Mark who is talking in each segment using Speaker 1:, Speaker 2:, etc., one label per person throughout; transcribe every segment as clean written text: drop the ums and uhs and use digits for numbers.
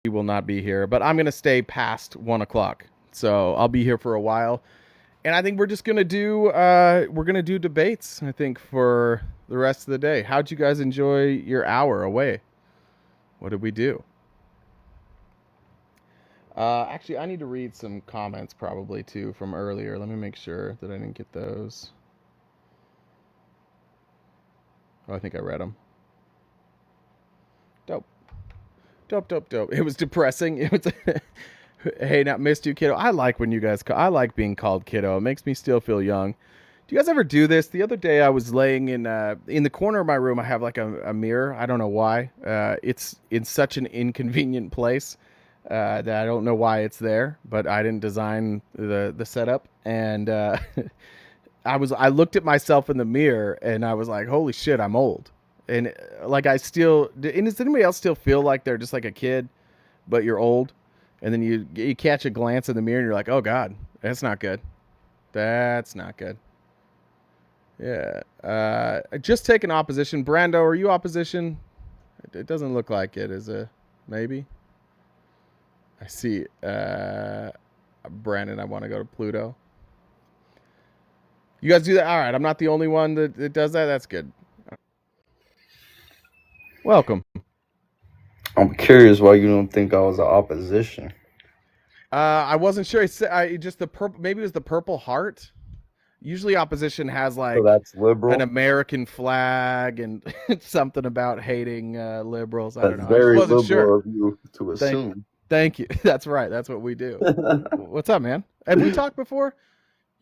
Speaker 1: will not be here, but I'm gonna stay past 1 o'clock, so I'll be here for a while. And I think we're gonna do debates. I think for the rest of the day. How'd you guys enjoy your hour away? What did we do? Actually, I need to read some comments probably too from earlier. Let me make sure that I didn't get those. Oh, I think I read them. Dope, dope, dope, dope. It was depressing. It was. Hey, not missed you, kiddo. I like when you guys. I like being called kiddo. It makes me still feel young. Do you guys ever do this? The other day, I was laying in the corner of my room. I have like a mirror. I don't know why. It's in such an inconvenient place that I don't know why it's there. But I didn't design the setup, and I looked at myself in the mirror, and I was like, "Holy shit, I'm old." And like I still. And does anybody else still feel like they're just like a kid, but you're old? And then you catch a glance in the mirror, and you're like, "Oh God, that's not good. That's not good." Yeah. Just taking opposition. Brando, are you opposition? It doesn't look like it. Is a maybe? I see. Brandon, I want to go to Pluto. You guys do that? All right. I'm not the only one that does that. That's good. Welcome.
Speaker 2: I'm curious why you don't think I was an opposition.
Speaker 1: I wasn't sure. I just the purple. Maybe it was the Purple Heart. Usually, opposition has
Speaker 2: So
Speaker 1: like
Speaker 2: that's
Speaker 1: an
Speaker 2: liberal.
Speaker 1: American flag and something about hating liberals. I don't
Speaker 2: That's
Speaker 1: know. I just
Speaker 2: very
Speaker 1: wasn't
Speaker 2: liberal
Speaker 1: sure.
Speaker 2: of you to
Speaker 1: Thank,
Speaker 2: assume.
Speaker 1: thank you. That's right. That's what we do. What's up, man? Have we talked before?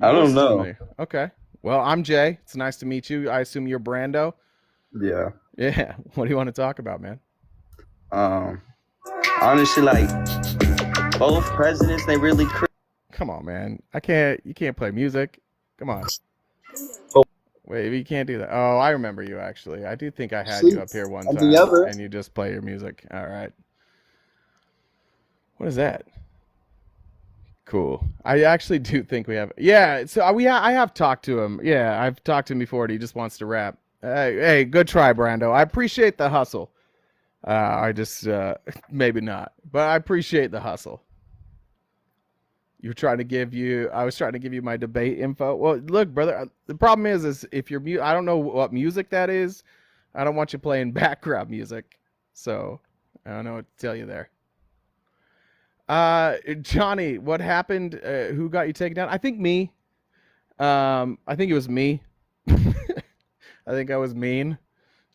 Speaker 1: Your
Speaker 2: I
Speaker 1: voice
Speaker 2: don't
Speaker 1: is
Speaker 2: know.
Speaker 1: familiar. Okay. Well, I'm Jay. It's nice to meet you. I assume you're Brando.
Speaker 2: Yeah.
Speaker 1: Yeah. What do you want to talk about, man?
Speaker 2: Um. Honestly, like both presidents, they really.
Speaker 1: Come on, man. I can't. You can't play music. Come on. Wait, you can't do that. Oh, I remember you actually. I do think I had you
Speaker 2: See,
Speaker 1: up here one
Speaker 2: have you
Speaker 1: time,
Speaker 2: ever?
Speaker 1: and you just play your music. All right. What is that? Cool. I actually do think we have. Yeah. So I have talked to him. Yeah, I've talked to him before, and he just wants to rap. Hey, good try, Brando. I appreciate the hustle. I just maybe not, but I appreciate the hustle. You're trying to give you. I was trying to give you my debate info. Well, look, brother. The problem is if you're I don't know what music that is. I don't want you playing background music, so I don't know what to tell you there. Johnny, what happened? Who got you taken down? I think me. I think it was me. I think I was mean.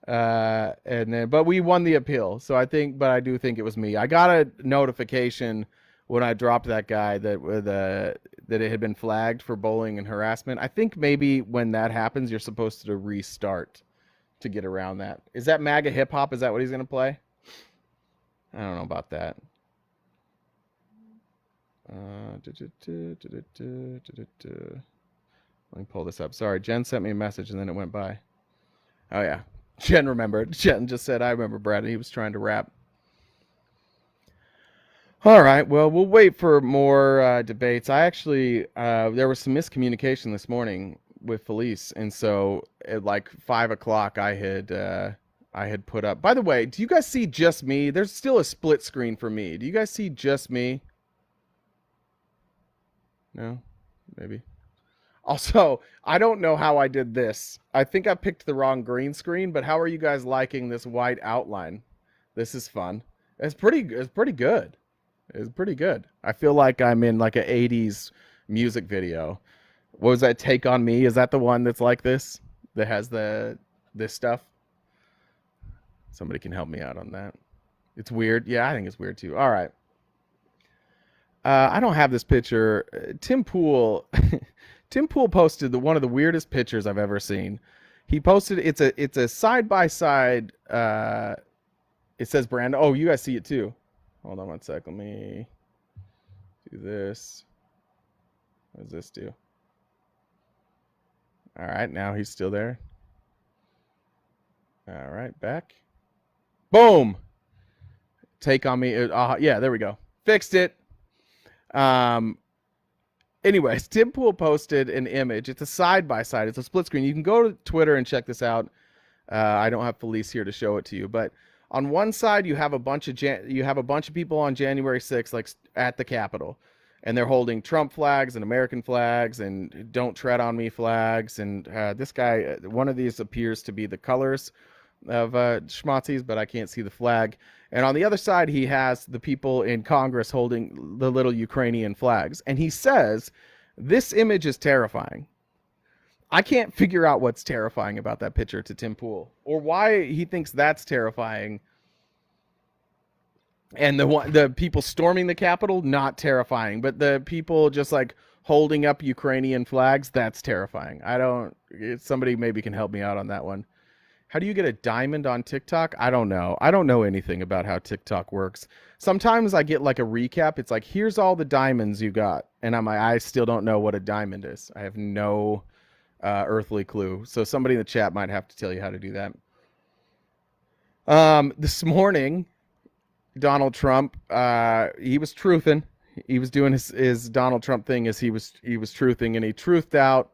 Speaker 1: And then, but we won the appeal. So but I do think it was me. I got a notification when I dropped that guy that it had been flagged for bullying and harassment. I think maybe when that happens, you're supposed to restart to get around that. Is that MAGA hip hop? Is that what he's gonna play? I don't know about that. Let me pull this up. Sorry, Jen sent me a message and then it went by. Oh yeah, Jen remembered. Jen just said, "I remember Brad." He was trying to rap. All right. Well, we'll wait for more debates. I actually there was some miscommunication this morning with Felice, and so at like 5 o'clock, I had put up. By the way, do you guys see just me? There's still a split screen for me. Do you guys see just me? No, maybe. Also, I don't know how I did this. I think I picked the wrong green screen, but how are you guys liking this white outline? This is fun. It's pretty good. It's pretty good. I feel like I'm in like a 80s music video. What was that, Take on Me? Is that the one that's like this? That has this stuff? Somebody can help me out on that. It's weird. Yeah, I think it's weird too. All right. I don't have this picture. Tim Pool Tim Pool posted one of the weirdest pictures I've ever seen. He posted it's a side by side. It says brand. Oh, you guys see it too. Hold on one sec. Let me do this. What does this do? All right, now he's still there. All right, back. Boom. Take on me. Yeah, there we go. Fixed it. Anyways, Tim Pool posted an image. It's a side by side. It's a split screen. You can go to Twitter and check this out. I don't have Felice here to show it to you, but On one side, you have a bunch of people on January 6th, like at the Capitol, and they're holding Trump flags and American flags and "Don't Tread on Me" flags. And this guy, one of these appears to be the colors of schmazzi's, but I can't see the flag. And on the other side, he has the people in Congress holding the little Ukrainian flags. And he says, this image is terrifying. I can't figure out what's terrifying about that picture to Tim Pool, or why he thinks that's terrifying. And the people storming the Capitol, not terrifying, but the people just like holding up Ukrainian flags, that's terrifying. Somebody maybe can help me out on that one. How do you get a diamond on TikTok? I don't know. I don't know anything about how TikTok works. Sometimes I get like a recap. It's like, here's all the diamonds you got. And I'm like, I still don't know what a diamond is. I have no earthly clue. So somebody in the chat might have to tell you how to do that. This morning, Donald Trump, he was truthing. He was doing his Donald Trump thing as he was truthing, and he truthed out.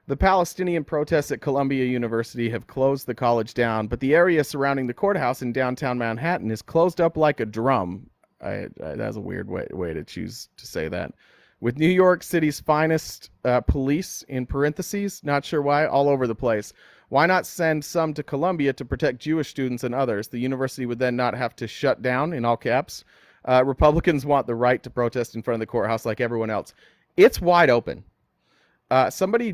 Speaker 1: The Palestinian protests at Columbia University have closed the college down, but the area surrounding the courthouse in downtown Manhattan is closed up like a drum. That's a weird way to choose to say that. With New York City's finest police, in parentheses, not sure why, all over the place. Why not send some to Columbia to protect Jewish students and others? The university would then not have to shut down, in all caps. Republicans want the right to protest in front of the courthouse like everyone else. It's wide open. Somebody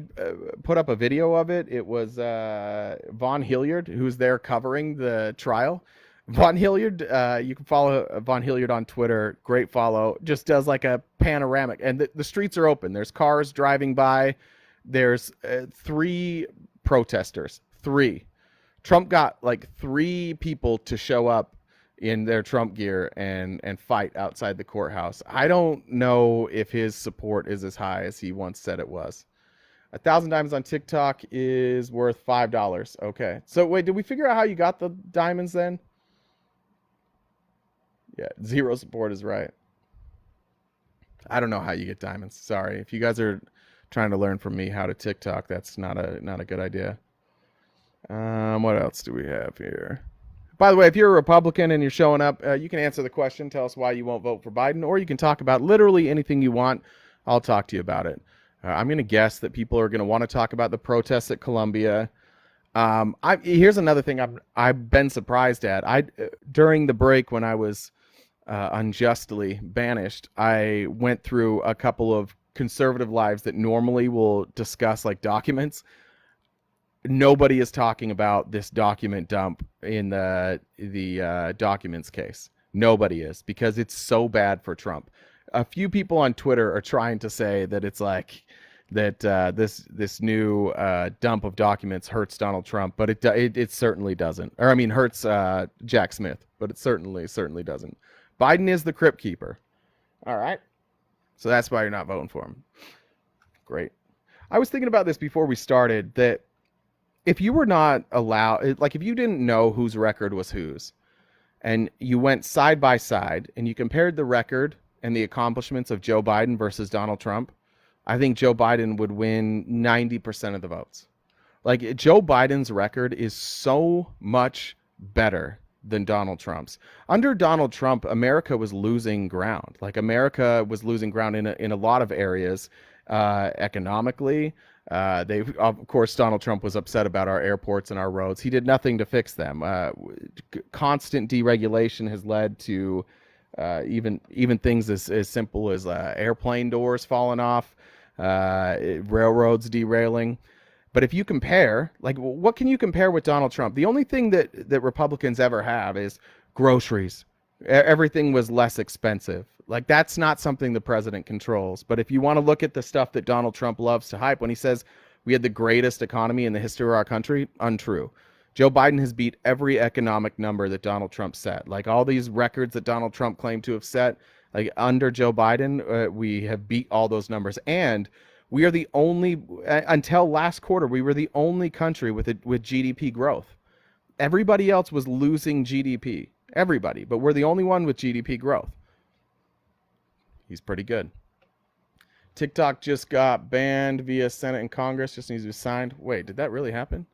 Speaker 1: put up a video of it. It was Von Hilliard, who's there covering the trial. Von Hilliard, you can follow Von Hilliard on Twitter. Great follow. Just does like a panoramic. And the streets are open. There's cars driving by. There's 3 protesters. 3. Trump got like 3 people to show up in their Trump gear and fight outside the courthouse. I don't know if his support is as high as he once said it was. 1,000 diamonds on TikTok is worth $5. Okay. So wait, did we figure out how you got the diamonds then? Yeah, 0 support is right. I don't know how you get diamonds. Sorry. If you guys are trying to learn from me how to TikTok, that's not a good idea. What else do we have here? By the way, if you're a Republican and you're showing up, you can answer the question. Tell us why you won't vote for Biden, or you can talk about literally anything you want. I'll talk to you about it. I'm going to guess that people are going to want to talk about the protests at Columbia. Here's another thing I've been surprised at. During the break when I was unjustly banished, I went through a couple of conservative lives that normally will discuss like documents. Nobody is talking about this document dump in the documents case. Nobody is, because it's so bad for Trump. A few people on Twitter are trying to say that it's like that this new dump of documents hurts Donald Trump, but it certainly doesn't. Or I mean, hurts Jack Smith, but it certainly doesn't. Biden is the crypt keeper. All right, so that's why you're not voting for him. Great. I was thinking about this before we started, that if you were not allowed, like if you didn't know whose record was whose, and you went side by side and you compared the record and the accomplishments of Joe Biden versus Donald Trump, I think Joe Biden would win 90% of the votes. Like, Joe Biden's record is so much better than Donald Trump's. Under Donald Trump, America was losing ground. Like, America was losing ground in a lot of areas, economically. Of course, Donald Trump was upset about our airports and our roads. He did nothing to fix them. Constant deregulation has led to even things as simple as airplane doors falling off, railroads derailing. But if you compare, like, what can you compare with Donald Trump? The only thing that Republicans ever have is groceries. Everything was less expensive. Like, that's not something the president controls. But if you want to look at the stuff that Donald Trump loves to hype, when he says we had the greatest economy in the history of our country, untrue. Joe Biden has beat every economic number that Donald Trump set. Like, all these records that Donald Trump claimed to have set, like, under Joe Biden, we have beat all those numbers. And we are the only, until last quarter, we were the only country with GDP growth. Everybody else was losing GDP. Everybody. But we're the only one with GDP growth. He's pretty good. TikTok just got banned via Senate and Congress. Just needs to be signed. Wait, did that really happen?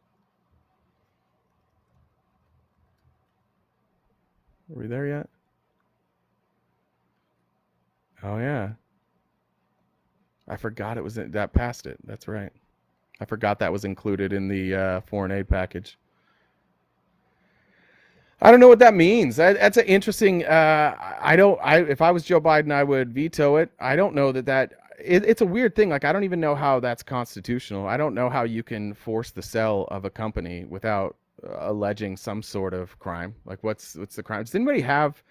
Speaker 1: Are we there yet? Oh yeah. I forgot it was that passed it. That's right. I forgot that was included in the foreign aid package. I don't know what that means. That's an interesting. I don't. If I was Joe Biden, I would veto it. I don't know it's a weird thing. Like I don't even know how that's constitutional. I don't know how you can force the sell of a company without alleging some sort of crime. Like what's the crime? Does anybody have?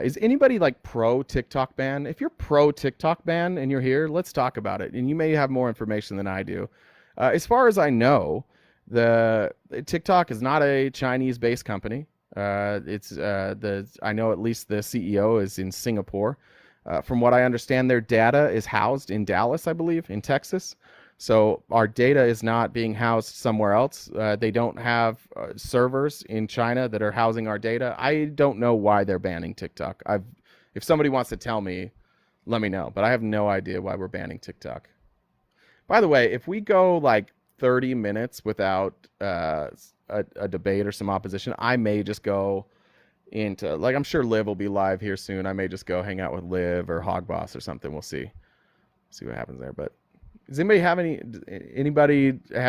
Speaker 1: Is anybody like pro TikTok ban? If you're pro TikTok ban and you're here, let's talk about it. And you may have more information than I do. As far as I know, the TikTok is not a Chinese-based company. I know at least the CEO is in Singapore. From what I understand, their data is housed in Dallas, I believe, in Texas. So our data is not being housed somewhere else. They don't have servers in China that are housing our data. I don't know why they're banning TikTok. If somebody wants to tell me, let me know. But I have no idea why we're banning TikTok. By the way, if we go like 30 minutes without a debate or some opposition, I may just go into, like, I'm sure Liv will be live here soon. I may just go hang out with Liv or Hogboss or something. We'll see what happens there. But does anybody have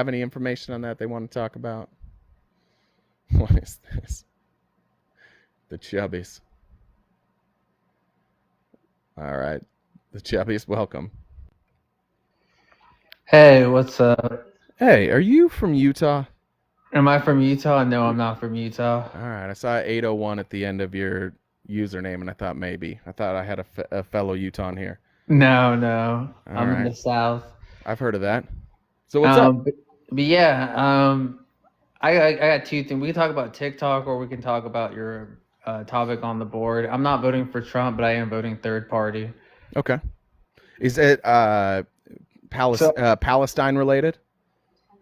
Speaker 1: any information on that they want to talk about? What is this? The Chubbies. All right. The Chubbies, welcome.
Speaker 3: Hey, what's up?
Speaker 1: Hey, are you from Utah?
Speaker 3: Am I from Utah? No, I'm not from Utah.
Speaker 1: All right. I saw 801 at the end of your username, and I thought maybe. I thought I had a fellow Utahn here.
Speaker 3: No.
Speaker 1: All
Speaker 3: I'm in
Speaker 1: right.
Speaker 3: the South.
Speaker 1: I've heard of that. So what's up?
Speaker 3: But yeah, I got two things. We can talk about TikTok, or we can talk about your topic on the board. I'm not voting for Trump, but I am voting third party.
Speaker 1: Okay. Is it
Speaker 3: So
Speaker 1: Palestine related?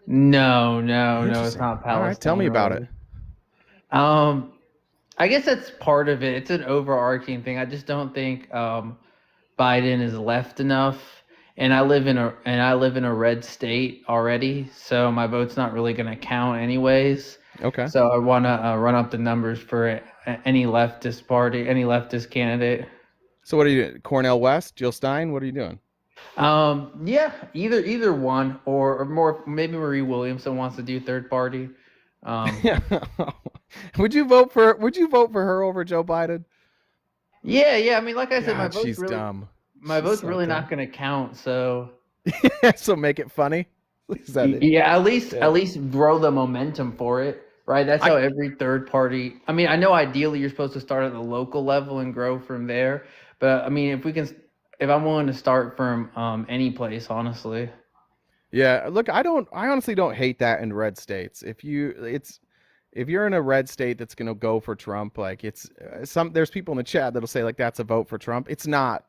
Speaker 3: no, it's
Speaker 1: Interesting.
Speaker 3: not
Speaker 1: All right. Tell
Speaker 3: Palestine
Speaker 1: me about it.
Speaker 3: related. I guess that's part of it. It's an overarching thing. I just don't think Biden is left enough, and I live in a red state already, so my vote's not really going to count anyways.
Speaker 1: Okay.
Speaker 3: So I want to run up the numbers for any leftist party, any leftist candidate.
Speaker 1: So what are you doing? Cornel West, Jill Stein? What are you doing?
Speaker 3: Yeah, either one, or more, maybe Marie Williamson wants to do third party.
Speaker 1: Yeah. Would you vote for her over Joe Biden?
Speaker 3: Yeah. I mean, like I said,
Speaker 1: God, she's dumb.
Speaker 3: My vote's
Speaker 1: so
Speaker 3: really
Speaker 1: dumb.
Speaker 3: not going to count. So
Speaker 1: So make it funny. Is that it?
Speaker 3: yeah, at least grow the momentum for it, right? That's how every third party. I mean, I know ideally you're supposed to start at the local level and grow from there, but I mean, if I'm willing to start from any place, honestly.
Speaker 1: Yeah, look, I honestly don't hate that in red states. If you're in a red state that's going to go for Trump, like there's people in the chat that'll say like that's a vote for Trump. It's not.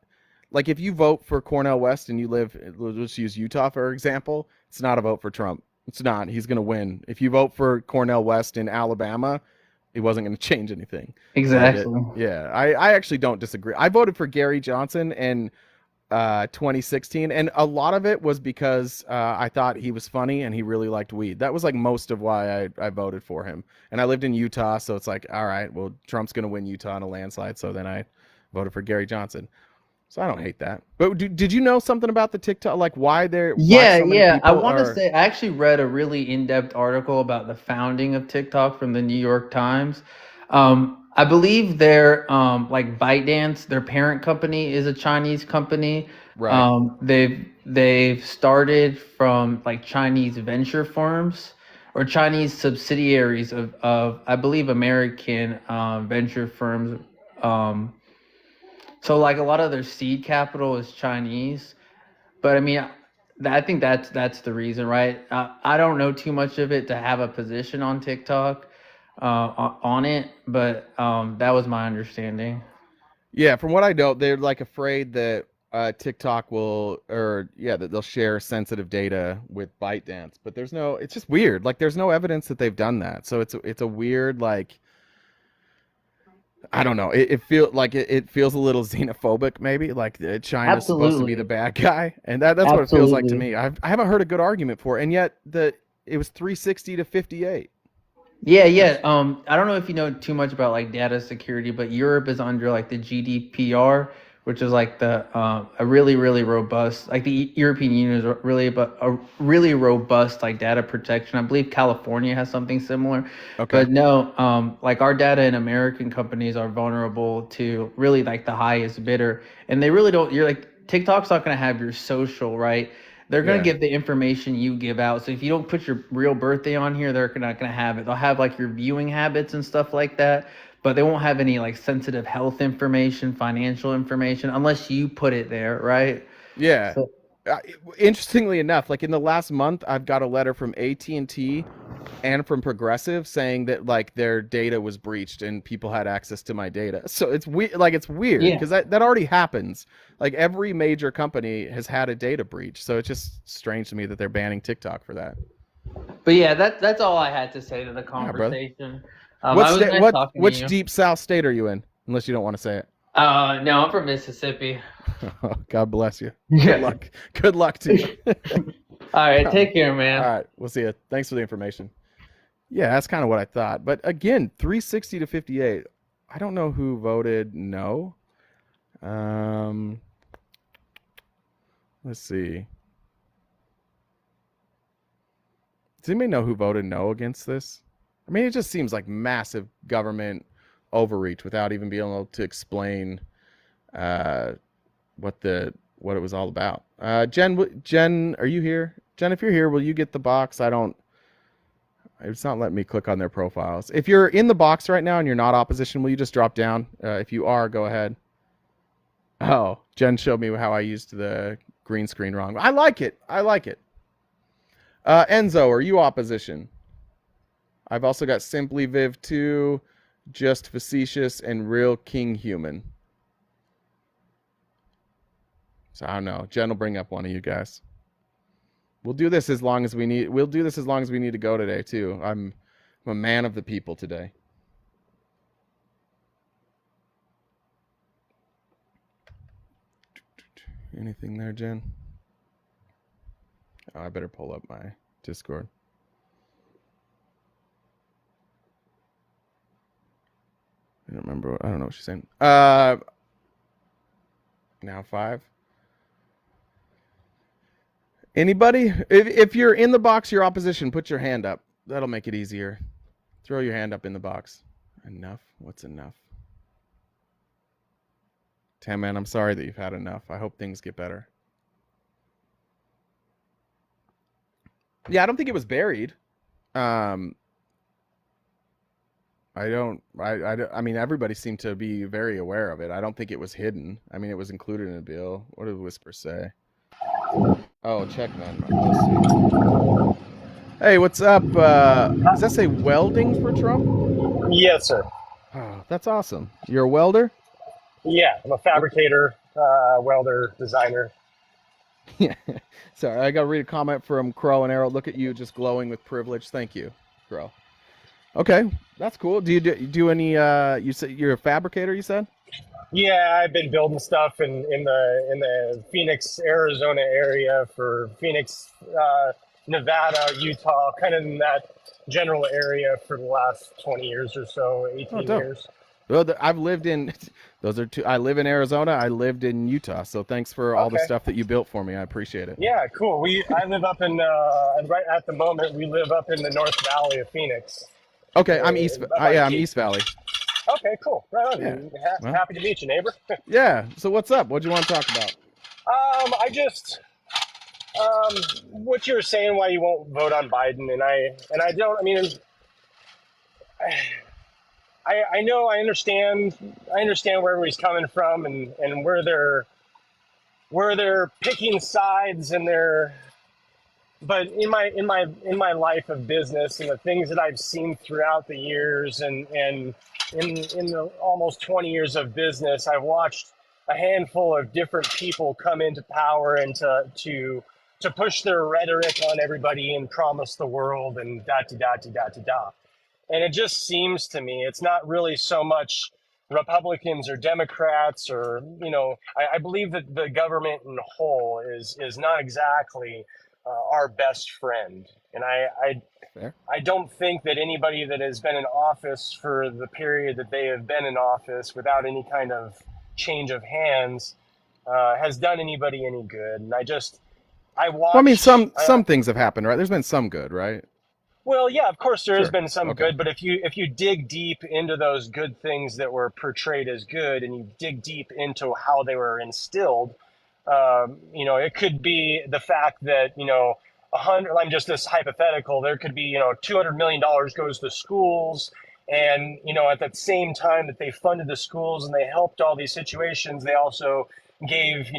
Speaker 1: Like if you vote for Cornel West and you live, let's use Utah for example, it's not a vote for Trump. It's not. He's going to win. If you vote for Cornel West in Alabama, it wasn't going to change anything.
Speaker 3: Exactly.
Speaker 1: Yeah, I actually don't disagree. I voted for Gary Johnson in 2016, and a lot of it was because I thought he was funny and he really liked weed. That was like most of why I voted for him. And I lived in Utah, so it's like, all right, well, Trump's going to win Utah in a landslide, so then I voted for Gary Johnson. So I don't hate that. But did you know something about the TikTok? Like why so many
Speaker 3: I
Speaker 1: people
Speaker 3: want to
Speaker 1: are...
Speaker 3: say I actually read a really in-depth article about the founding of TikTok from the New York Times. I believe their like ByteDance, their parent company is a Chinese company.
Speaker 1: Right.
Speaker 3: They've started from like Chinese venture firms or Chinese subsidiaries of I believe American venture firms. So like a lot of their seed capital is Chinese, but I mean, I think that's the reason, right? I don't know too much of it to have a position on TikTok on it, but that was my understanding.
Speaker 1: Yeah, from what I know, they're like afraid that TikTok that they'll share sensitive data with ByteDance, but it's just weird. Like there's no evidence that they've done that. So it's a weird, like, I don't know. It feels a little xenophobic, maybe. Like China's supposed to be the
Speaker 3: Absolutely.
Speaker 1: bad guy, and that's what it feels like to
Speaker 3: Absolutely.
Speaker 1: me. I haven't heard a good argument for it, and yet it was 360 to 58.
Speaker 3: Yeah, yeah.
Speaker 1: That's
Speaker 3: I don't know if you know too much about like data security, but Europe is under like the GDPR, which is like the a really really robust like the European Union is really but a really robust like data protection. I believe California has something similar,
Speaker 1: okay.
Speaker 3: but no, like our data in American companies are vulnerable to really like the highest bidder, and they really don't. You're like TikTok's not gonna have your social, right? They're gonna
Speaker 1: Yeah.
Speaker 3: give the information you give out. So if you don't put your real birthday on here, they're not gonna have it. They'll have like your viewing habits and stuff like that, but they won't have any like sensitive health information, financial information, unless you put it there, right?
Speaker 1: Yeah.
Speaker 3: So
Speaker 1: Uh, Interestingly enough, like in the last month, I've got a letter from AT&T and from Progressive saying that like their data was breached and people had access to my data. So it's weird. Like it's weird
Speaker 3: yeah,
Speaker 1: because that already happens. Like every major company has had a data breach. So it's just strange to me that they're banning TikTok for that.
Speaker 3: but yeah, that's all I had to say to the
Speaker 1: Yeah, brother.
Speaker 3: conversation.
Speaker 1: What
Speaker 3: I was
Speaker 1: state?
Speaker 3: nice
Speaker 1: What
Speaker 3: talking to
Speaker 1: which
Speaker 3: you.
Speaker 1: deep South state are you in? Unless you don't want to say it.
Speaker 3: No, I'm from Mississippi.
Speaker 1: God bless you. Good
Speaker 3: Yeah.
Speaker 1: luck. Good luck to you.
Speaker 3: All right,
Speaker 1: All
Speaker 3: take care, man.
Speaker 1: right. We'll see you. Thanks for the information. Yeah, that's kind of what I thought. But again, 360 to 58. I don't know who voted no. Um, let's see. Does anybody know who voted no against this? I mean, it just seems like massive government overreach without even being able to explain uh, what it was all about. Jen, are you here? Jen, if you're here, will you get the box? I don't. It's not letting me click on their profiles. If you're in the box right now and you're not opposition, will you just drop down? If you are, go ahead. Oh, Jen showed me how I used the green screen wrong. I like it. I like it. Enzo, are you opposition? I've also got Simply Viv 2, Just Facetious, and Real King Human. So I don't know. Jen will bring up one of you guys. We'll do this as long as we need. We'll do this as long as we need to go today too. I'm a man of the people today. Anything there, Jen? Oh, I better pull up my Discord. I don't remember. I don't know what she's saying. Now 5. Anybody? If you're in the box, your opposition, put your hand up. That'll make it easier. Throw your hand up in the box. Enough? What's enough? Tam man, I'm sorry that you've had enough. I hope things get better. Yeah, I don't think it was buried. Um, I don't. I mean, everybody seemed to be very aware of it. I don't think it was hidden. I mean, it was included in a bill. What did Whisper say? Oh, check man. Let's see. Hey, what's up? Does that say welding for Trump?
Speaker 4: Yes, sir.
Speaker 1: Oh, that's awesome. You're a welder?
Speaker 4: Yeah, I'm a fabricator, welder, designer.
Speaker 1: Yeah. Sorry, I got to read a comment from Crow and Arrow. Look at you, just glowing with privilege. Thank you, Crow. Okay, that's cool. Do you do any? You said you're a fabricator. You said?
Speaker 4: Yeah, I've been building stuff in the Phoenix, Arizona area for Phoenix, Nevada, Utah, kind of in that general area for the last 20 years or so,
Speaker 1: Oh,
Speaker 4: 18
Speaker 1: dope.
Speaker 4: years.
Speaker 1: Well, I've lived in. Those are two. I live in Arizona. I lived in Utah. So thanks for all the
Speaker 4: Okay.
Speaker 1: stuff that you built for me. I appreciate it.
Speaker 4: Yeah, cool. I live up in right at the moment we live up in the North Valley of Phoenix.
Speaker 1: Okay, I'm East.
Speaker 4: About
Speaker 1: Yeah, I'm East Valley.
Speaker 4: Okay, cool. Right
Speaker 1: Yeah.
Speaker 4: on.
Speaker 1: Well,
Speaker 4: Happy to meet you, neighbor.
Speaker 1: yeah. So what's up? What do you want to talk about?
Speaker 4: I just what you were saying why you won't vote on Biden, and I don't. I mean, I know I understand where he's coming from and where they're picking sides and they're. But in my life of business and the things that I've seen throughout the years and in the almost 20 years of business, I've watched a handful of different people come into power and to push their rhetoric on everybody and promise the world and da da da da da da. And it just seems to me it's not really so much Republicans or Democrats or I believe that the government in whole is not exactly our best friend. And
Speaker 1: Fair.
Speaker 4: I don't think that anybody that has been in office for the period that they have been in office without any kind of change of hands has done anybody any good. And I
Speaker 1: Well, I mean,
Speaker 4: watch.
Speaker 1: some things have happened, right? There's been some good, right?
Speaker 4: Well, yeah, of course there has
Speaker 1: Sure.
Speaker 4: been some
Speaker 1: Okay.
Speaker 4: good, but if you dig deep into those good things that were portrayed as good, and you dig deep into how they were instilled, it could be the fact that a hundred. I'm just this hypothetical. There could be $200 million goes to schools, and at that same time that they funded the schools and they helped all these situations, they also gave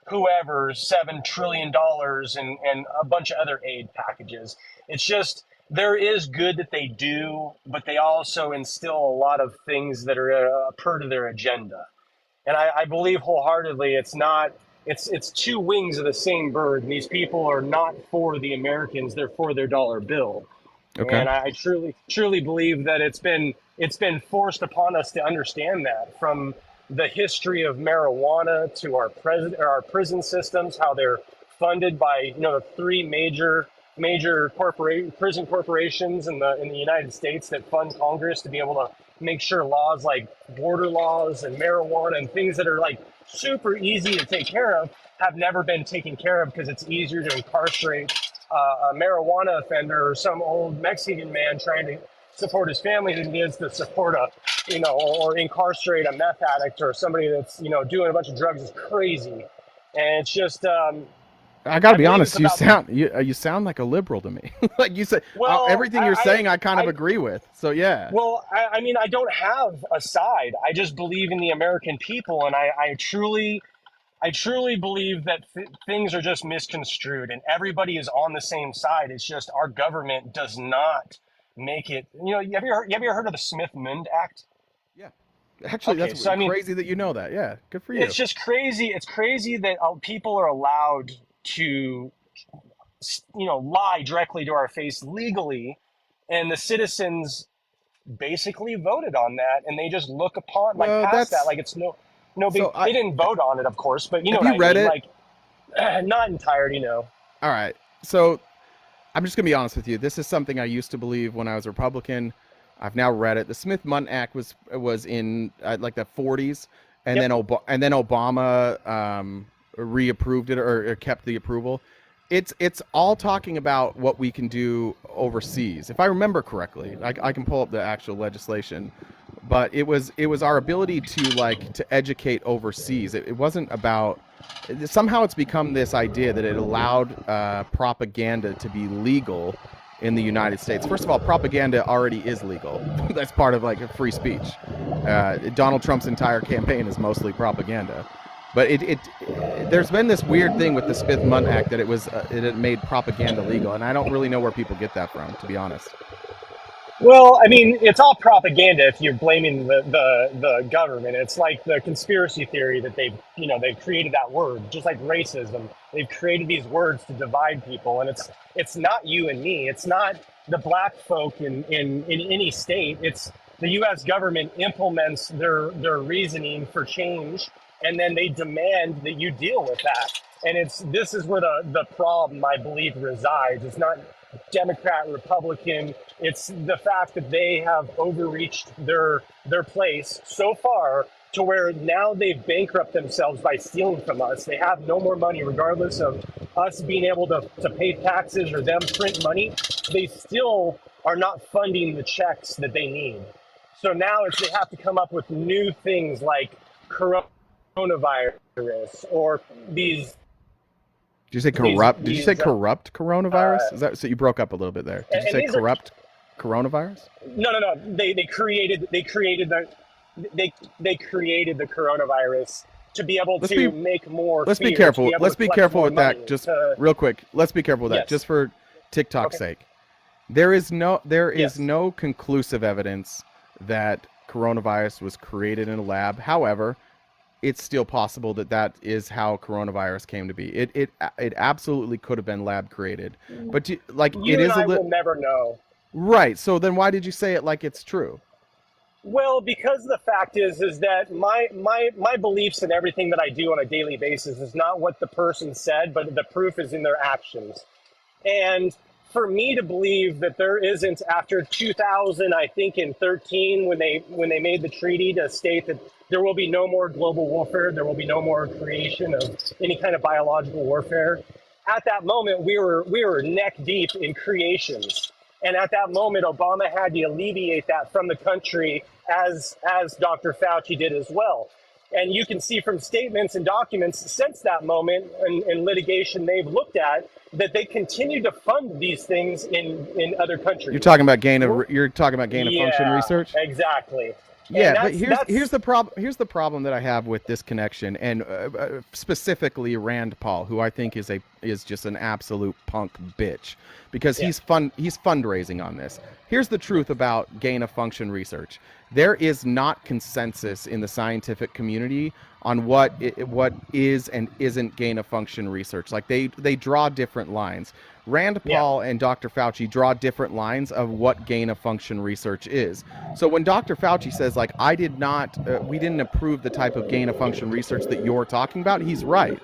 Speaker 4: whoever $7 trillion and a bunch of other aid packages. It's just there is good that they do, but they also instill a lot of things that are per to their agenda. And I believe wholeheartedly it's not. It's two wings of the same bird. And these people are not for the Americans; they're for their dollar bill.
Speaker 1: Okay.
Speaker 4: And I truly believe that it's been forced upon us to understand that, from the history of marijuana to our prison systems, how they're funded by the three major prison corporations in the United States that fund Congress to be able to make sure laws like border laws and marijuana and things that are like super easy to take care of have never been taken care of, because it's easier to incarcerate a marijuana offender or some old Mexican man trying to support his family than it is to support or incarcerate a meth addict or somebody that's doing a bunch of drugs is crazy. And it's just
Speaker 1: I got to
Speaker 4: I
Speaker 1: be
Speaker 4: believe it's
Speaker 1: honest. You
Speaker 4: about.
Speaker 1: sound like a liberal to me. Like you said,
Speaker 4: Well,
Speaker 1: everything you're saying, I kind of
Speaker 4: I
Speaker 1: agree with. So yeah.
Speaker 4: well, I mean, I don't have a side. I just believe in the American people, and I truly believe that things are just misconstrued, and everybody is on the same side. It's just our government does not make it. Have you ever heard of the Smith-Mundt Act?
Speaker 1: Yeah. Actually,
Speaker 4: Okay,
Speaker 1: that's
Speaker 4: so I mean,
Speaker 1: crazy that you know that. Yeah. Good for
Speaker 4: it's
Speaker 1: you.
Speaker 4: just crazy. It's crazy that people are allowed to, lie directly to our face legally, and the citizens basically voted on that, and they just look upon like
Speaker 1: Well,
Speaker 4: past that
Speaker 1: that's
Speaker 4: like it's no big.
Speaker 1: so.
Speaker 4: They didn't vote on it, of course, but you know
Speaker 1: Have
Speaker 4: what
Speaker 1: you
Speaker 4: I
Speaker 1: read
Speaker 4: mean.
Speaker 1: it?
Speaker 4: Like, not entirety.
Speaker 1: All right. So I'm just gonna be honest with you. This is something I used to believe when I was a Republican. I've now read it. The Smith-Mundt Act was in like the 40s, and
Speaker 4: Yep.
Speaker 1: then Obama reapproved it, or kept the approval. It's all talking about what we can do overseas. If I remember correctly, I can pull up the actual legislation, but it was our ability to educate overseas. It wasn't about. Somehow it's become this idea that it allowed propaganda to be legal in the United States. First of all, propaganda already is legal. That's part of like free speech. Donald Trump's entire campaign is mostly propaganda. But there's been this weird thing with the Smith-Mundt Act that it had made propaganda legal, and I don't really know where people get that from, to be honest.
Speaker 4: Well, I mean, it's all propaganda if you're blaming the government. It's like the conspiracy theory that they've created that word, just like racism. They've created these words to divide people, and it's not you and me. It's not the black folk in any state. It's the U.S. government implements their reasoning for change, and then they demand that you deal with that. And this is where the problem, I believe, resides. It's not Democrat, Republican. It's the fact that they have overreached their place so far to where now they've bankrupted themselves by stealing from us. They have no more money, regardless of us being able to pay taxes or them print money. They still are not funding the checks that they need. So now they have to come up with new things like coronavirus or these
Speaker 1: Did you say
Speaker 4: these
Speaker 1: corrupt? Did you say
Speaker 4: these
Speaker 1: corrupt
Speaker 4: uh,
Speaker 1: coronavirus? Is that so? You broke up a little bit there. Did you
Speaker 4: and
Speaker 1: say
Speaker 4: these are
Speaker 1: corrupt coronavirus?
Speaker 4: no. They created the coronavirus to be able
Speaker 1: Let's
Speaker 4: to
Speaker 1: be
Speaker 4: make more
Speaker 1: let's be
Speaker 4: fear, to be
Speaker 1: careful.
Speaker 4: able to
Speaker 1: Let's be
Speaker 4: collect
Speaker 1: careful
Speaker 4: more
Speaker 1: with
Speaker 4: money.
Speaker 1: that. Just real quick. Let's be careful with that.
Speaker 4: Yes.
Speaker 1: Just for TikTok's
Speaker 4: Okay.
Speaker 1: sake. There is
Speaker 4: Yes.
Speaker 1: no conclusive evidence that coronavirus was created in a lab. However, it's still possible that is how coronavirus came to be. It absolutely could have been lab created. But it
Speaker 4: You and
Speaker 1: is a
Speaker 4: I
Speaker 1: little
Speaker 4: will never know.
Speaker 1: right. So then why did you say it like it's true?
Speaker 4: Well, because the fact is that my beliefs and everything that I do on a daily basis is not what the person said, but the proof is in their actions. And for me to believe that there isn't, after 2000, I think in 13, when they made the treaty to state that there will be no more global warfare, there will be no more creation of any kind of biological warfare. At that moment, we were neck deep in creations, and at that moment, Obama had to alleviate that from the country, as Dr. Fauci did as well. And you can see from statements and documents since that moment and litigation they've looked at that they continue to fund these things in other countries.
Speaker 1: You're talking about gain of function research?
Speaker 4: Exactly.
Speaker 1: Yeah, but here's the problem. Here's the problem that I have with this connection, and specifically Rand Paul, who I think is just an absolute punk bitch, because he's fundraising on this. Here's the truth about gain of function research: there is not consensus in the scientific community on what is and isn't gain of function research. Like they draw different lines. Rand Paul and Dr. Fauci draw different lines of what gain of function research is. So when Dr. Fauci says, like, we didn't approve the type of gain of function research that you're talking about, he's right.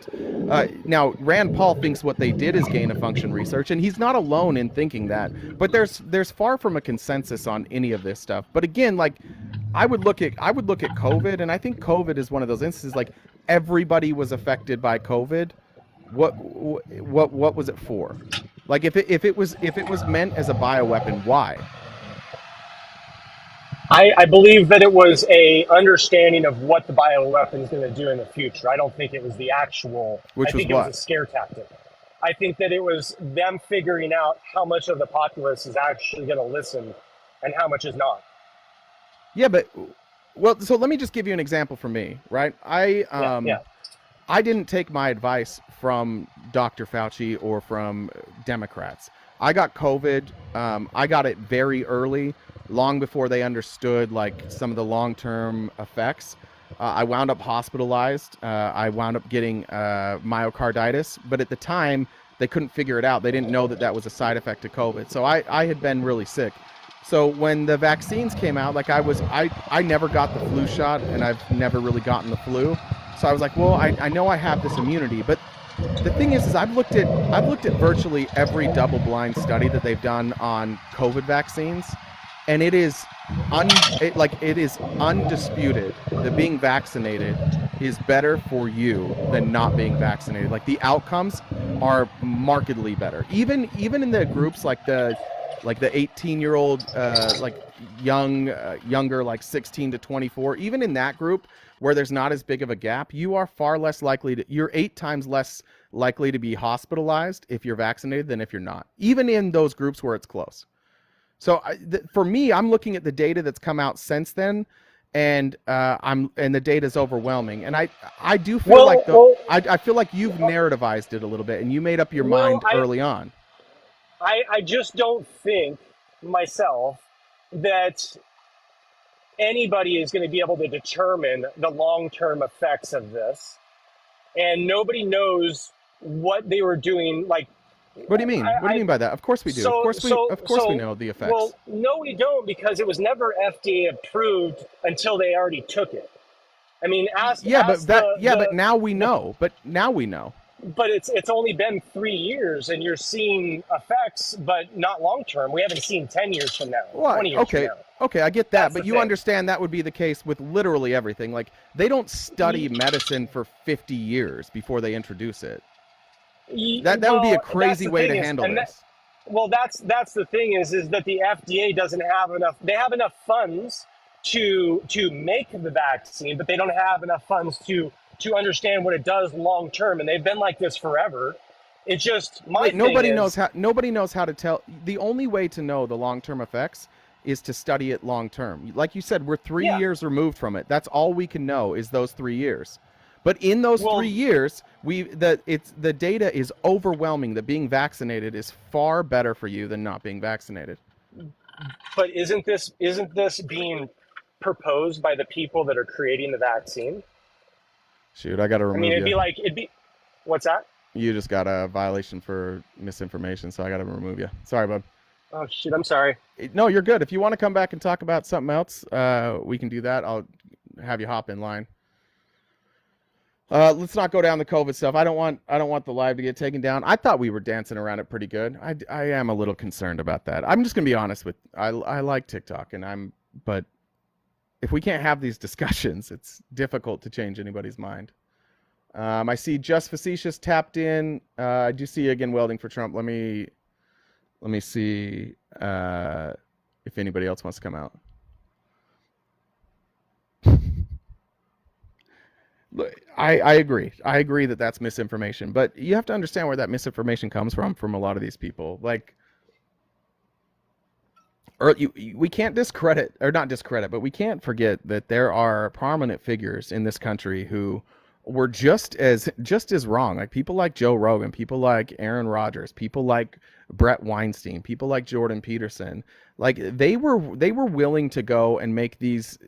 Speaker 1: Now, Rand Paul thinks what they did is gain of function research, and he's not alone in thinking that. But there's far from a consensus on any of this stuff. But again, like, I would look at COVID, and I think COVID is one of those instances, like, everybody was affected by COVID. What was it for? Like, if it was meant as a bioweapon, why?
Speaker 4: I believe that it was a understanding of what the bioweapon is going to do in the future. I don't think it was the actual. I think it was a scare tactic. I think that it was them figuring out how much of the populace is actually going to listen and how much is not.
Speaker 1: Yeah, but so let me just give you an example for me, right? I didn't take my advice from Dr. Fauci or from Democrats. I got COVID. I got it very early, long before they understood like some of the long-term effects. I wound up hospitalized. I wound up getting myocarditis, but at the time they couldn't figure it out. They didn't know that that was a side effect of COVID. So I had been really sick. So when the vaccines came out, like I never got the flu shot, and I've never really gotten the flu. So I was like, well, I know I have this immunity, but the thing is I've looked at virtually every double-blind study that they've done on COVID vaccines, and it is undisputed that being vaccinated is better for you than not being vaccinated. Like, the outcomes are markedly better. Even in the groups like the 18-year-old, younger, like 16 to 24, even in that group where there's not as big of a gap, you are far less likely you're 8 times less likely to be hospitalized if you're vaccinated than if you're not, even in those groups where it's close. So for me, I'm looking at the data that's come out since then, and the data is overwhelming. And I do feel I feel like you've narrativized it a little bit, and you made up your mind early on.
Speaker 4: I just don't think myself that anybody is going to be able to determine the long-term effects of this, and nobody knows what they were doing. Like,
Speaker 1: what do you mean? What do you mean by that? Of course we do. Of course we know the effects.
Speaker 4: Well, no, we don't, because it was never FDA approved until they already took it. I mean,
Speaker 1: but now we know. But now we know.
Speaker 4: But it's only been 3 years, and you're seeing effects, but not long term. We haven't seen 10 years from now, 20 years from now.
Speaker 1: Okay, I get that, but you understand that would be the case with literally everything. Like, they don't study medicine for 50 years before they introduce it. That would be a crazy way to handle this.
Speaker 4: That's the thing is that the FDA doesn't have enough. They have enough funds to make the vaccine, but they don't have enough funds to understand what it does long term, and they've been like this forever. It's just nobody knows how to tell. The only way to know the long term effects is to study it long term. Like you said, we're 3 years removed from it. That's all we can know is those 3 years. But in those 3 years, the data is overwhelming that being vaccinated is far better for you than not being vaccinated. But isn't this being proposed by the people that are creating the vaccine?
Speaker 1: Shoot, I got to remove you.
Speaker 4: It'd be, what's that?
Speaker 1: You just got a violation for misinformation, so I got to remove you. Sorry, bud.
Speaker 4: Oh, shit, I'm sorry.
Speaker 1: No, you're good. If you want to come back and talk about something else, we can do that. I'll have you hop in line. Let's not go down the COVID stuff. I don't want the live to get taken down. I thought we were dancing around it pretty good. I am a little concerned about that. I'm just gonna be honest with. I like TikTok, but if we can't have these discussions, it's difficult to change anybody's mind. I see Just Facetious tapped in. I do see again welding for Trump. Let me see if anybody else wants to come out. I agree. I agree that that's misinformation, but you have to understand where that misinformation comes from a lot of these people. Like, we can't discredit, or not discredit, but we can't forget that there are prominent figures in this country who were just as wrong. Like people like Joe Rogan, people like Aaron Rodgers, people like Brett Weinstein, people like Jordan Peterson. Like they were willing to go and make these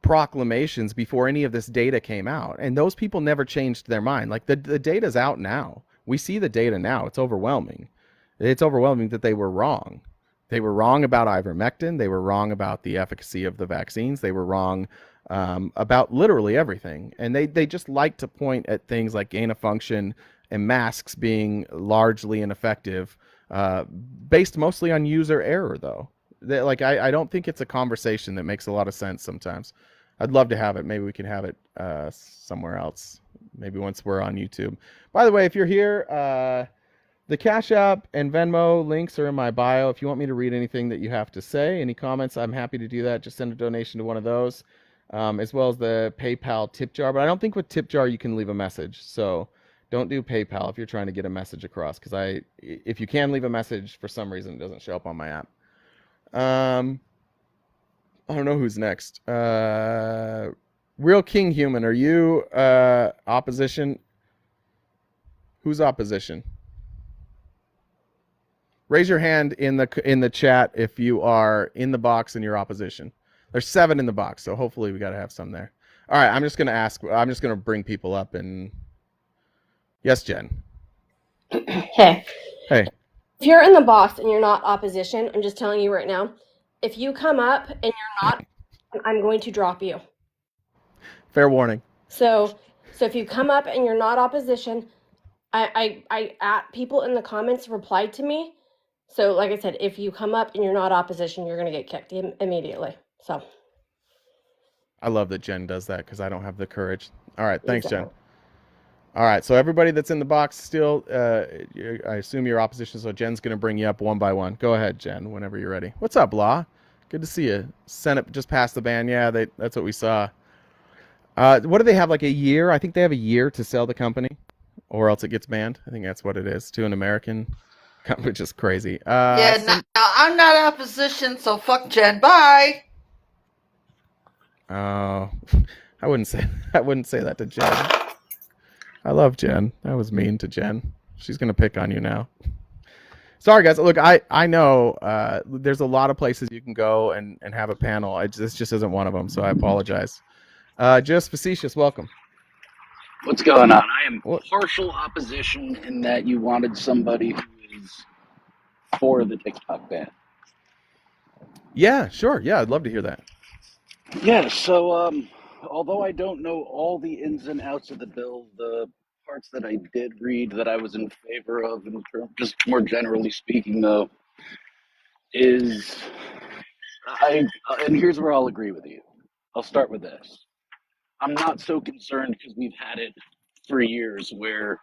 Speaker 1: proclamations before any of this data came out, and those people never changed their mind. Like the data's out now. We see the data now. It's overwhelming. It's overwhelming that they were wrong. They were wrong about ivermectin. They were wrong about the efficacy of the vaccines. They were wrong about literally everything. And they just like to point at things like gain of function and masks being largely ineffective, based mostly on user error, though. I don't think it's a conversation that makes a lot of sense sometimes. I'd love to have it. Maybe we can have it somewhere else. Maybe once we're on YouTube. By the way, if you're here, the Cash App and Venmo links are in my bio. If you want me to read anything that you have to say, any comments, I'm happy to do that. Just send a donation to one of those, as well as the PayPal tip jar. But I don't think with tip jar you can leave a message. So don't do PayPal if you're trying to get a message across, because if you can leave a message, for some reason it doesn't show up on my app. I don't know who's next. Real King Human, are you opposition? Who's opposition? Raise your hand in the chat if you are in the box and you're opposition. There's 7 in the box, so hopefully we got to have some there. All right, I'm just going to bring people up. And yes, Jen.
Speaker 5: Hey.
Speaker 1: Hey.
Speaker 5: If you're in the box and you're not opposition, I'm just telling you right now, if you come up and you're not, I'm going to drop you.
Speaker 1: Fair warning.
Speaker 5: So if you come up and you're not opposition, I at people in the comments replied to me. So like I said, if you come up and you're not opposition, you're going to get kicked immediately. So
Speaker 1: I love that Jen does that, because I don't have the courage. All right, thanks, Jen. All right, so everybody that's in the box still, I assume you're opposition, so Jen's going to bring you up one by one. Go ahead, Jen, whenever you're ready. What's up, Law? Good to see you. Senate just passed the ban. Yeah, that's what we saw. What do they have, like a year? I think they have a year to sell the company, or else it gets banned. I think that's what it is, to an American, which is crazy.
Speaker 6: No, I'm not opposition, so fuck Jen. Bye.
Speaker 1: Oh, I wouldn't say that to Jen. I love Jen. That was mean to Jen. She's going to pick on you now. Sorry, guys. Look, I know there's a lot of places you can go and have a panel. This just isn't one of them, so I apologize. Just Facetious, welcome.
Speaker 7: What's going on? I am partial opposition in that you wanted somebody who is for the TikTok ban.
Speaker 1: Yeah, sure. Yeah, I'd love to hear that.
Speaker 7: Yeah, so although I don't know all the ins and outs of the bill, the parts that I did read that I was in favor of, just more generally speaking, though, is and here's where I'll agree with you. I'll start with this. I'm not so concerned because we've had it for years where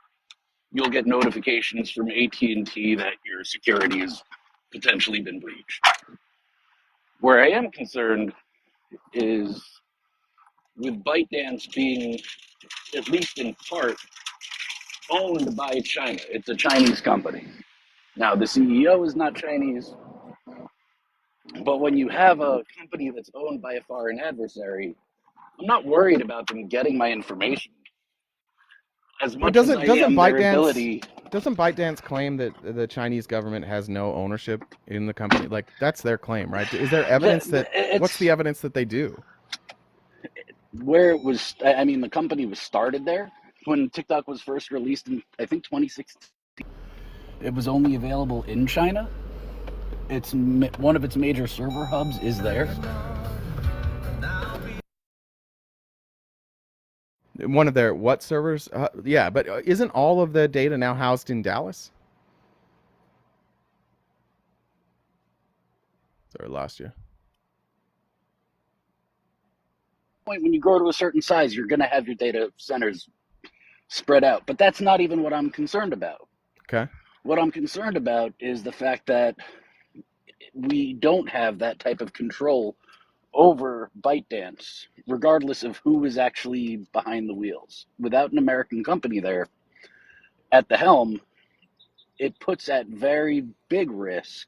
Speaker 7: you'll get notifications from AT&T that your security has potentially been breached. Where I am concerned is with ByteDance being, at least in part, owned by China. It's a Chinese company. Now, the CEO is not Chinese, but when you have a company that's owned by a foreign adversary, I'm not worried about them getting my information. As much as I am their ability.
Speaker 1: Doesn't ByteDance claim that the Chinese government has no ownership in the company? Like, that's their claim, right? Is there evidence what's the evidence that they do?
Speaker 7: Where it was, I mean, the company was started there when TikTok was first released in, I think, 2016. It was only available in China. It's one of its major server hubs is there.
Speaker 1: One of their what servers? Yeah, but isn't all of the data now housed in Dallas? Sorry, lost you.
Speaker 7: Point when you grow to a certain size, you're going to have your data centers spread out. But that's not even what I'm concerned about.
Speaker 1: Okay.
Speaker 7: What I'm concerned about is the fact that we don't have that type of control over ByteDance, regardless of who is actually behind the wheels. Without an American company there at the helm, it puts at very big risk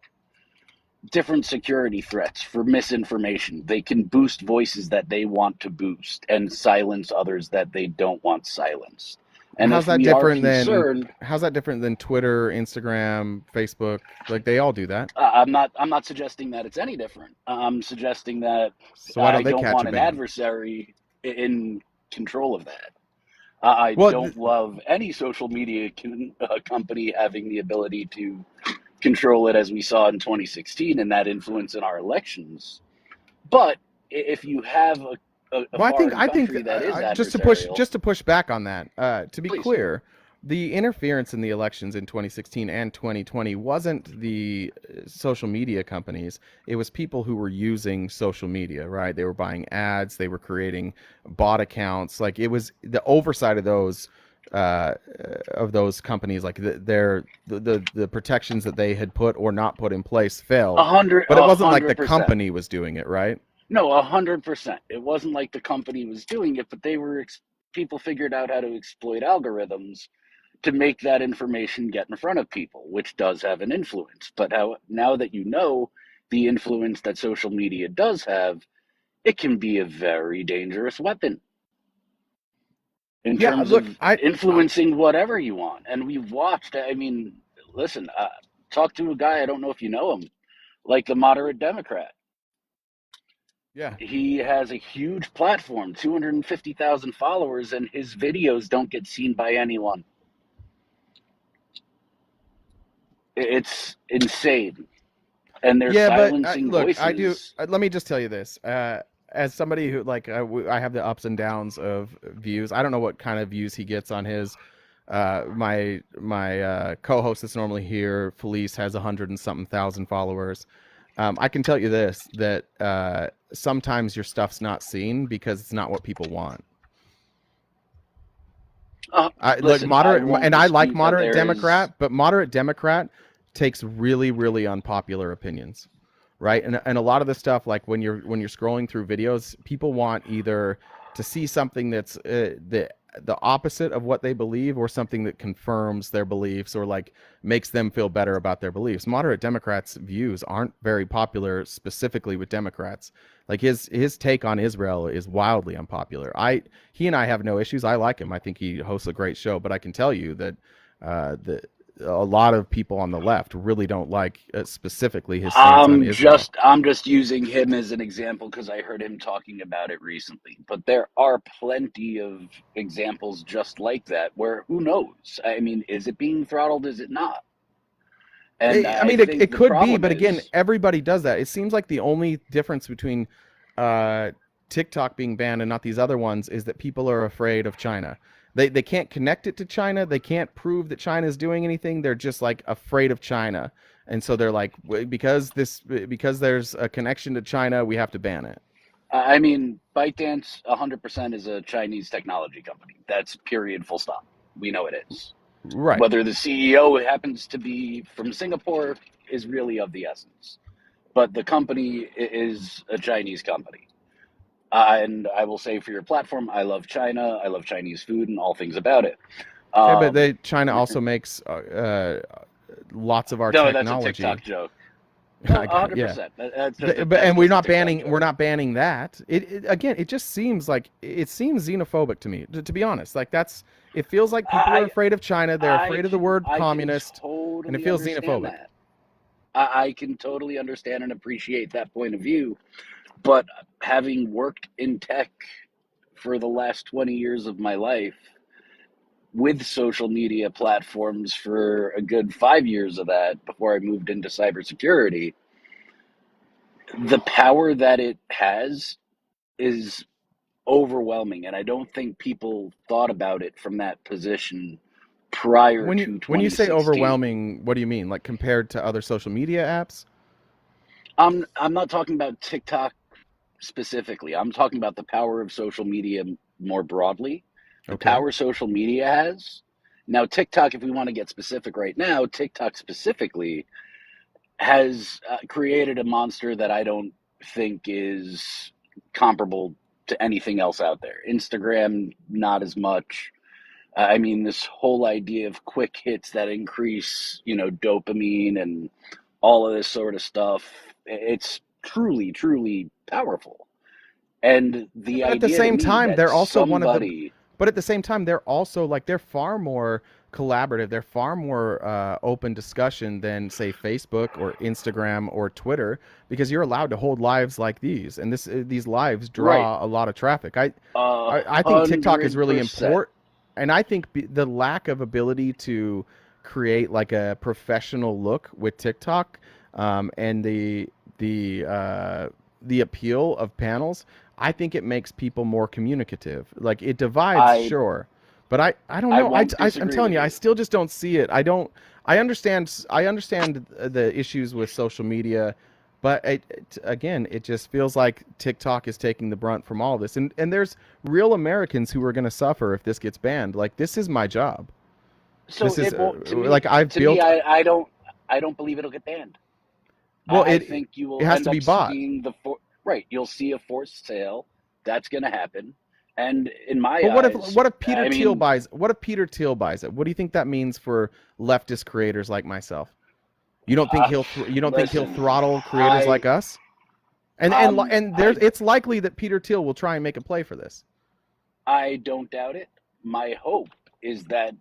Speaker 7: different security threats for misinformation. They can boost voices that they want to boost and silence others that they don't want silenced. And
Speaker 1: How's
Speaker 7: if
Speaker 1: that
Speaker 7: we are
Speaker 1: different than
Speaker 7: concerned,
Speaker 1: Twitter, Instagram, Facebook? Like they all do that.
Speaker 7: I'm not suggesting that it's any different. I'm suggesting that
Speaker 1: So why don't
Speaker 7: I
Speaker 1: they
Speaker 7: don't
Speaker 1: catch
Speaker 7: want
Speaker 1: a
Speaker 7: an
Speaker 1: ban?
Speaker 7: adversary in control of that. I
Speaker 1: Well,
Speaker 7: don't love any social media company having the ability to control it as we saw in 2016 and that influence in our elections. But if you have a
Speaker 1: well,
Speaker 7: foreign
Speaker 1: I think
Speaker 7: country that is adversarial,
Speaker 1: just to push back on that. To be
Speaker 7: please.
Speaker 1: clear, the interference in the elections in 2016 and 2020 wasn't the social media companies. It was people who were using social media, right? They were buying ads, they were creating bot accounts. Like it was the oversight of those companies, like the protections that they had put or not put in place failed. But it wasn't like the
Speaker 7: 100%.
Speaker 1: company was doing it, right?
Speaker 7: No, 100%. It wasn't like the company was doing it, but people figured out how to exploit algorithms to make that information get in front of people, which does have an influence. But now that you know the influence that social media does have, it can be a very dangerous weapon in
Speaker 1: Yeah,
Speaker 7: terms
Speaker 1: look,
Speaker 7: of influencing whatever you want. And we've watched, I mean, listen, talk to a guy, I don't know if you know him, like the moderate Democrat.
Speaker 1: yeah.
Speaker 7: He has a huge platform, 250,000 followers, and his videos don't get seen by anyone. It's insane. And they're
Speaker 1: Yeah, but
Speaker 7: silencing
Speaker 1: look, I do.
Speaker 7: voices.
Speaker 1: Let me just tell you this. As somebody who like, I have the ups and downs of views. I don't know what kind of views he gets on his. My co-host that's normally here, Felice, has 100 and something thousand followers. I can tell you this, that sometimes your stuff's not seen because it's not what people want. I like
Speaker 7: Listen, I
Speaker 1: moderate,
Speaker 7: won't
Speaker 1: and I like
Speaker 7: dispute that
Speaker 1: moderate
Speaker 7: there is.
Speaker 1: Democrat, but moderate Democrat takes really, really unpopular opinions, right? And a lot of the stuff, like when you're scrolling through videos, people want either to see something that's the opposite of what they believe, or something that confirms their beliefs, or like makes them feel better about their beliefs. Moderate Democrats' views aren't very popular, specifically with Democrats. Like his take on Israel is wildly unpopular. He and I have no issues. I like him. I think he hosts a great show. But I can tell you that a lot of people on the left really don't like specifically his stance on Israel.
Speaker 7: I'm just using him as an example because I heard him talking about it recently. But there are plenty of examples just like that where who knows? I mean, is it being throttled? Is it not? And
Speaker 1: I
Speaker 7: I
Speaker 1: mean,
Speaker 7: think
Speaker 1: it
Speaker 7: the
Speaker 1: could be,
Speaker 7: problem
Speaker 1: but again,
Speaker 7: is,
Speaker 1: everybody does that. It seems like the only difference between uh, TikTok being banned and not these other ones is that people are afraid of China. They can't connect it to China. They can't prove that China is doing anything. They're just like afraid of China, and so they're like, because there's a connection to China, we have to ban it."
Speaker 7: I mean, ByteDance 100% is a Chinese technology company. That's period, full stop. We know it is.
Speaker 1: Right.
Speaker 7: Whether the CEO happens to be from Singapore is really of the essence. But the company is a Chinese company. And I will say for your platform, I love China. I love Chinese food and all things about it.
Speaker 1: Okay, but
Speaker 7: Um,
Speaker 1: China also makes lots of our
Speaker 7: no, that's a
Speaker 1: technology.
Speaker 7: TikTok joke. No,
Speaker 1: Yeah.
Speaker 7: 100%.
Speaker 1: But
Speaker 7: That was
Speaker 1: and we're
Speaker 7: just a
Speaker 1: not
Speaker 7: TikTok
Speaker 1: banning
Speaker 7: joke.
Speaker 1: that. Again, it just seems like it seems xenophobic to me. To be honest, like it feels like people are afraid of China. They're afraid of the word
Speaker 7: I can
Speaker 1: communist, and it
Speaker 7: totally
Speaker 1: feels
Speaker 7: understand
Speaker 1: xenophobic.
Speaker 7: that. I can totally understand and appreciate that point of view. But having worked in tech for the last 20 years of my life, with social media platforms for a good 5 years of that before I moved into cybersecurity, the power that it has is overwhelming, and I don't think people thought about it from that position prior
Speaker 1: When
Speaker 7: to
Speaker 1: you say
Speaker 7: 2016.
Speaker 1: overwhelming, what do you mean? Like compared to other social media apps?
Speaker 7: I'm not talking about TikTok specifically. I'm talking about the power of social media more broadly. The
Speaker 1: Okay.
Speaker 7: power social media has. Now, TikTok, if we want to get specific right now, TikTok specifically has created a monster that I don't think is comparable to anything else out there. Instagram, not as much. I mean, this whole idea of quick hits that increase, dopamine and all of this sort of stuff, it's truly, truly powerful. And
Speaker 1: Yeah,
Speaker 7: the
Speaker 1: but at the
Speaker 7: idea to
Speaker 1: same
Speaker 7: me
Speaker 1: time,
Speaker 7: that
Speaker 1: they're also one of the.
Speaker 7: somebody,
Speaker 1: But at the same time, they're also like they're far more collaborative. They're far more open discussion than say Facebook or Instagram or Twitter because you're allowed to hold lives like these, and these lives
Speaker 7: right,
Speaker 1: draw a lot of traffic.
Speaker 7: a
Speaker 1: I think TikTok is
Speaker 7: hundred
Speaker 1: really
Speaker 7: percent.
Speaker 1: important, and I think the lack of ability to create like a professional look with TikTok, and the appeal of panels, I think it makes people more communicative. Like it divides,
Speaker 7: I
Speaker 1: sure, but I don't
Speaker 7: I
Speaker 1: know.
Speaker 7: won't
Speaker 1: I'm
Speaker 7: disagree
Speaker 1: telling
Speaker 7: with
Speaker 1: you, I
Speaker 7: you.
Speaker 1: still just don't see it. I don't. I understand the issues with social media, but again, it just feels like TikTok is taking the brunt from all this, and there's real Americans who are going to suffer if this gets banned. Like this is my job.
Speaker 7: So
Speaker 1: This is
Speaker 7: it will to
Speaker 1: like
Speaker 7: me
Speaker 1: I've
Speaker 7: to me
Speaker 1: built.
Speaker 7: I don't believe it'll get banned.
Speaker 1: Well,
Speaker 7: I think you
Speaker 1: it
Speaker 7: will
Speaker 1: has
Speaker 7: end
Speaker 1: to be
Speaker 7: up
Speaker 1: bought.
Speaker 7: seeing right. You'll see a forced sale. That's going to happen. And in my
Speaker 1: But
Speaker 7: eyes,
Speaker 1: what if Peter
Speaker 7: I
Speaker 1: Thiel
Speaker 7: mean,
Speaker 1: buys? What if Peter Thiel buys it? What do you think that means for leftist creators like myself? You don't think
Speaker 7: uh,
Speaker 1: you don't think he'll
Speaker 7: listen,
Speaker 1: throttle creators like
Speaker 7: I
Speaker 1: us? And there's
Speaker 7: I
Speaker 1: it's likely that Peter Thiel will try and make a play for this.
Speaker 7: I don't doubt it. My hope is that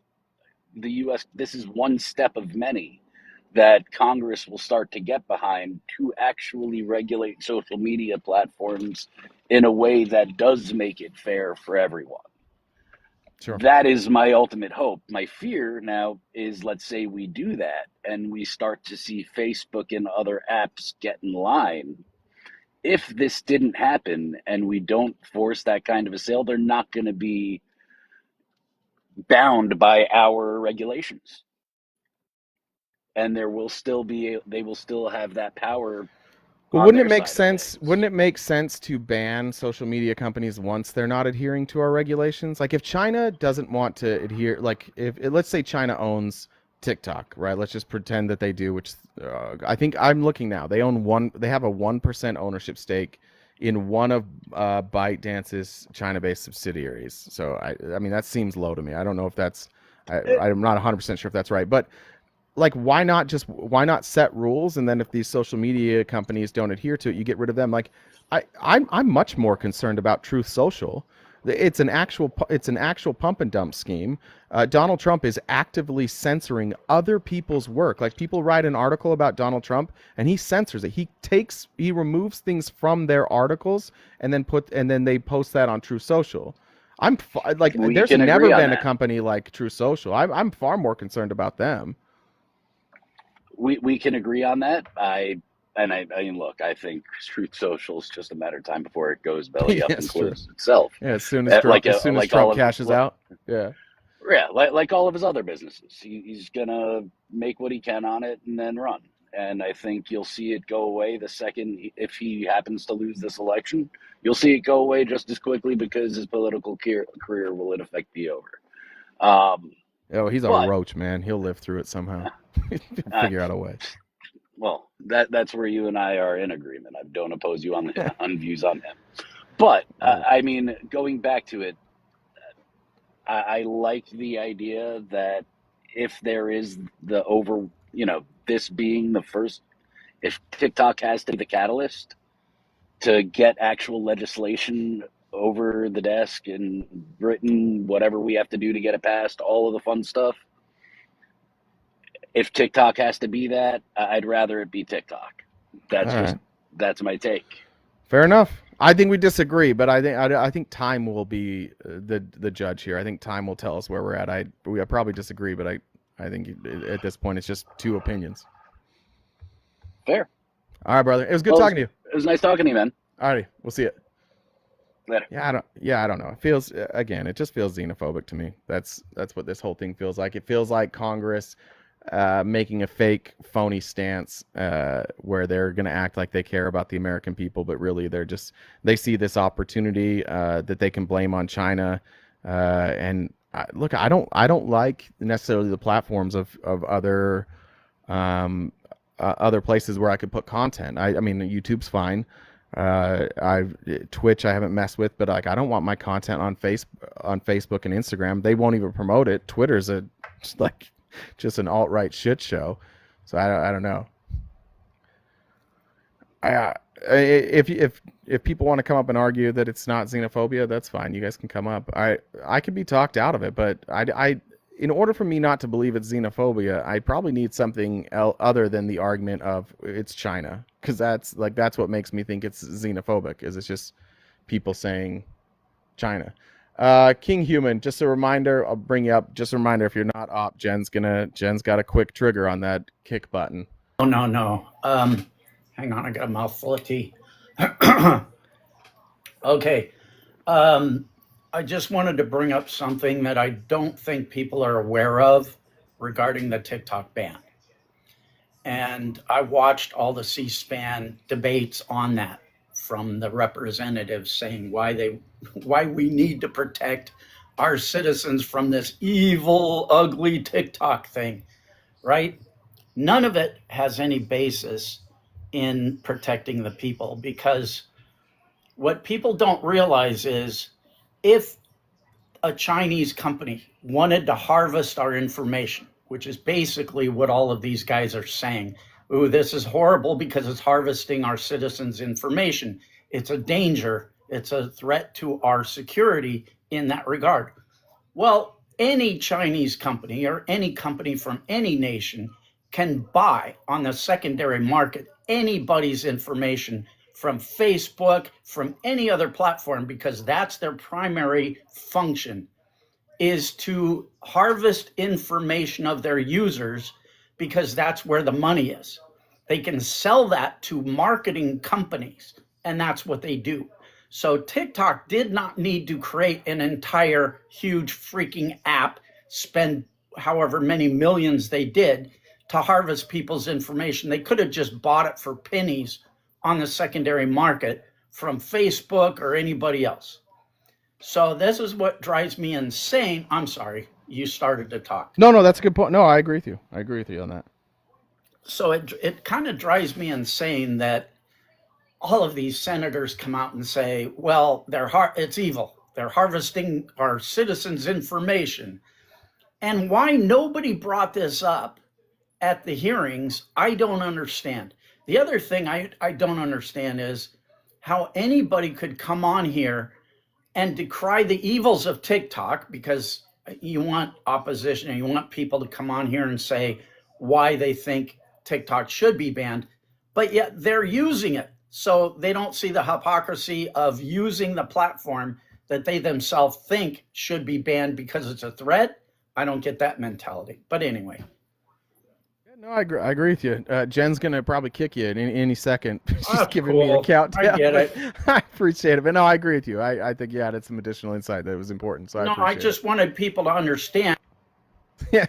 Speaker 7: the U.S. This is one step of many that Congress will start to get behind to actually regulate social media platforms in a way that does make it fair for everyone.
Speaker 1: Sure.
Speaker 7: That is my ultimate hope. My fear now is, let's say we do that and we start to see Facebook and other apps get in line. If this didn't happen and we don't force that kind of a sale, they're not going to be bound by our regulations. And they will still have that power
Speaker 1: Well,
Speaker 7: on their side of things.
Speaker 1: wouldn't it make sense to ban social media companies once they're not adhering to our regulations? Like if China doesn't want to adhere, like if let's say China owns TikTok, right? Let's just pretend that they do, which I think I'm looking now. They have a 1% ownership stake in one of ByteDance's China-based subsidiaries. So I mean that seems low to me. I don't know if that's I'm not 100% sure if that's right, but like why not set rules, and then if these social media companies don't adhere to it, you get rid of them. Like I'm much more concerned about Truth Social. It's an actual pump and dump scheme. Donald Trump is actively censoring other people's work. Like people write an article about Donald Trump and he censors it. He removes things from their articles and then they post that on Truth Social. Like
Speaker 7: We
Speaker 1: there's
Speaker 7: can
Speaker 1: never
Speaker 7: agree on
Speaker 1: been a
Speaker 7: that.
Speaker 1: company like Truth Social. I'm far more concerned about them.
Speaker 7: We can agree on that. I mean, look, I think Truth Social is just a matter of time before it goes belly up and
Speaker 1: Yes, true.
Speaker 7: closes itself.
Speaker 1: Yeah, as soon as
Speaker 7: Like
Speaker 1: Trump
Speaker 7: all of
Speaker 1: cashes out. Yeah.
Speaker 7: yeah, like all of his other businesses, he's gonna make what he can on it and then run. And I think you'll see it go away the second if he happens to lose this election. You'll see it go away just as quickly because his political career will in effect be over. Um,
Speaker 1: Oh, he's a
Speaker 7: but
Speaker 1: roach, man. He'll live through it somehow.
Speaker 7: uh,
Speaker 1: Figure out a way.
Speaker 7: well, that's where you and I are in agreement. I don't oppose you on views on him. But I mean, going back to it, I like the idea that if there is this being the first, if TikTok has to be the catalyst to get actual legislation over the desk in Britain, whatever we have to do to get it passed, all of the fun stuff. If TikTok has to be that, I'd rather it be TikTok.
Speaker 1: All right.
Speaker 7: That's my take.
Speaker 1: Fair enough. I think we disagree, but I think time will be the judge here. I think time will tell us where we're at. We probably disagree, but I think at this point it's just two opinions.
Speaker 7: Fair.
Speaker 1: All right, brother. It was good
Speaker 7: Well,
Speaker 1: talking to you.
Speaker 7: It was nice talking to you, man.
Speaker 1: All righty. We'll see you.
Speaker 7: Later.
Speaker 1: I don't know. It feels again, it just feels xenophobic to me. That's what this whole thing feels like. It feels like Congress making a fake, phony stance where they're going to act like they care about the American people, but really they see this opportunity that they can blame on China. Look, I don't like necessarily the platforms of other places where I could put content. I mean, YouTube's fine. Twitch I haven't messed with, but like I don't want my content on Facebook and Instagram. They won't even promote it. Twitter's just an alt-right shit show. So I don't know. If people want to come up and argue that it's not xenophobia, that's fine. You guys can come up. I could be talked out of it, but I in order for me not to believe it's xenophobia, I probably need something other than the argument of it's China, because that's what makes me think it's xenophobic. Is it's just people saying China. King Human, just a reminder. I'll bring you up. Just a reminder, if you're not up, Jen's got a quick trigger on that kick button.
Speaker 8: Oh no. Hang on, I got a mouthful of tea. Okay. I just wanted to bring up something that I don't think people are aware of regarding the TikTok ban. And I watched all the C-SPAN debates on that from the representatives saying why we need to protect our citizens from this evil, ugly TikTok thing, right? None of it has any basis in protecting the people, because what people don't realize is if a Chinese company wanted to harvest our information, which is basically what all of these guys are saying, ooh, this is horrible because it's harvesting our citizens' information. It's a danger. It's a threat to our security in that regard. Well, any Chinese company or any company from any nation can buy on the secondary market anybody's information from Facebook, from any other platform, because that's their primary function, is to harvest information of their users, because that's where the money is. They can sell that to marketing companies, and that's what they do. So TikTok did not need to create an entire huge freaking app, spend however many millions they did to harvest people's information. They could have just bought it for pennies on the secondary market from Facebook or anybody else. So this is what drives me insane. I'm sorry, you started to talk.
Speaker 1: No, that's a good point. No, I agree with you. I agree with you on that.
Speaker 8: So it kind of drives me insane that all of these senators come out and say, well, it's evil. They're harvesting our citizens' information. And why nobody brought this up at the hearings, I don't understand. The other thing I don't understand is how anybody could come on here and decry the evils of TikTok, because you want opposition and you want people to come on here and say why they think TikTok should be banned, but yet they're using it. So they don't see the hypocrisy of using the platform that they themselves think should be banned because it's a threat. I don't get that mentality. But anyway.
Speaker 1: No, I agree with you. Jen's gonna probably kick you in any second. She's giving
Speaker 8: cool.
Speaker 1: me a countdown.
Speaker 8: I get it.
Speaker 1: I appreciate it, but no, I agree with you. I think you added some additional insight that was important. So
Speaker 8: I just wanted people to understand.
Speaker 1: Yeah.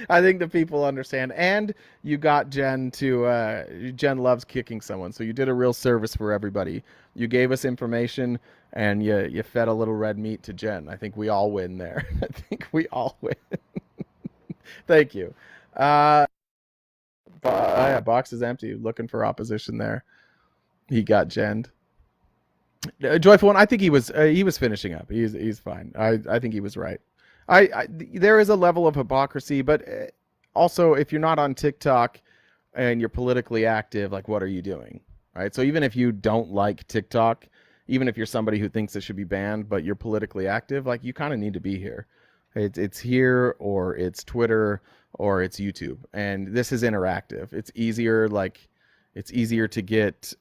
Speaker 1: I think the people understand, and you got Jen to. Jen loves kicking someone, so you did a real service for everybody. You gave us information, and you fed a little red meat to Jen. I think we all win there. I think we all win. Thank you. Yeah, box is empty. Looking for opposition there. He got Jenned. Joyful One, I think he was finishing up. He's fine. I think he was right. There is a level of hypocrisy, but also if you're not on TikTok and you're politically active, like what are you doing? Right? So even if you don't like TikTok, even if you're somebody who thinks it should be banned, but you're politically active, like you kind of need to be here. It's here, or it's Twitter, or it's YouTube, and this is interactive. It's easier to get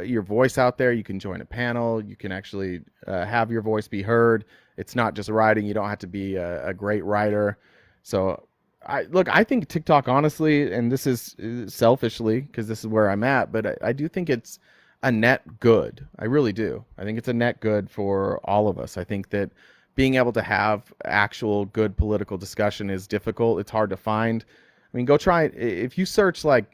Speaker 1: your voice out there. You can join a panel. You can actually have your voice be heard. It's not just writing. You don't have to be a great writer. So I think TikTok, honestly, and this is selfishly because this is where I'm at, but I do think it's a net good. I really do. I think it's a net good for all of us. I think that being able to have actual good political discussion is difficult. It's hard to find. I mean, go try it. If you search, like,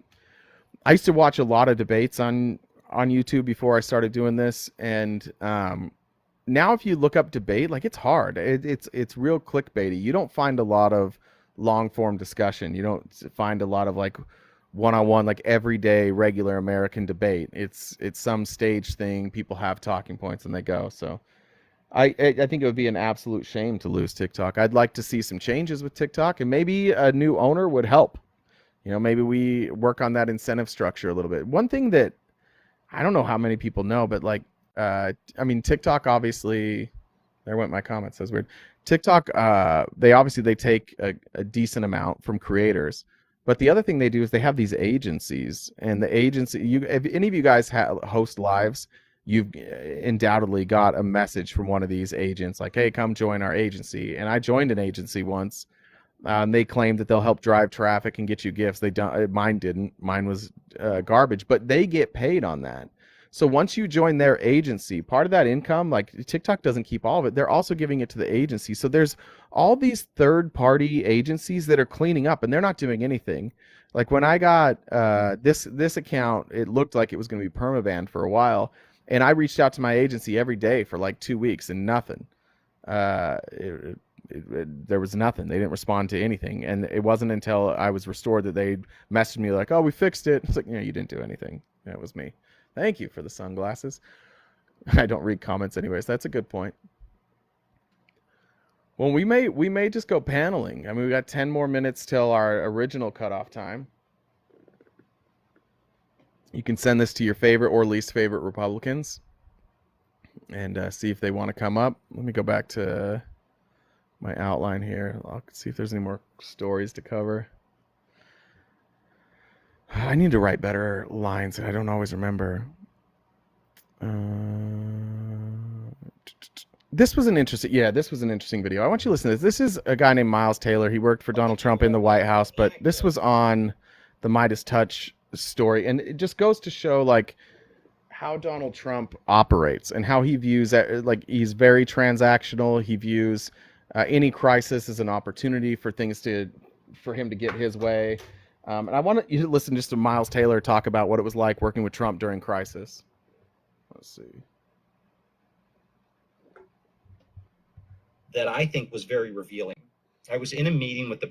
Speaker 1: I used to watch a lot of debates on YouTube before I started doing this, and now if you look up debate, like, it's hard. It's real clickbaity. You don't find a lot of long form discussion. You don't find a lot of like one-on-one, like everyday regular American debate. It's some stage thing. People have talking points and they go. So I think it would be an absolute shame to lose TikTok. I'd like to see some changes with TikTok, and maybe a new owner would help. Maybe we work on that incentive structure a little bit. One thing that I don't know how many people know, but like, I mean, TikTok, obviously, there went my comments. That's weird. TikTok, they take a decent amount from creators, but the other thing they do is they have these agencies, and the agency, if any of you guys host lives, you've undoubtedly got a message from one of these agents like, hey, come join our agency. And I joined an agency once. They claim that they'll help drive traffic and get you gifts. They don't. Mine didn't. Mine was garbage, but they get paid on that. So once you join their agency, part of that income, like TikTok doesn't keep all of it, they're also giving it to the agency. So there's all these third-party agencies that are cleaning up, and they're not doing anything. Like when I got this account, it looked like it was going to be permabanned for a while, and I reached out to my agency every day for like 2 weeks, and nothing. There was nothing. They didn't respond to anything, and it wasn't until I was restored that they messaged me like, "Oh, we fixed it." It's like, you didn't do anything. It was me. Thank you for the sunglasses. I don't read comments anyways. That's a good point. Well, we may just go paneling. I mean, we got 10 more minutes till our original cutoff time. You can send this to your favorite or least favorite Republicans and see if they want to come up. Let me go back to my outline here. I'll see if there's any more stories to cover. I need to write better lines, and I don't always remember. This was an interesting video. I want you to listen to this. This is a guy named Miles Taylor. He worked for Donald Trump in the White House, but this was on the Midas Touch story, and it just goes to show like how Donald Trump operates and how he views that. Like, he's very transactional. He views any crisis as an opportunity for him to get his way. And I want you to listen just to Miles Taylor talk about what it was like working with Trump during crisis. Let's see.
Speaker 9: That I think was very revealing. I was in a meeting with the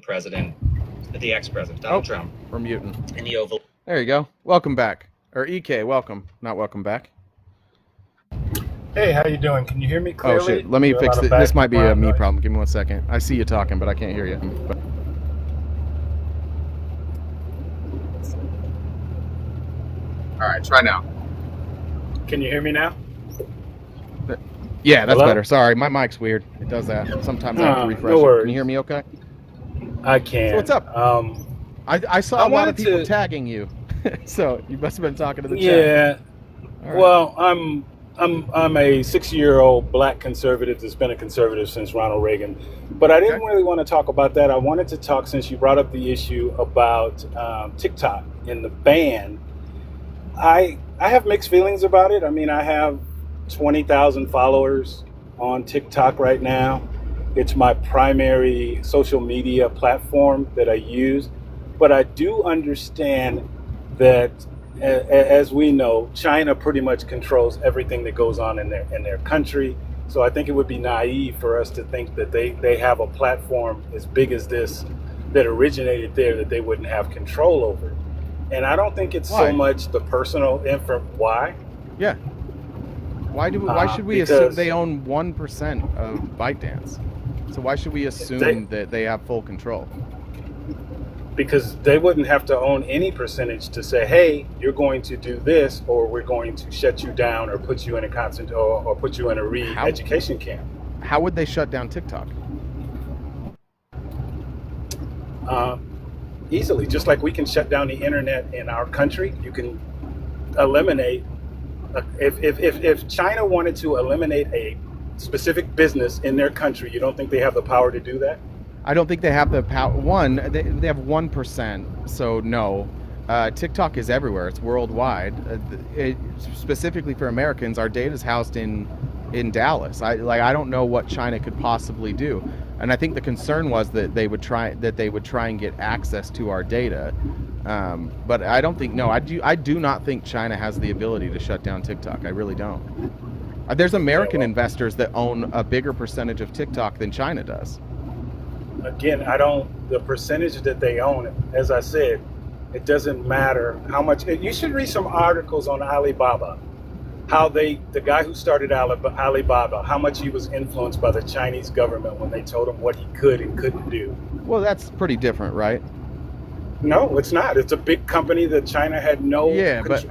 Speaker 9: ex-president, Donald Trump.
Speaker 1: We're muting.
Speaker 9: In the Oval.
Speaker 1: There you go. Welcome back. Or EK, welcome. Not welcome back.
Speaker 10: Hey, how you doing? Can you hear me clearly?
Speaker 1: Oh, shit. Let me fix it. This might be a me problem. Give me 1 second. I see you talking, but I can't hear you. All right, try now.
Speaker 10: Can you hear me now?
Speaker 1: Yeah, that's
Speaker 10: Hello?
Speaker 1: better. Sorry, my mic's weird. It does that. Sometimes I have to refresh
Speaker 10: no
Speaker 1: it.
Speaker 10: worries.
Speaker 1: Can you hear me okay?
Speaker 10: I can.
Speaker 1: So what's up? I saw a lot of people tagging you. So you must have been talking to the chat.
Speaker 10: Yeah.
Speaker 1: Right.
Speaker 10: Well, I'm a 6-year-old black conservative that's been a conservative since Ronald Reagan. But I didn't really want to talk about that. I wanted to talk, since you brought up the issue about TikTok and the ban. I have mixed feelings about it. I mean, I have 20,000 followers on TikTok right now. It's my primary social media platform that I use. But I do understand that, as we know, China pretty much controls everything that goes on in their country. So I think it would be naive for us to think that they have a platform as big as this that originated there that they wouldn't have control over. And I don't think it's so much the personal info. Why?
Speaker 1: Yeah. Why should we assume they own 1% of ByteDance? So why should we assume that they have full control?
Speaker 10: Because they wouldn't have to own any percentage to say, hey, you're going to do this, or we're going to shut you down, or put you in a or put you in a re-education camp.
Speaker 1: How would they shut down TikTok?
Speaker 10: Easily, just like we can shut down the internet in our country. You can eliminate. If China wanted to eliminate a specific business in their country, you don't think they have the power to do that?
Speaker 1: I don't think they have the power. One, they have 1%, so no. TikTok is everywhere. It's worldwide. Specifically for Americans, our data is housed in Dallas. I don't know what China could possibly do, and I think the concern was that they would try and get access to our data. But I don't think I do not think China has the ability to shut down TikTok. I really don't. There's American investors that own a bigger percentage of TikTok than China does.
Speaker 10: Again, the percentage that they own, as I said, it doesn't matter how much. You should read some articles on Alibaba, how the guy who started Alibaba, how much he was influenced by the Chinese government when they told him what he could and couldn't do.
Speaker 1: Well, that's pretty different, right?
Speaker 10: No, it's not. It's a big company that China had no percentage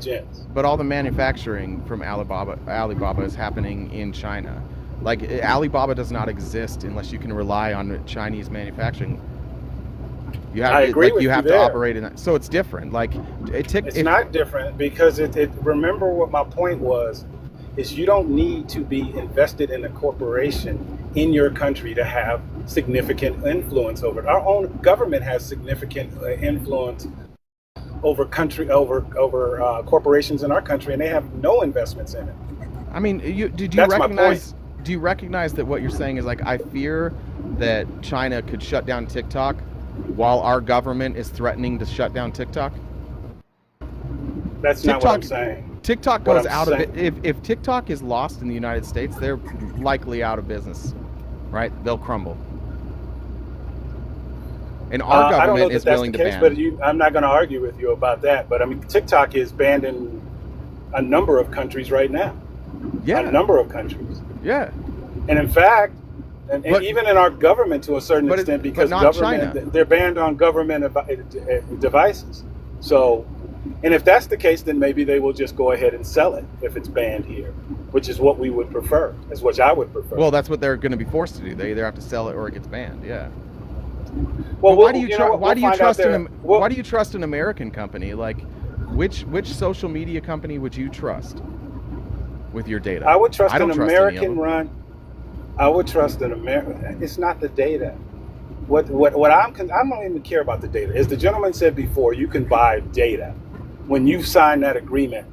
Speaker 10: in.
Speaker 1: But all the manufacturing from Alibaba is happening in China. Like Alibaba does not exist unless you can rely on Chinese manufacturing. You have to operate in that. So it's different. Like
Speaker 10: it's not different because it. Remember what my point was, is you don't need to be invested in a corporation in your country to have significant influence over it. Our own government has significant influence over corporations in our country, and they have no investments in it.
Speaker 1: I mean, do you recognize that what you're saying is like, I fear that China could shut down TikTok while our government is threatening to shut down TikTok?
Speaker 10: That's not what I'm saying.
Speaker 1: TikTok goes out of it. If TikTok is lost in the United States, they're likely out of business, right? They'll crumble. And our government is willing to ban.
Speaker 10: But I'm not going to argue with you about that. But I mean, TikTok is banned in a number of countries right now.
Speaker 1: Yeah.
Speaker 10: A number of countries.
Speaker 1: Yeah.
Speaker 10: And in fact, and even in our government to a certain extent, because they're banned on government devices. So, and if that's the case, then maybe they will just go ahead and sell it if it's banned here, which is what we would prefer, is what I would prefer.
Speaker 1: Well, that's what they're going to be forced to do. They either have to sell it or it gets banned. Yeah.
Speaker 10: Well,
Speaker 1: why do you trust an American company? Like, which social media company would you trust with your data?
Speaker 10: I would trust an American run. I would trust an American. It's not the data. What I don't even care about the data. As the gentleman said before, you can buy data. When you sign that agreement,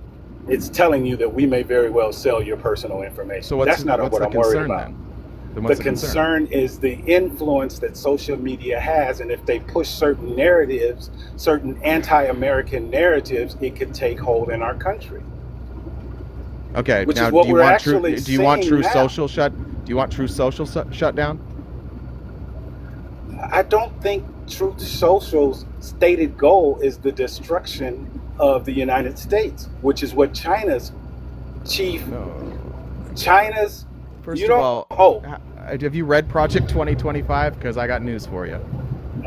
Speaker 10: it's telling you that we may very well sell your personal information. So that's not what I'm worried about. The concern is the influence that social media has, and if they push certain narratives, certain anti-American narratives, it could take hold in our country.
Speaker 1: Okay,
Speaker 10: which
Speaker 1: now
Speaker 10: is what
Speaker 1: do you want true social shutdown?
Speaker 10: I don't think Truth Social's stated goal is the destruction of the United States, which is what China's chief.
Speaker 1: No.
Speaker 10: China's.
Speaker 1: First of all, have you read Project 2025? Because I got news for you.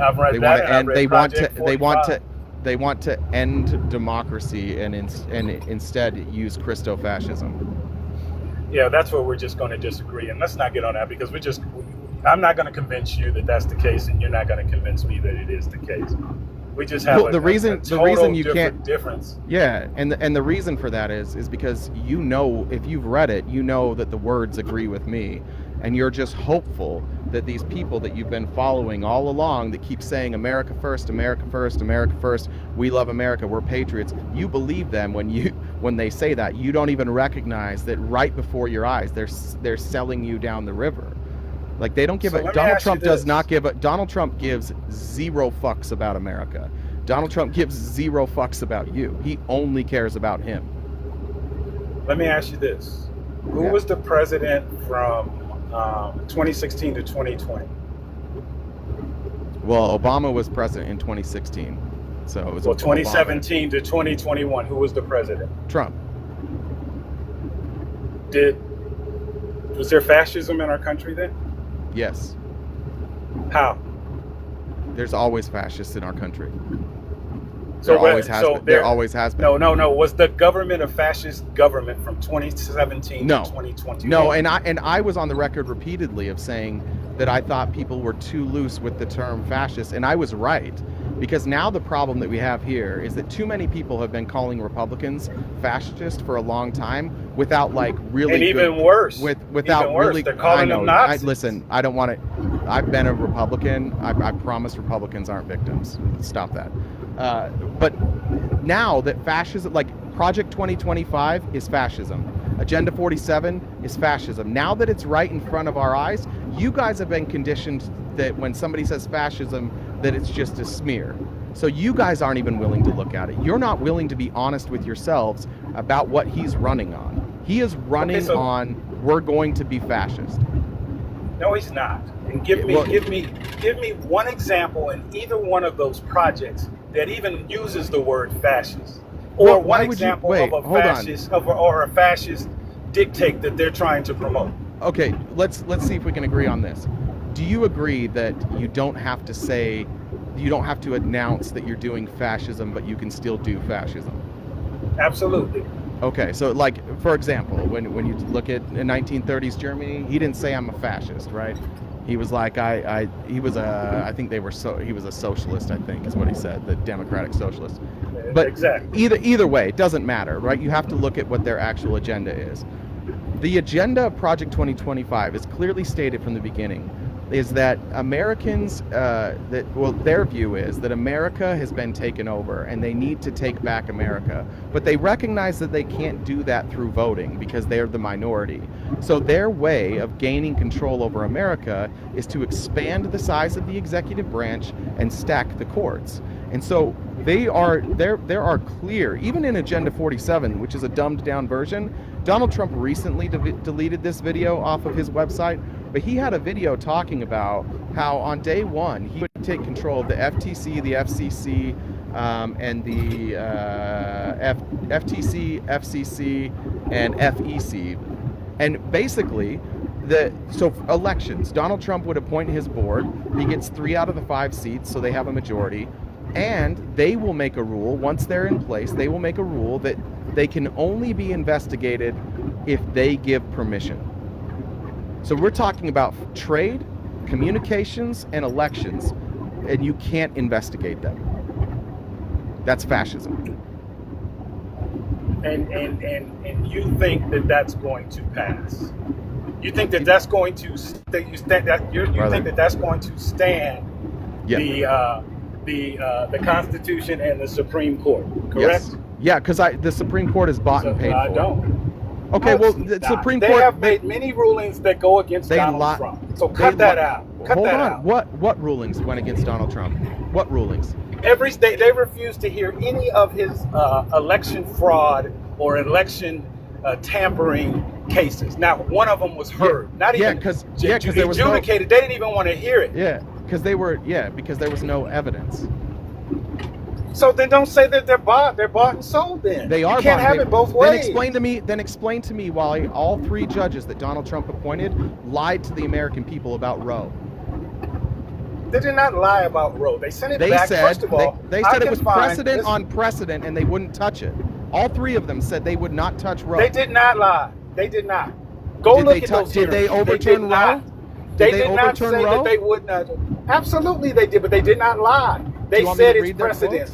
Speaker 10: I've read that.
Speaker 1: They want to end democracy and instead use Christo-fascism.
Speaker 10: Yeah, that's where we're just going to disagree, and let's not get on that because I'm not going to convince you that that's the case, and you're not going to convince me that it is the case. We just have
Speaker 1: the reason you can't
Speaker 10: difference.
Speaker 1: Yeah, and the reason for that is because if you've read it, you know that the words agree with me, and you're just hopeful that these people that you've been following all along that keep saying America first, America first, America first, we love America, we're patriots, you believe them when they say that. You don't even recognize that right before your eyes they're selling you down the river. Like, they don't give a Donald Trump does not give a Donald Trump gives zero fucks about America. Donald Trump gives zero fucks about you. He only cares about him.
Speaker 10: Let me ask you this. Who was the president from 2016 to 2020?
Speaker 1: Well, Obama was president in 2016. So it was
Speaker 10: 2017 to 2021, who was the president?
Speaker 1: Trump.
Speaker 10: Was there fascism in our country then?
Speaker 1: Yes.
Speaker 10: How?
Speaker 1: There's always fascists in our country.
Speaker 10: There
Speaker 1: always has been.
Speaker 10: No. Was the government a fascist government from 2017 to 2021?
Speaker 1: No, and I was on the record repeatedly of saying that I thought people were too loose with the term fascist, and I was right. Because now the problem that we have here is that too many people have been calling Republicans fascist for a long time without like really
Speaker 10: And even
Speaker 1: good,
Speaker 10: worse,
Speaker 1: without
Speaker 10: even worse,
Speaker 1: really.
Speaker 10: they're calling them Nazis.
Speaker 1: Listen, I don't want to. I've been a Republican. I promise Republicans aren't victims. Stop that. But now that fascism, like Project 2025 is fascism. Agenda 47 is fascism. Now that it's right in front of our eyes, you guys have been conditioned that when somebody says fascism, that it's just a smear. So you guys aren't even willing to look at it. You're not willing to be honest with yourselves about what he's running on. He is running on, we're going to be fascist.
Speaker 10: No, he's not. And give me one example in either one of those projects that even uses the word fascist, or one example of a fascist or a fascist dictate that they're trying to promote.
Speaker 1: Okay, let's see if we can agree on this. Do you agree that you don't have to say, you don't have to announce that you're doing fascism, but you can still do fascism?
Speaker 10: Absolutely.
Speaker 1: Okay, so like, for example, when you look at in 1930s Germany, he didn't say I'm a fascist, right? He was like, he was a socialist, I think is what he said, the democratic socialist. But
Speaker 10: exactly.
Speaker 1: Either way, it doesn't matter, right? You have to look at what their actual agenda is. The agenda of Project 2025 is clearly stated from the beginning, is that Americans, their view is that America has been taken over and they need to take back America. But they recognize that they can't do that through voting because they're the minority. So their way of gaining control over America is to expand the size of the executive branch and stack the courts. And so there are clear, even in Agenda 47, which is a dumbed down version. Donald Trump recently deleted this video off of his website, but he had a video talking about how on day one he would take control of the FTC, the FCC, and the FTC, FCC, and FEC. And basically, elections, Donald Trump would appoint his board. He gets 3 out of the 5 seats, so they have a majority. And they will make a rule, once they're in place, they will make a rule that they can only be investigated if they give permission. So we're talking about trade, communications, and elections, and you can't investigate them. That's fascism.
Speaker 10: And you think that that's going to pass? You think that that's going to think that that's going to stand the Constitution and the Supreme Court, correct?
Speaker 1: Yes. Yeah, because the Supreme Court is bought and paid for.
Speaker 10: I don't.
Speaker 1: Okay, well, the Supreme Court...
Speaker 10: They have made many rulings that go against Donald Trump. So cut that out.
Speaker 1: Hold on. What rulings went against Donald Trump? What rulings?
Speaker 10: Every state, they refused to hear any of his election fraud or election tampering cases. Not one of them was heard. Not even
Speaker 1: because there was
Speaker 10: adjudicated. They didn't even want to hear it.
Speaker 1: Yeah, because there was no evidence.
Speaker 10: So then don't say that they're bought and sold then.
Speaker 1: They are.
Speaker 10: You can't have it both ways.
Speaker 1: Then explain to me why all 3 judges that Donald Trump appointed lied to the American people about Roe.
Speaker 10: They did not lie about Roe. They sent it back. First of all,
Speaker 1: they said it was precedent on precedent and they wouldn't touch it. All 3 of them said they would not touch Roe.
Speaker 10: They did not lie. They did not. Go look at those
Speaker 1: hearings. Did they overturn Roe?
Speaker 10: They did not say that they would not. Absolutely they did, but they did not lie. They said it's precedent.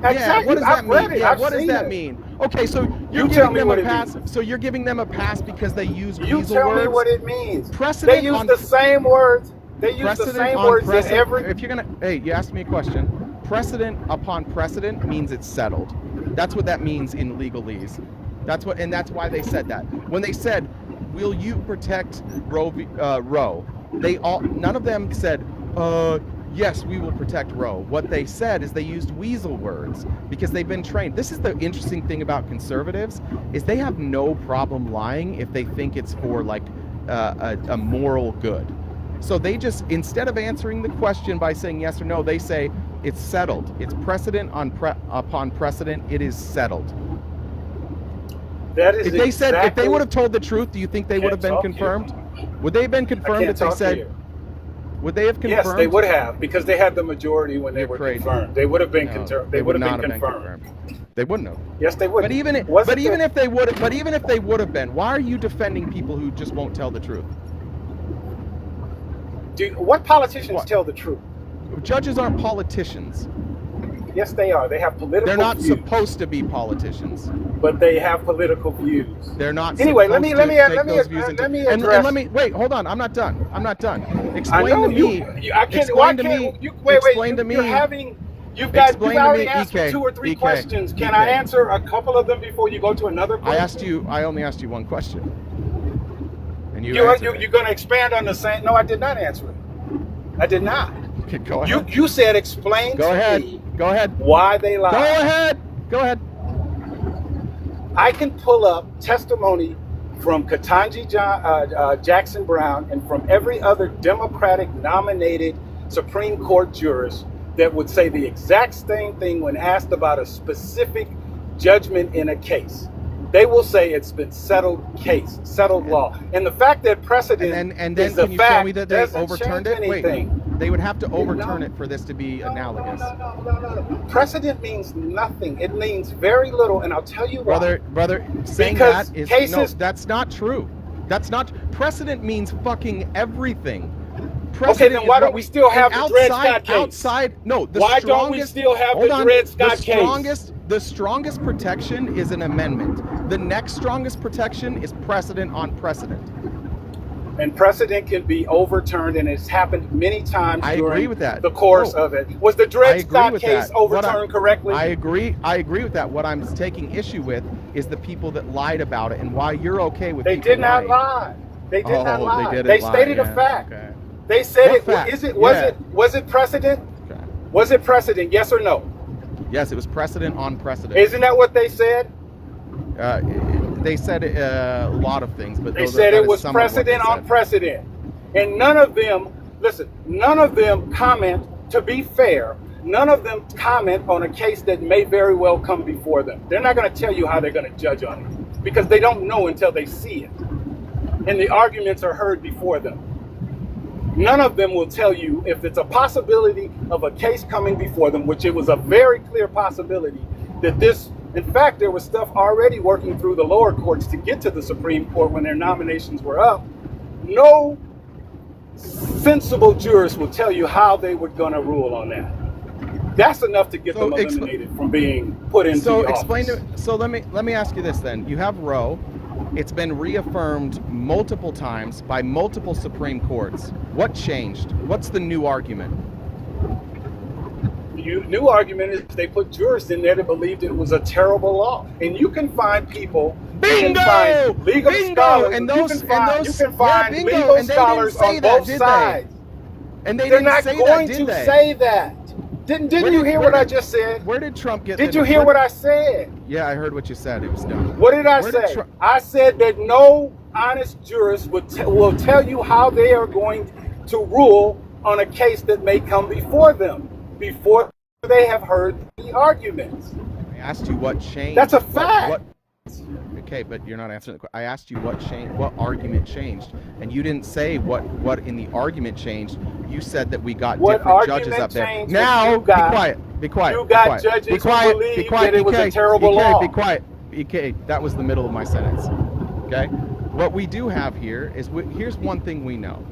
Speaker 10: Exactly.
Speaker 1: Yeah, what does that mean?
Speaker 10: Yeah,
Speaker 1: what does that mean? Okay, so you're giving them a pass. So you're giving them a pass because they use weasel words?
Speaker 10: You tell me what it means.
Speaker 1: Precedent.
Speaker 10: They use the same words. They use the same words that every...
Speaker 1: If you're gonna, you asked me a question. Precedent upon precedent means it's settled. That's what that means in legalese. That's why they said that. When they said, "Will you protect Roe?" None of them said, yes, we will protect Roe. What they said is they used weasel words because they've been trained. This is the interesting thing about conservatives is they have no problem lying if they think it's for like a moral good. So they just, instead of answering the question by saying yes or no, they say it's settled. It's precedent upon precedent. It is settled.
Speaker 10: That is
Speaker 1: if they would have told the truth, do you think they would have been confirmed? Would they have been confirmed if they said? Would they have confirmed?
Speaker 10: Yes, they would have, because they had the majority when they were confirmed. They would have been confirmed. They would have been confirmed.
Speaker 1: They wouldn't have.
Speaker 10: Yes, they would.
Speaker 1: But even if they would have been, why are you defending people who just won't tell the truth?
Speaker 10: What politicians tell the truth?
Speaker 1: Judges aren't politicians.
Speaker 10: Yes, they are. They have political
Speaker 1: They're not
Speaker 10: views,
Speaker 1: supposed to be politicians.
Speaker 10: but they have political views.
Speaker 1: They're not
Speaker 10: Anyway,
Speaker 1: supposed
Speaker 10: let
Speaker 1: to
Speaker 10: me
Speaker 1: take
Speaker 10: let me
Speaker 1: those views into.
Speaker 10: let me
Speaker 1: And
Speaker 10: address.
Speaker 1: let me wait. Hold on. I'm not done. I'm not done.
Speaker 10: I
Speaker 1: Explain
Speaker 10: know
Speaker 1: to me.
Speaker 10: I can't. Why
Speaker 1: Explain to me.
Speaker 10: can't you wait?
Speaker 1: Explain to
Speaker 10: You're
Speaker 1: me.
Speaker 10: having. You've
Speaker 1: Explain to
Speaker 10: already
Speaker 1: me,
Speaker 10: asked me
Speaker 1: EK,
Speaker 10: 2 or 3
Speaker 1: EK,
Speaker 10: questions. Can
Speaker 1: EK.
Speaker 10: I answer a couple of them before you go to another question?
Speaker 1: I only asked you one question, and you
Speaker 10: You're
Speaker 1: answered it.
Speaker 10: going to expand on the same. No, I did not answer it. I did not.
Speaker 1: Okay, go ahead.
Speaker 10: You said explain
Speaker 1: Go
Speaker 10: to
Speaker 1: ahead.
Speaker 10: me
Speaker 1: Go ahead.
Speaker 10: why they lied.
Speaker 1: Go ahead. Go ahead.
Speaker 10: I can pull up testimony from Ketanji Jackson Brown and from every other Democratic nominated Supreme Court jurist that would say the exact same thing when asked about a specific judgment in a case. They will say it's been settled case, settled law. And the fact that precedent
Speaker 1: And then
Speaker 10: is the
Speaker 1: can you
Speaker 10: fact
Speaker 1: show me that they
Speaker 10: doesn't
Speaker 1: overturned
Speaker 10: change
Speaker 1: it? Wait,
Speaker 10: anything.
Speaker 1: they would have to overturn it for this to be analogous.
Speaker 10: No. Precedent means nothing. It means very little, and I'll tell you why.
Speaker 1: Brother, saying
Speaker 10: Because
Speaker 1: that is
Speaker 10: cases-
Speaker 1: no, that's not true. That's not precedent means fucking everything.
Speaker 10: Okay, then why don't we still have the Dred Scott case?
Speaker 1: Outside, no.
Speaker 10: Why don't we still have the Dred Scott case?
Speaker 1: The strongest protection is an amendment. The next strongest protection is precedent on precedent.
Speaker 10: And precedent can be overturned, and it's happened many times
Speaker 1: I agree
Speaker 10: during
Speaker 1: with that.
Speaker 10: the course
Speaker 1: No.
Speaker 10: of it. Was the
Speaker 1: I
Speaker 10: Dred
Speaker 1: agree
Speaker 10: Scott
Speaker 1: with
Speaker 10: case
Speaker 1: that.
Speaker 10: overturned correctly?
Speaker 1: I agree with that. What I'm taking issue with is the people that lied about it and why you're okay with
Speaker 10: They
Speaker 1: people
Speaker 10: did not
Speaker 1: lying.
Speaker 10: lie. They did not lie.
Speaker 1: They didn't
Speaker 10: They
Speaker 1: lie,
Speaker 10: stated a
Speaker 1: yeah,
Speaker 10: fact.
Speaker 1: okay.
Speaker 10: They said
Speaker 1: What
Speaker 10: it.
Speaker 1: fact?
Speaker 10: Was it precedent?
Speaker 1: Okay.
Speaker 10: Was it precedent? Yes or no?
Speaker 1: Yes, it was precedent on precedent.
Speaker 10: Isn't that what they said?
Speaker 1: They said a lot of things, but
Speaker 10: They said it was precedent on precedent. And none of them, listen, none of them comment, to be fair, none of them comment on a case that may very well come before them. They're not going to tell you how they're going to judge on it because they don't know until they see it. And the arguments are heard before them. None of them will tell you if it's a possibility of a case coming before them, which it was a very clear possibility that this, in fact, there was stuff already working through the lower courts to get to the Supreme Court when their nominations were up. No sensible jurist will tell you how they were going to rule on that. That's enough to get them eliminated from being put into the office.
Speaker 1: So let me ask you this then. You have Roe. It's been reaffirmed multiple times by multiple Supreme Courts. What changed? What's the new argument?
Speaker 10: The new argument is they put jurists in there that believed it was a terrible law. And you can find people,
Speaker 1: Bingo!
Speaker 10: you can find legal scholars,
Speaker 1: And
Speaker 10: you
Speaker 1: those,
Speaker 10: can find
Speaker 1: bingo.
Speaker 10: legal
Speaker 1: And they
Speaker 10: scholars
Speaker 1: didn't say
Speaker 10: on
Speaker 1: that,
Speaker 10: both
Speaker 1: did
Speaker 10: sides.
Speaker 1: They? And they
Speaker 10: They're
Speaker 1: didn't
Speaker 10: not
Speaker 1: say
Speaker 10: going
Speaker 1: that,
Speaker 10: to
Speaker 1: did they?
Speaker 10: say that. Didn't you hear what I just said?
Speaker 1: Where did Trump get?
Speaker 10: Did you hear what I said?
Speaker 1: Yeah, I heard what you said. It was dumb.
Speaker 10: What did I say? I said that no honest jurist will tell you how they are going to rule on a case that may come before them, before they have heard the arguments.
Speaker 1: I asked you what changed.
Speaker 10: That's a fact.
Speaker 1: Okay, but you're not answering the question. I asked you what changed, what argument changed, and you didn't say what in the argument changed. You said that we got different judges up there. Now, be quiet. Be quiet.
Speaker 10: You got judges who believed that it was a terrible law.
Speaker 1: Be quiet. EK, that was the middle of my sentence. Okay? What we do have here is, here's one thing we know.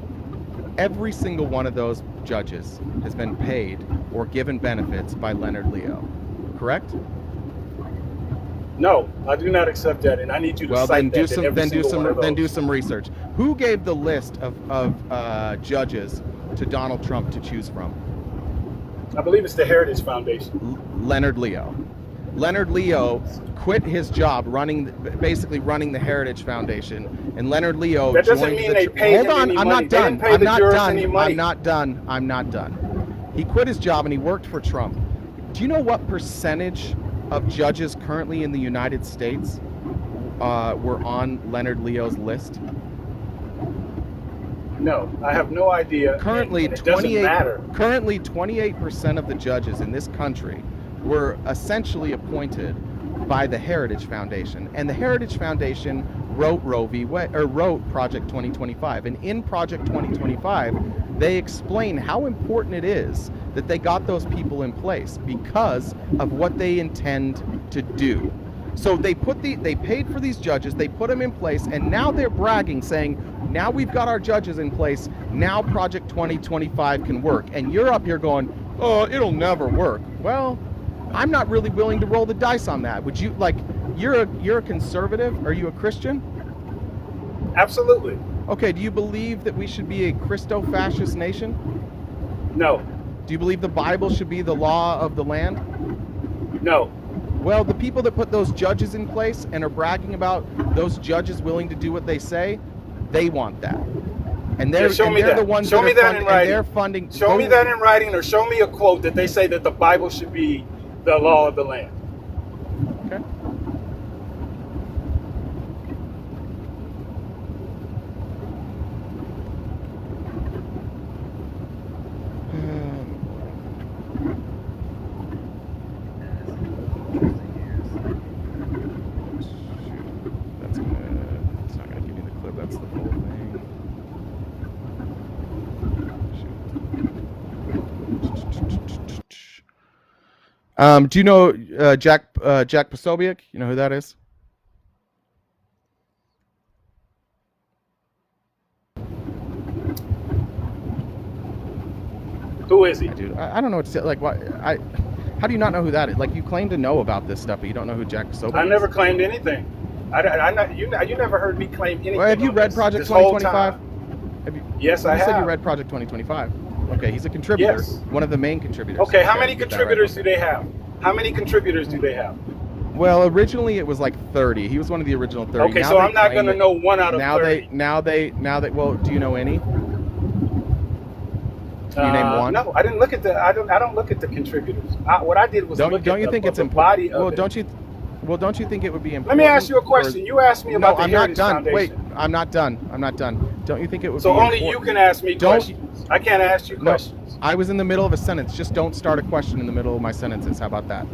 Speaker 1: Every single one of those judges has been paid or given benefits by Leonard Leo. Correct?
Speaker 10: No, I do not accept that, and I need you to cite that.
Speaker 1: Then do some research. Who gave the list of judges to Donald Trump to choose from?
Speaker 10: I believe it's the Heritage Foundation.
Speaker 1: Leonard Leo. Leonard Leo quit his job basically running the Heritage Foundation, and Leonard Leo.
Speaker 10: That doesn't mean they paid him any money.
Speaker 1: I'm not done.
Speaker 10: They didn't pay the jurors any money.
Speaker 1: I'm not done. He quit his job and he worked for Trump. Do you know what percentage of judges currently in the United States were on Leonard Leo's list?
Speaker 10: No, I have no idea.
Speaker 1: Currently,
Speaker 10: and it doesn't matter.
Speaker 1: Currently, 28% of the judges in this country were essentially appointed by the Heritage Foundation, and the Heritage Foundation wrote wrote Project 2025, and in Project 2025, they explain how important it is that they got those people in place because of what they intend to do. So they paid for these judges, they put them in place, and now they're bragging, saying, now we've got our judges in place, now Project 2025 can work. And you're up here going, oh, it'll never work. Well, I'm not really willing to roll the dice on that. Would you, like, you're a conservative? Are you a Christian?
Speaker 10: Absolutely.
Speaker 1: Okay, do you believe that we should be a Christo-fascist nation?
Speaker 10: No.
Speaker 1: Do you believe the Bible should be the law of the land?
Speaker 10: No.
Speaker 1: Well, the people that put those judges in place and are bragging about those judges willing to do what they say, they want that. And they're,
Speaker 10: show me
Speaker 1: they're
Speaker 10: that.
Speaker 1: the ones
Speaker 10: show
Speaker 1: that
Speaker 10: me
Speaker 1: are
Speaker 10: that
Speaker 1: fund,
Speaker 10: in writing.
Speaker 1: And they're funding.
Speaker 10: Show me that in writing, or show me a quote that they say that the Bible should be the law of the land.
Speaker 1: Okay. It's not gonna give me the clip. That's the whole thing. Do you know Jack Posobiec? You know who that is?
Speaker 10: Who is he?
Speaker 1: Dude, I don't know what to say. Like, what? How do you not know who that is? Like, you claim to know about this stuff, but you don't know who Jack Posobiec is.
Speaker 10: I never claimed anything. You never heard me claim anything.
Speaker 1: Well, have you read Project 2025?
Speaker 10: Yes, I have.
Speaker 1: You said you read Project 2025. Okay, he's a contributor.
Speaker 10: Yes.
Speaker 1: One of the main contributors.
Speaker 10: Okay, how many contributors do they have? How many contributors do they have?
Speaker 1: Well, originally it was like 30. He was one of the original 30.
Speaker 10: Okay,
Speaker 1: now
Speaker 10: so I'm not going to know one out of 30.
Speaker 1: Now they, well, do you know any? Can you name one?
Speaker 10: No, I didn't look at the. I don't look at the contributors. What I did was look
Speaker 1: don't
Speaker 10: at
Speaker 1: you think
Speaker 10: the,
Speaker 1: it's
Speaker 10: the
Speaker 1: important?
Speaker 10: body of
Speaker 1: Well,
Speaker 10: it.
Speaker 1: don't you think it would be important?
Speaker 10: Let me ask you a question. You asked me about the
Speaker 1: I'm not
Speaker 10: Heritage
Speaker 1: done.
Speaker 10: Foundation.
Speaker 1: Wait, I'm not done. Don't you think it would
Speaker 10: So
Speaker 1: be
Speaker 10: only
Speaker 1: important?
Speaker 10: you can ask me questions. I can't ask you
Speaker 1: No,
Speaker 10: questions.
Speaker 1: I was in the middle of a sentence. Just don't start a question in the middle of my sentences. How about that?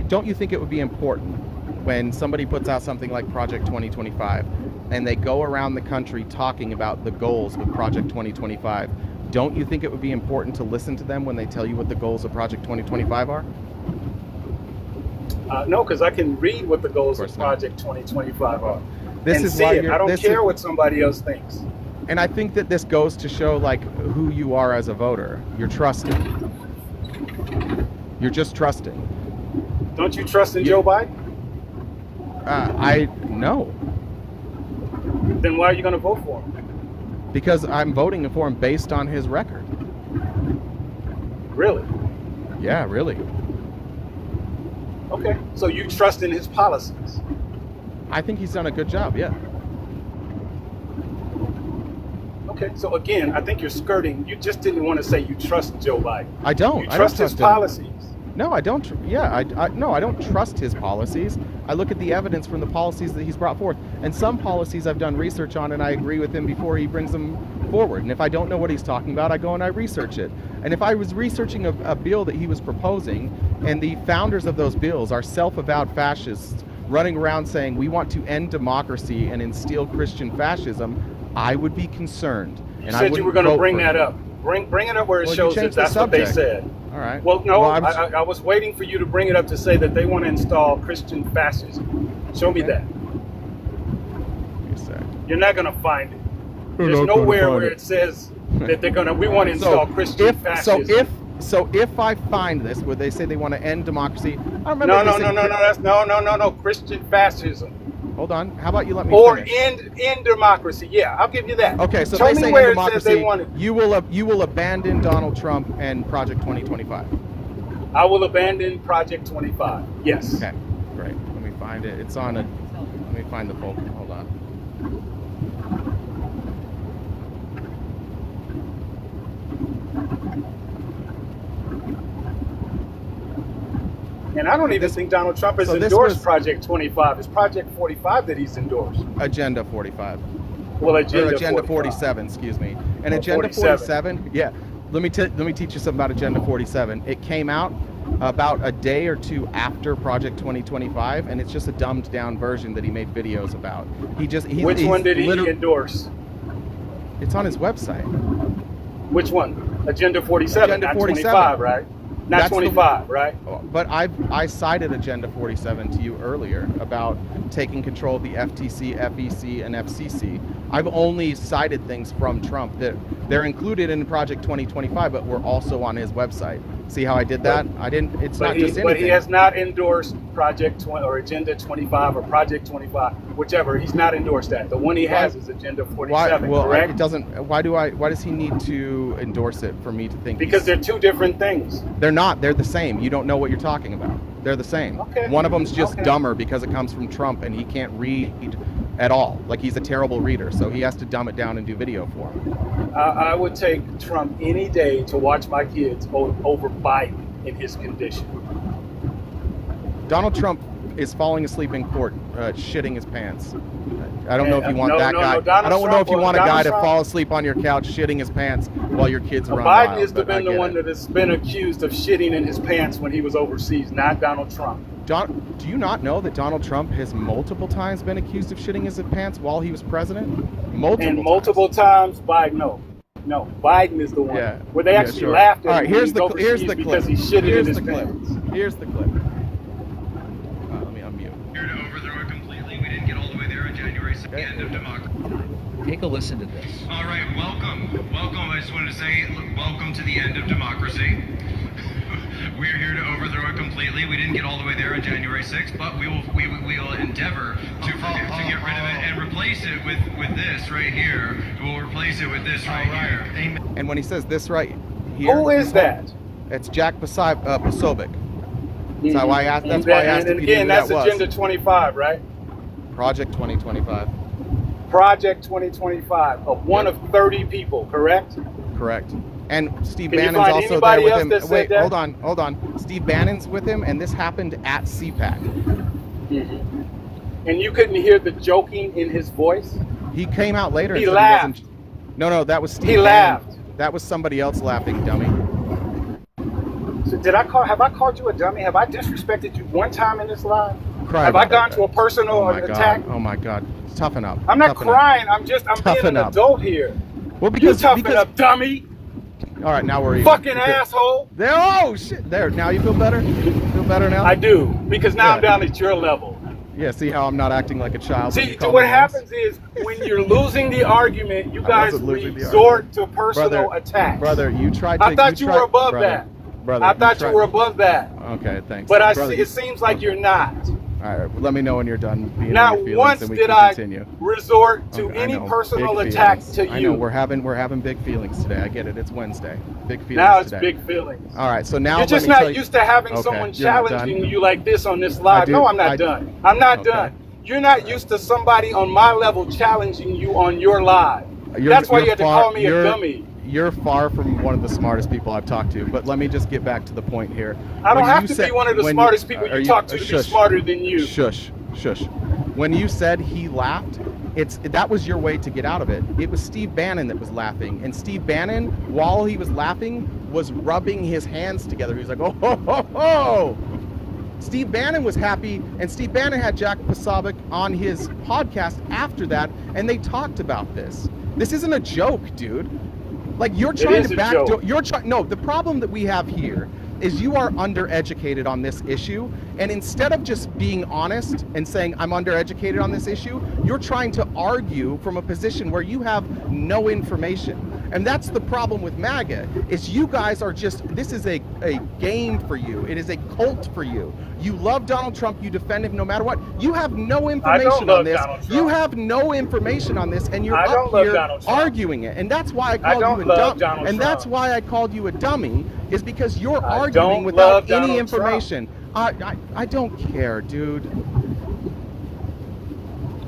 Speaker 1: Don't you think it would be important when somebody puts out something like Project 2025 and they go around the country talking about the goals with Project 2025? Don't you think it would be important to listen to them when they tell you what the goals of Project 2025 are?
Speaker 10: No, because I can read what the goals of Project 2025 are.
Speaker 1: This
Speaker 10: and
Speaker 1: is
Speaker 10: see
Speaker 1: why
Speaker 10: it. I don't care what somebody else thinks.
Speaker 1: And I think that this goes to show like who you are as a voter. You're trusting. You're just trusting.
Speaker 10: Don't you trust in Joe Biden?
Speaker 1: No.
Speaker 10: Then why are you going to vote for him?
Speaker 1: Because I'm voting for him based on his record.
Speaker 10: Really?
Speaker 1: Yeah, really.
Speaker 10: Okay, so you trust in his policies?
Speaker 1: I think he's done a good job, yeah.
Speaker 10: Okay, so again, I think you're skirting. You just didn't want to say you trust Joe Biden.
Speaker 1: I don't.
Speaker 10: You trust his policies.
Speaker 1: No, I don't. Yeah, no, I don't trust his policies. I look at the evidence from the policies that he's brought forth. And some policies I've done research on and I agree with him before he brings them forward. And if I don't know what he's talking about, I go and I research it. And if I was researching a bill that he was proposing and the founders of those bills are self-avowed fascists running around saying we want to end democracy and instill Christian fascism, I would be concerned.
Speaker 10: You said you were going to bring that up. Bring it up where it shows that that's what they said.
Speaker 1: All right.
Speaker 10: Well, no, I was waiting for you to bring it up to say that they want to install Christian fascism. Show me that. You're not going to find it. There's nowhere where it says that they're going to. We want to install Christian fascism.
Speaker 1: So if I find this, where they say they want to end democracy, I remember.
Speaker 10: No. Christian fascism.
Speaker 1: Hold on. How about you let me
Speaker 10: finish? End democracy. Yeah, I'll give you that.
Speaker 1: Okay, so
Speaker 10: show
Speaker 1: they
Speaker 10: me
Speaker 1: say
Speaker 10: where
Speaker 1: in democracy,
Speaker 10: it says they want it.
Speaker 1: You will abandon Donald Trump and Project 2025.
Speaker 10: I will abandon Project 25. Yes.
Speaker 1: Okay, great. Let me find it. It's on a. Let me find the folder. Hold on.
Speaker 10: And I don't even think Donald Trump has endorsed Project 25. It's Project 45 that he's endorsed.
Speaker 1: Agenda 45.
Speaker 10: Well, Agenda
Speaker 1: 47, excuse me. And Agenda 47, yeah. Let me teach you something about Agenda 47. It came out about a day or two after Project 2025, and it's just a dumbed down version that he made videos about.
Speaker 10: Which one did he endorse?
Speaker 1: It's on his website.
Speaker 10: Which one? Agenda 47,
Speaker 1: Agenda 47.
Speaker 10: Not 25, right? not 25, right?
Speaker 1: But I cited Agenda 47 to you earlier about taking control of the FTC, FEC, and FCC. I've only cited things from Trump that they're included in Project 2025, but we're also on his website. See how I did that? I didn't. It's not just anything.
Speaker 10: But he has not endorsed Project 20 or Agenda 25 or Project 25, whichever. He's not endorsed that. The one he has is Agenda 47.
Speaker 1: Well,
Speaker 10: correct?
Speaker 1: it doesn't. Why does he need to endorse it for me to think?
Speaker 10: Because they're two different things.
Speaker 1: They're not. They're the same. You don't know what you're talking about. They're the same.
Speaker 10: Okay.
Speaker 1: One of them's just dumber because it comes from Trump and he can't read at all. Like, he's a terrible reader, so he has to dumb it down and do video for him.
Speaker 10: I would take Trump any day to watch my kids over Biden in his condition.
Speaker 1: Donald Trump is falling asleep in court, shitting his pants. I don't know if you want that guy. I don't know if you want a guy to fall asleep on your couch shitting his pants while your kids run wild.
Speaker 10: Biden has been the one that has been accused of shitting in his pants when he was overseas, not Donald Trump.
Speaker 1: Do you not know that Donald Trump has multiple times been accused of shitting his pants while he was president? Multiple times.
Speaker 10: Biden, no, Biden is the one where they actually
Speaker 1: sure.
Speaker 10: laughed at
Speaker 1: All right,
Speaker 10: him
Speaker 1: here's the
Speaker 10: clip because he shitted in his pants.
Speaker 1: Here's the clip. Let me unmute.
Speaker 11: Here to overthrow it completely. We didn't get all the way there on January 2nd. End of democracy.
Speaker 12: Take a listen to this.
Speaker 11: All right, welcome. I just wanted to say, welcome to the end of democracy. We're here to overthrow it completely. We didn't get all the way there on January 6th, but we will endeavor to get rid of it and replace it with this right here. We'll replace it with this right here. Amen.
Speaker 1: And when he says this right here,
Speaker 10: who is that?
Speaker 1: It's Jack Posobiec. That's how I asked. That's why I asked.
Speaker 10: And again, that's Agenda 25, right?
Speaker 1: Project 2025.
Speaker 10: Project 2025 of one of 30 people, correct?
Speaker 1: Correct. And Steve
Speaker 10: Can
Speaker 1: Bannon's
Speaker 10: you find
Speaker 1: also
Speaker 10: anybody
Speaker 1: there
Speaker 10: else
Speaker 1: with him.
Speaker 10: that said
Speaker 1: Wait,
Speaker 10: that?
Speaker 1: hold on. Steve Bannon's with him, and this happened at CPAC.
Speaker 10: And you couldn't hear the joking in his voice?
Speaker 1: He came out later.
Speaker 10: He
Speaker 1: and said
Speaker 10: laughed.
Speaker 1: He wasn't. No, that was Steve.
Speaker 10: He
Speaker 1: Bannon.
Speaker 10: laughed.
Speaker 1: That was somebody else laughing, dummy.
Speaker 10: So have I called you a dummy? Have I disrespected you one time in this live? Have I gone to a personal attack?
Speaker 1: Oh my God. Toughen up.
Speaker 10: I'm not crying. I'm being an adult here.
Speaker 1: Well, because
Speaker 10: you toughen up, dummy.
Speaker 1: All right, now we're even.
Speaker 10: Fucking asshole.
Speaker 1: There. Oh shit. There. Now you feel better? Feel better now?
Speaker 10: I do, because now I'm down at your level.
Speaker 1: Yeah. See how I'm not acting like a child?
Speaker 10: See, what happens is when you're losing the argument, you guys resort to personal attack.
Speaker 1: Brother, you tried to.
Speaker 10: I thought you were above that.
Speaker 1: Brother,
Speaker 10: I thought you were above that.
Speaker 1: Okay, thanks.
Speaker 10: But it seems like you're not.
Speaker 1: All right, well, let me know when you're done being
Speaker 10: Not
Speaker 1: on your feelings,
Speaker 10: once
Speaker 1: and we
Speaker 10: did
Speaker 1: can
Speaker 10: I
Speaker 1: continue.
Speaker 10: resort to any personal attack to you.
Speaker 1: I know we're having big feelings today. I get it. It's Wednesday. Big feelings
Speaker 10: now it's
Speaker 1: today.
Speaker 10: big feelings.
Speaker 1: All right, so now
Speaker 10: you're just not used to having someone challenging you like this on this live. No, I'm not done. I'm not done. You're not used to somebody on my level challenging you on your live. That's why you had to call me a dummy.
Speaker 1: You're far from one of the smartest people I've talked to, but let me just get back to the point here.
Speaker 10: I don't have to be one of the smartest people you talk to be smarter than you.
Speaker 1: Shush. When you said he laughed, that was your way to get out of it. It was Steve Bannon that was laughing, and Steve Bannon, while he was laughing, was rubbing his hands together. He was like, oh, ho, ho, ho. Steve Bannon was happy, and Steve Bannon had Jack Posobiec on his podcast after that, and they talked about this. This isn't a joke, dude. Like, you're trying to backdoor. No, the problem that we have here is you are undereducated on this issue, and instead of just being honest and saying I'm undereducated on this issue, you're trying to argue from a position where you have no information. And that's the problem with MAGA, is you guys are just, this is a game for you. It is a cult for you. You love Donald Trump, you defend him no matter what. You have no information on this. You have no information on this, and you're up here arguing it. And that's why I called you a dummy. And that's why I called you a dummy, is because you're arguing without any information. I don't care, dude.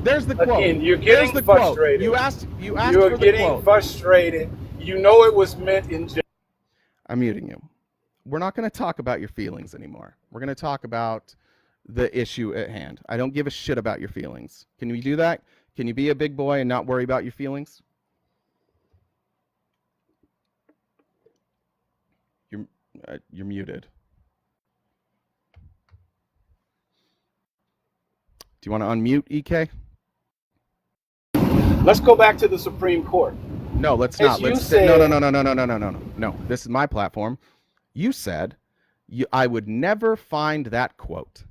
Speaker 1: There's the quote.
Speaker 10: Again, you're getting frustrated.
Speaker 1: You asked
Speaker 10: you're
Speaker 1: for the quote.
Speaker 10: You're getting frustrated. You know it was meant in jest.
Speaker 1: I'm muting you. We're not going to talk about your feelings anymore. We're going to talk about the issue at hand. I don't give a shit about your feelings. Can we do that? Can you be a big boy and not worry about your feelings? You're muted. Do you want to unmute, EK?
Speaker 10: Let's go back to the Supreme Court.
Speaker 1: No, let's not. No. This is my platform. You said I would never find that quote.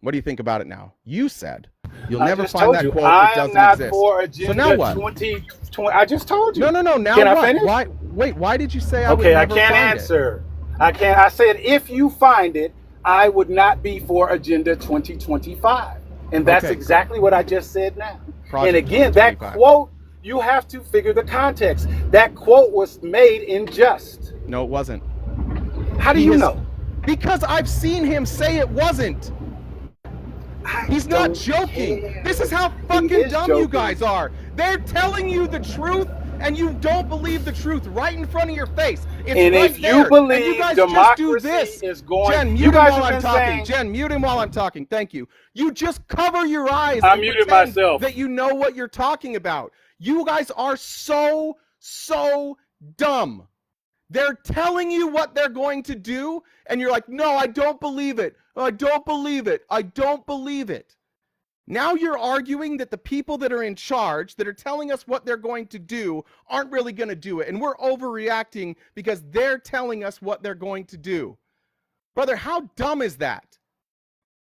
Speaker 1: What do you think about it now? You said you'll never find that quote. It doesn't exist.
Speaker 10: For
Speaker 1: so now what?
Speaker 10: 2020. I just told you.
Speaker 1: No. Now
Speaker 10: Can
Speaker 1: what?
Speaker 10: I finish?
Speaker 1: Why? Wait. Why did you say I would
Speaker 10: Okay, I
Speaker 1: never
Speaker 10: can't
Speaker 1: find
Speaker 10: answer. I can't. I said if you find it, I would not be for Agenda 2025, and that's
Speaker 1: Okay,
Speaker 10: exactly what I just said now.
Speaker 1: Project
Speaker 10: And again, that
Speaker 1: 2025.
Speaker 10: quote, you have to figure the context. That quote was made in jest.
Speaker 1: No, it wasn't.
Speaker 10: How do you know?
Speaker 1: Because I've seen him say it wasn't. He's not joking. This is how fucking dumb you guys are. They're telling you the truth, and you don't believe the truth right in front of your face. It's
Speaker 10: And
Speaker 1: right
Speaker 10: if
Speaker 1: there.
Speaker 10: you believe
Speaker 1: and you guys
Speaker 10: democracy
Speaker 1: just do this.
Speaker 10: is going,
Speaker 1: Jen,
Speaker 10: you
Speaker 1: mute him
Speaker 10: guys
Speaker 1: while
Speaker 10: have
Speaker 1: I'm
Speaker 10: been
Speaker 1: talking.
Speaker 10: saying,
Speaker 1: Jen, mute him while I'm talking. Thank you. You just cover your eyes.
Speaker 10: I
Speaker 1: and
Speaker 10: muted
Speaker 1: pretend
Speaker 10: myself.
Speaker 1: That you know what you're talking about. You guys are so dumb. They're telling you what they're going to do, and you're like, no, I don't believe it. I don't believe it. I don't believe it. Now you're arguing that the people that are in charge, that are telling us what they're going to do, aren't really going to do it. And we're overreacting because they're telling us what they're going to do. Brother, how dumb is that?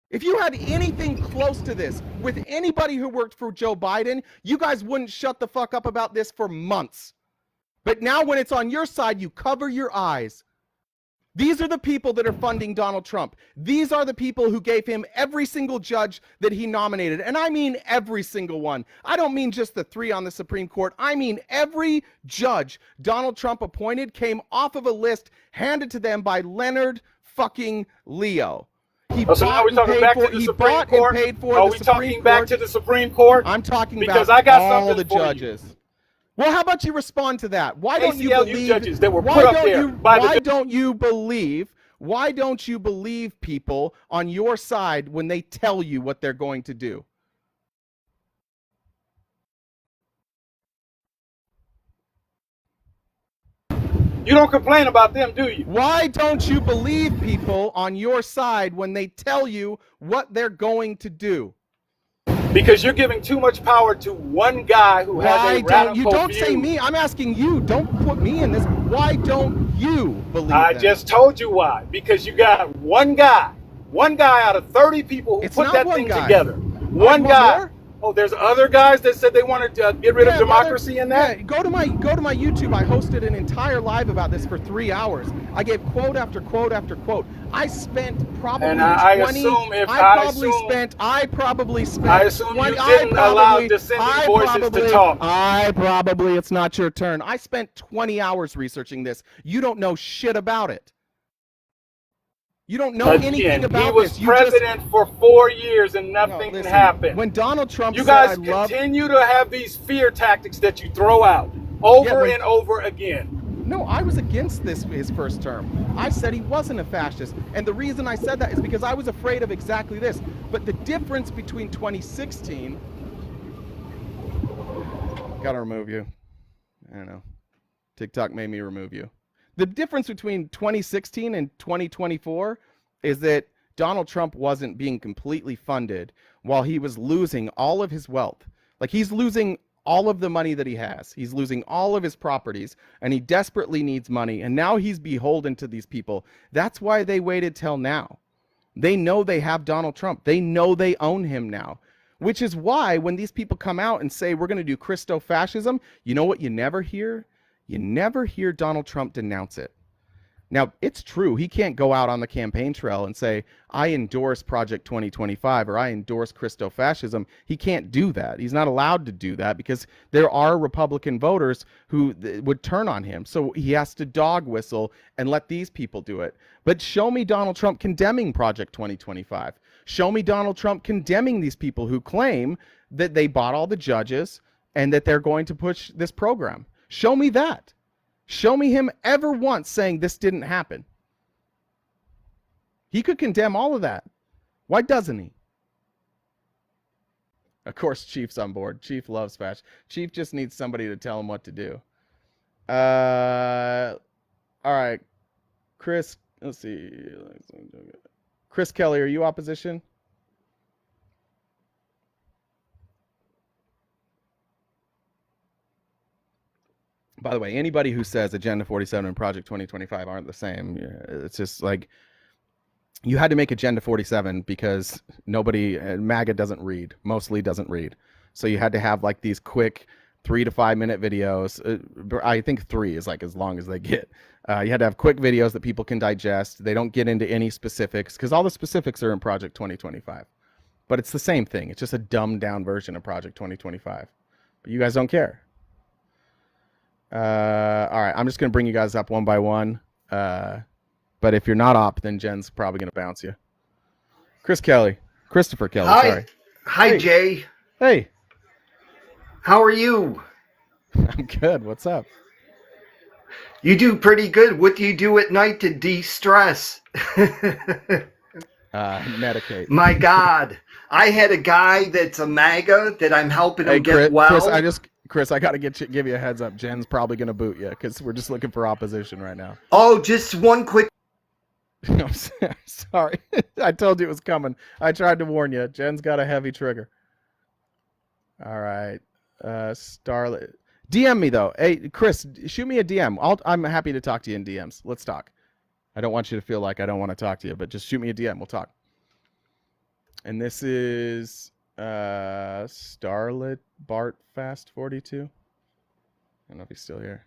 Speaker 1: If you had anything close to this with anybody who worked for Joe Biden, you guys wouldn't shut the fuck up about this for months. But now when it's on your side, you cover your eyes. These are the people that are funding Donald Trump. These are the people who gave him every single judge that he nominated. And I mean every single one. I don't mean just the 3 on the Supreme Court. I mean every judge Donald Trump appointed came off of a list handed to them by Leonard fucking Leo.
Speaker 10: So now we're talking back to the Supreme Court? Are we talking back to the Supreme Court?
Speaker 1: I'm talking
Speaker 10: because
Speaker 1: about
Speaker 10: I got
Speaker 1: all
Speaker 10: something
Speaker 1: the
Speaker 10: for
Speaker 1: judges. Well, how about you respond to that? Why don't you
Speaker 10: ACLU
Speaker 1: believe
Speaker 10: judges that were
Speaker 1: why
Speaker 10: put up
Speaker 1: don't
Speaker 10: there
Speaker 1: you
Speaker 10: by the
Speaker 1: why don't you believe people on your side when they tell you what they're going to do?
Speaker 10: You don't complain about them, do you?
Speaker 1: Why don't you believe people on your side when they tell you what they're going to do?
Speaker 10: Because you're giving too much power to one guy who has a radical
Speaker 1: you don't
Speaker 10: view.
Speaker 1: say me. I'm asking you. Don't put me in this. Why don't you believe
Speaker 10: I
Speaker 1: them?
Speaker 10: just told you why. Because you got one guy out of 30 people who put that thing together. One guy.
Speaker 1: More?
Speaker 10: Oh, there's other guys that said they wanted to get rid of democracy in that?
Speaker 1: Yeah, go to my YouTube. I hosted an entire live about this for 3 hours. I gave quote after quote after quote. I spent probably
Speaker 10: And
Speaker 1: 20.
Speaker 10: I assume
Speaker 1: I probably spent.
Speaker 10: I assume you didn't allow dissenting voices to talk.
Speaker 1: It's not your turn. I spent 20 hours researching this. You don't know shit about it. You don't know anything about this.
Speaker 10: He was president for 4 years and nothing happened.
Speaker 1: When Donald Trump
Speaker 10: you guys continue to have these fear tactics that you throw out over and over again.
Speaker 1: No, I was against his first term. I said he wasn't a fascist. And the reason I said that is because I was afraid of exactly this. But the difference between 2016... Gotta remove you. I don't know. TikTok made me remove you. The difference between 2016 and 2024 is that Donald Trump wasn't being completely funded while he was losing all of his wealth. Like, he's losing all of the money that he has. He's losing all of his properties, and he desperately needs money. And now he's beholden to these people. That's why they waited till now. They know they have Donald Trump. They know they own him now, which is why when these people come out and say, we're going to do Christo-fascism, you know what you never hear? You never hear Donald Trump denounce it. Now, it's true. He can't go out on the campaign trail and say, I endorse Project 2025 or I endorse Christo-fascism. He can't do that. He's not allowed to do that because there are Republican voters who would turn on him. So he has to dog whistle and let these people do it. But show me Donald Trump condemning Project 2025. Show me Donald Trump condemning these people who claim that they bought all the judges and that they're going to push this program. Show me that. Show me him ever once saying this didn't happen. He could condemn all of that. Why doesn't he? Of course, Chief's on board. Chief loves fashion. Chief just needs somebody to tell him what to do. All right. Chris, let's see. Chris Kelly, are you opposition? By the way, anybody who says Agenda 47 and Project 2025 aren't the same, it's just like you had to make Agenda 47 because MAGA doesn't read, mostly doesn't read. So you had to have like these quick 3 to 5 minute videos. I think 3 is like as long as they get. You had to have quick videos that people can digest. They don't get into any specifics because all the specifics are in Project 2025. But it's the same thing. It's just a dumbed down version of Project 2025. But you guys don't care. All right, I'm just going to bring you guys up one by one. But if you're not up, then Jen's probably going to bounce you. Christopher Kelly,
Speaker 13: Hi.
Speaker 1: sorry.
Speaker 13: Hi,
Speaker 1: Hey.
Speaker 13: Jay.
Speaker 1: Hey,
Speaker 13: How are you?
Speaker 1: I'm good. What's up?
Speaker 13: You do pretty good. What do you do at night to de-stress?
Speaker 1: Medicate.
Speaker 13: My God. I had a guy that's a MAGA that I'm helping him get well.
Speaker 1: Chris, I got to give you a heads up. Jen's probably going to boot you because we're just looking for opposition right now.
Speaker 13: Oh, just one quick.
Speaker 1: I'm sorry. I told you it was coming. I tried to warn you. Jen's got a heavy trigger. All right. Starlet. DM me, though. Hey, Chris, shoot me a DM. I'm happy to talk to you in DMs. Let's talk. I don't want you to feel like I don't want to talk to you, but just shoot me a DM. We'll talk. And this is Starlet Bart Fast 42. I don't know if he's still here.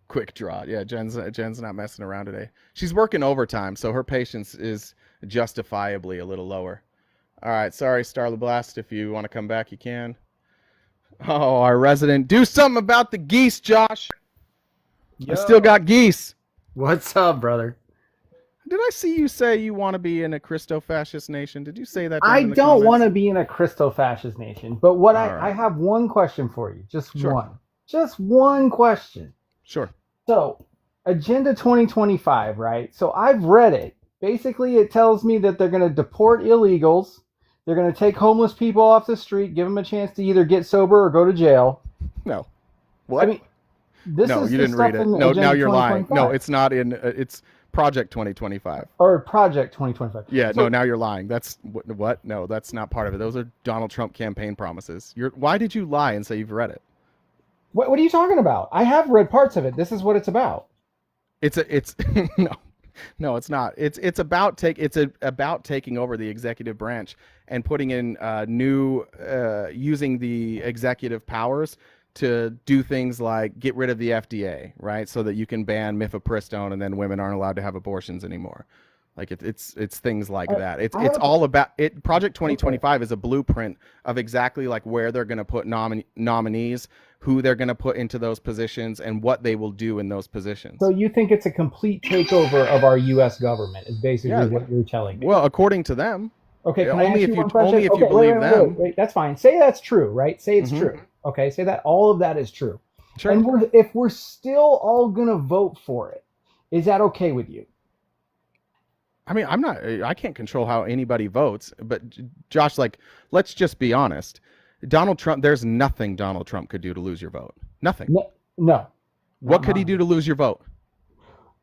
Speaker 1: Quick draw. Yeah, Jen's not messing around today. She's working overtime, so her patience is justifiably a little lower. All right, sorry, Starlet Blast. If you want to come back, you can. Oh, our resident. Do something about the geese, Josh. I still got geese.
Speaker 14: What's up, brother?
Speaker 1: Did I see you say you want to be in a Christo-fascist nation? Did you say that?
Speaker 14: I don't want to be in a Christo-fascist nation, but what I have one question for you. Just one. Just one question.
Speaker 1: Sure.
Speaker 14: So, Agenda 2025, right? So I've read it. Basically, it tells me that they're going to deport illegals. They're going to take homeless people off the street, give them a chance to either get sober or go to jail.
Speaker 1: No. What?
Speaker 14: I mean, you
Speaker 1: didn't read it. No, now you're lying. No, it's not in. It's Project 2025.
Speaker 14: Or Project 2025.
Speaker 1: Yeah, no, now you're lying. That's what? No, that's not part of it. Those are Donald Trump campaign promises. Why did you lie and say you've read it?
Speaker 14: What are you talking about? I have read parts of it. This is what it's about.
Speaker 1: It's no, it's not. It's about taking over the executive branch and putting in new using the executive powers to do things like get rid of the FDA, right? So that you can ban mifepristone and then women aren't allowed to have abortions anymore. Like it's things like that. It's all about it. Project 2025 is a blueprint of exactly like where they're going to put nominees, who they're going to put into those positions, and what they will do in those positions.
Speaker 14: So you think it's a complete takeover of our U.S. government is basically what you're telling me.
Speaker 1: Well, according to them.
Speaker 14: Okay, can
Speaker 1: only
Speaker 14: I ask
Speaker 1: if
Speaker 14: you
Speaker 1: you
Speaker 14: one question?
Speaker 1: only if you believe them.
Speaker 14: Wait, that's fine. Say that's true, right? Say it's true. Okay, say that all of that is true.
Speaker 1: Sure.
Speaker 14: And if we're still all gonna vote for it, is that okay with you?
Speaker 1: I mean, I can't control how anybody votes, but Josh, like, let's just be honest. Donald Trump, there's nothing Donald Trump could do to lose your vote. Nothing.
Speaker 14: No.
Speaker 1: What could he do to lose your vote?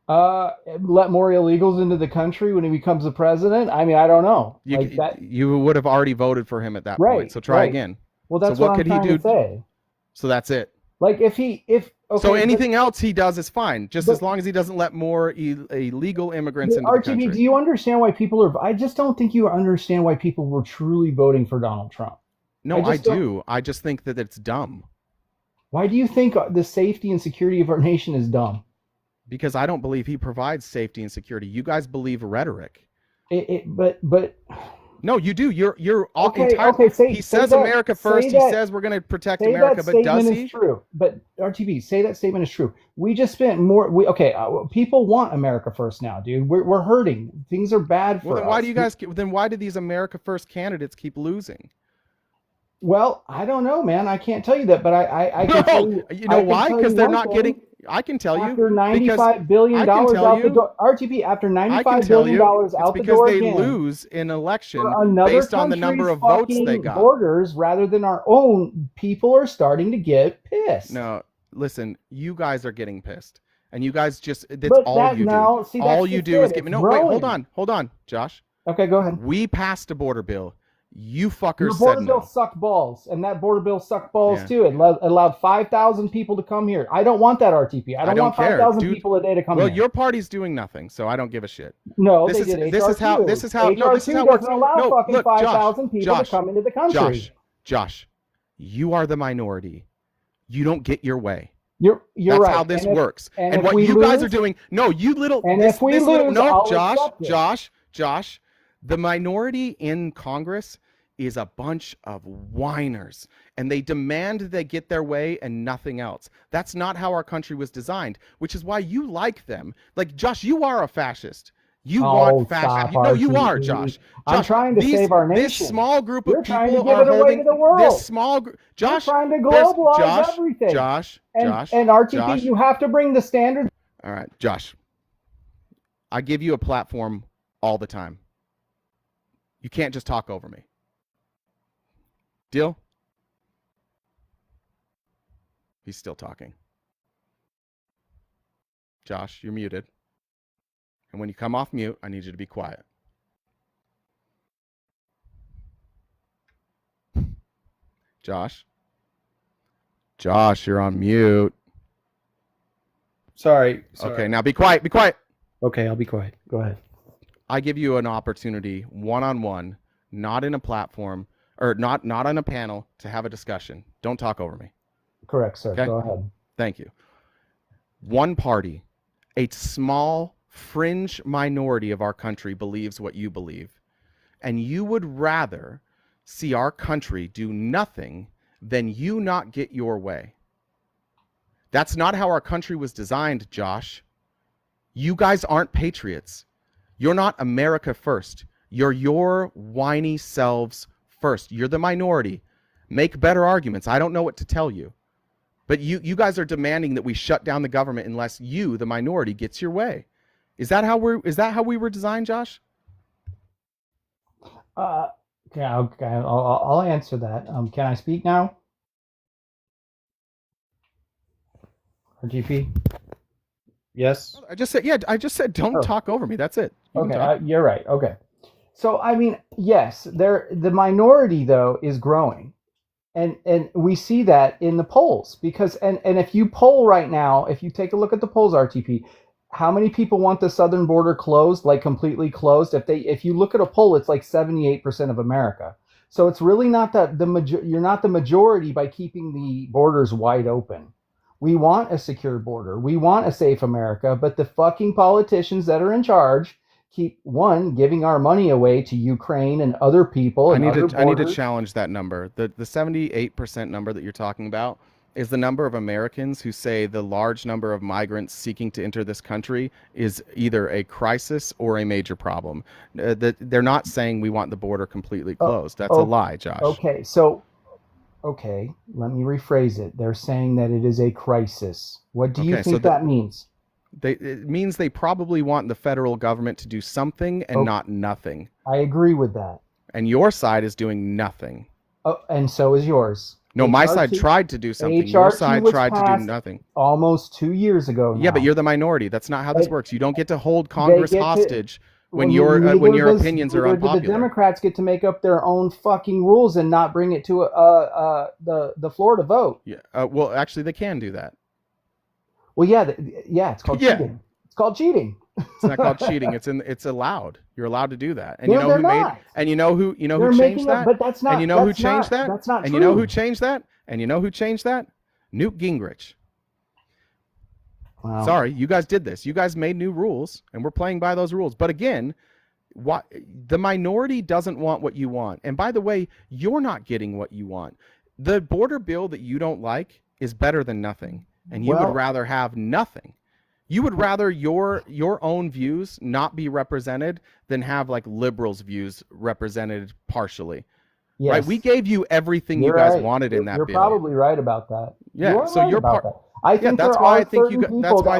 Speaker 14: Let more illegals into the country when he becomes the president. I mean, I don't know.
Speaker 1: You would have already voted for him at that point. So try again.
Speaker 14: Well, that's
Speaker 1: so what
Speaker 14: what I'm
Speaker 1: could he
Speaker 14: trying
Speaker 1: do?
Speaker 14: to say.
Speaker 1: So that's it.
Speaker 14: Like okay,
Speaker 1: so anything else he does is fine, just as long as he doesn't let more illegal immigrants into the country.
Speaker 14: Do you understand why people are? I just don't think you understand why people were truly voting for Donald Trump.
Speaker 1: No, I do. I just think that it's dumb.
Speaker 14: Why do you think the safety and security of our nation is dumb?
Speaker 1: Because I don't believe he provides safety and security. You guys believe rhetoric.
Speaker 14: But.
Speaker 1: No, you do. You're all he says
Speaker 14: that,
Speaker 1: America first. He says we're going to protect America, but does he?
Speaker 14: Is true. But RTB, say that statement is true. We just spent more. People want America first now, dude. We're hurting. Things are bad for us.
Speaker 1: Then why do you guys? Then why do these America first candidates keep losing?
Speaker 14: Well, I don't know, man. I can't tell you that, but I can tell you.
Speaker 1: You know why? Because they're not getting. I can tell you.
Speaker 14: After $95 billion out the door, RTP, after $95 billion out the door,
Speaker 1: because they lose in election
Speaker 14: based
Speaker 1: on the number of votes they got.
Speaker 14: Borders rather than our own, people are starting to get pissed.
Speaker 1: No, listen, you guys are getting pissed, and you guys that's all you do. All you do is get me. No, wait, hold on, Josh.
Speaker 14: Okay, go ahead.
Speaker 1: We passed a border bill. You fuckers
Speaker 14: Your border
Speaker 1: said
Speaker 14: bill
Speaker 1: no.
Speaker 14: sucked balls, and that border bill sucked balls
Speaker 1: Yeah.
Speaker 14: too. It allowed 5,000 people to come here. I don't want that RTP. I don't want
Speaker 1: care,
Speaker 14: 5,000
Speaker 1: dude.
Speaker 14: people a day to come
Speaker 1: Well,
Speaker 14: here.
Speaker 1: your party's doing nothing, so I don't give a shit.
Speaker 14: No,
Speaker 1: this
Speaker 14: they
Speaker 1: is,
Speaker 14: did
Speaker 1: this
Speaker 14: HR2.
Speaker 1: is how this is how
Speaker 14: HR2
Speaker 1: no, this is how it works.
Speaker 14: doesn't allow
Speaker 1: No,
Speaker 14: fucking
Speaker 1: look,
Speaker 14: 5,000 people to come into the country.
Speaker 1: Josh, you are the minority. You don't get your way.
Speaker 14: You're
Speaker 1: That's
Speaker 14: right.
Speaker 1: how this works. And what
Speaker 14: we
Speaker 1: you guys
Speaker 14: lose,
Speaker 1: are doing, no, you little
Speaker 14: and
Speaker 1: this,
Speaker 14: if we
Speaker 1: this
Speaker 14: lose,
Speaker 1: little no,
Speaker 14: I'll
Speaker 1: Josh, the minority in Congress is a bunch of whiners, and they demand they get their way and nothing else. That's not how our country was designed, which is why you like them. Like, Josh, you are a fascist. You want fascist. No, you are, Josh.
Speaker 14: I'm trying to save our nation.
Speaker 1: This small group of
Speaker 14: You're trying
Speaker 1: people
Speaker 14: to give
Speaker 1: are
Speaker 14: it away
Speaker 1: holding
Speaker 14: to the world.
Speaker 1: this small group. Josh,
Speaker 14: you're trying to globalize everything.
Speaker 1: Josh,
Speaker 14: and RTP,
Speaker 1: Josh.
Speaker 14: you have to bring the standard.
Speaker 1: All right, Josh. I give you a platform all the time. You can't just talk over me. Deal? He's still talking. Josh, you're muted. And when you come off mute, I need you to be quiet. Josh? Josh, you're on mute.
Speaker 14: Sorry.
Speaker 1: Okay, now be quiet. Be quiet.
Speaker 14: Okay, I'll be quiet. Go ahead.
Speaker 1: I give you an opportunity one-on-one, not in a platform, or not on a panel, to have a discussion. Don't talk over me.
Speaker 14: Correct, sir.
Speaker 1: Okay?
Speaker 14: Go ahead.
Speaker 1: Thank you. One party, a small fringe minority of our country believes what you believe, and you would rather see our country do nothing than you not get your way. That's not how our country was designed, Josh. You guys aren't patriots. You're not America first. You're your whiny selves first. You're the minority. Make better arguments. I don't know what to tell you. But you guys are demanding that we shut down the government unless you, the minority, gets your way. Is that how we were designed, Josh?
Speaker 14: Okay, I'll answer that. Can I speak now? RGP? Yes.
Speaker 1: I just said don't talk over me. That's it.
Speaker 14: Okay, you're right. Okay. So I mean, yes, the minority though is growing. And we see that in the polls because and if you poll right now, if you take a look at the polls, RTP, how many people want the southern border closed, like completely closed? If you look at a poll, it's like 78% of America. So it's really not that you're not the majority by keeping the borders wide open. We want a secure border. We want a safe America, but the fucking politicians that are in charge keep giving our money away to Ukraine and other people.
Speaker 1: I need to challenge that number. The 78% number that you're talking about is the number of Americans who say the large number of migrants seeking to enter this country is either a crisis or a major problem. They're not saying we want the border completely closed. That's a lie, Josh.
Speaker 14: Okay, let me rephrase it. They're saying that it is a crisis. What do you think that means?
Speaker 1: It means they probably want the federal government to do something and not nothing.
Speaker 14: I agree with that.
Speaker 1: And your side is doing nothing.
Speaker 14: Oh, and so is yours.
Speaker 1: No, my side tried to do something. Your side tried to do nothing.
Speaker 14: Almost 2 years ago now.
Speaker 1: Yeah, but you're the minority. That's not how this works. You don't get to hold Congress hostage when your opinions are unpopular.
Speaker 14: The Democrats get to make up their own fucking rules and not bring it to the floor to vote.
Speaker 1: Yeah. Well, actually, they can do that.
Speaker 14: Well, yeah, it's called cheating. It's called cheating.
Speaker 1: It's not called cheating. It's allowed. You're allowed to do that. And
Speaker 14: No,
Speaker 1: you know
Speaker 14: they're
Speaker 1: who
Speaker 14: not.
Speaker 1: made? And you know who
Speaker 14: They're
Speaker 1: changed
Speaker 14: making
Speaker 1: that?
Speaker 14: But that's not.
Speaker 1: And you know who
Speaker 14: that's
Speaker 1: changed
Speaker 14: not-
Speaker 1: that?
Speaker 14: That's not
Speaker 1: And
Speaker 14: true.
Speaker 1: you know who changed that? And you know who changed that? Newt Gingrich.
Speaker 14: Wow.
Speaker 1: Sorry, you guys did this. You guys made new rules, and we're playing by those rules. But again, the minority doesn't want what you want. And by the way, you're not getting what you want. The border bill that you don't like is better than nothing, and you would rather have nothing. You would rather your own views not be represented than have like liberals' views represented partially.
Speaker 14: Yes.
Speaker 1: Right? We gave you everything you guys wanted in that bill.
Speaker 14: You're probably right about that.
Speaker 1: Yeah, so you're
Speaker 14: about that. I think
Speaker 1: that's
Speaker 14: there
Speaker 1: why
Speaker 14: are
Speaker 1: I think
Speaker 14: certain
Speaker 1: you.
Speaker 14: people
Speaker 1: That's why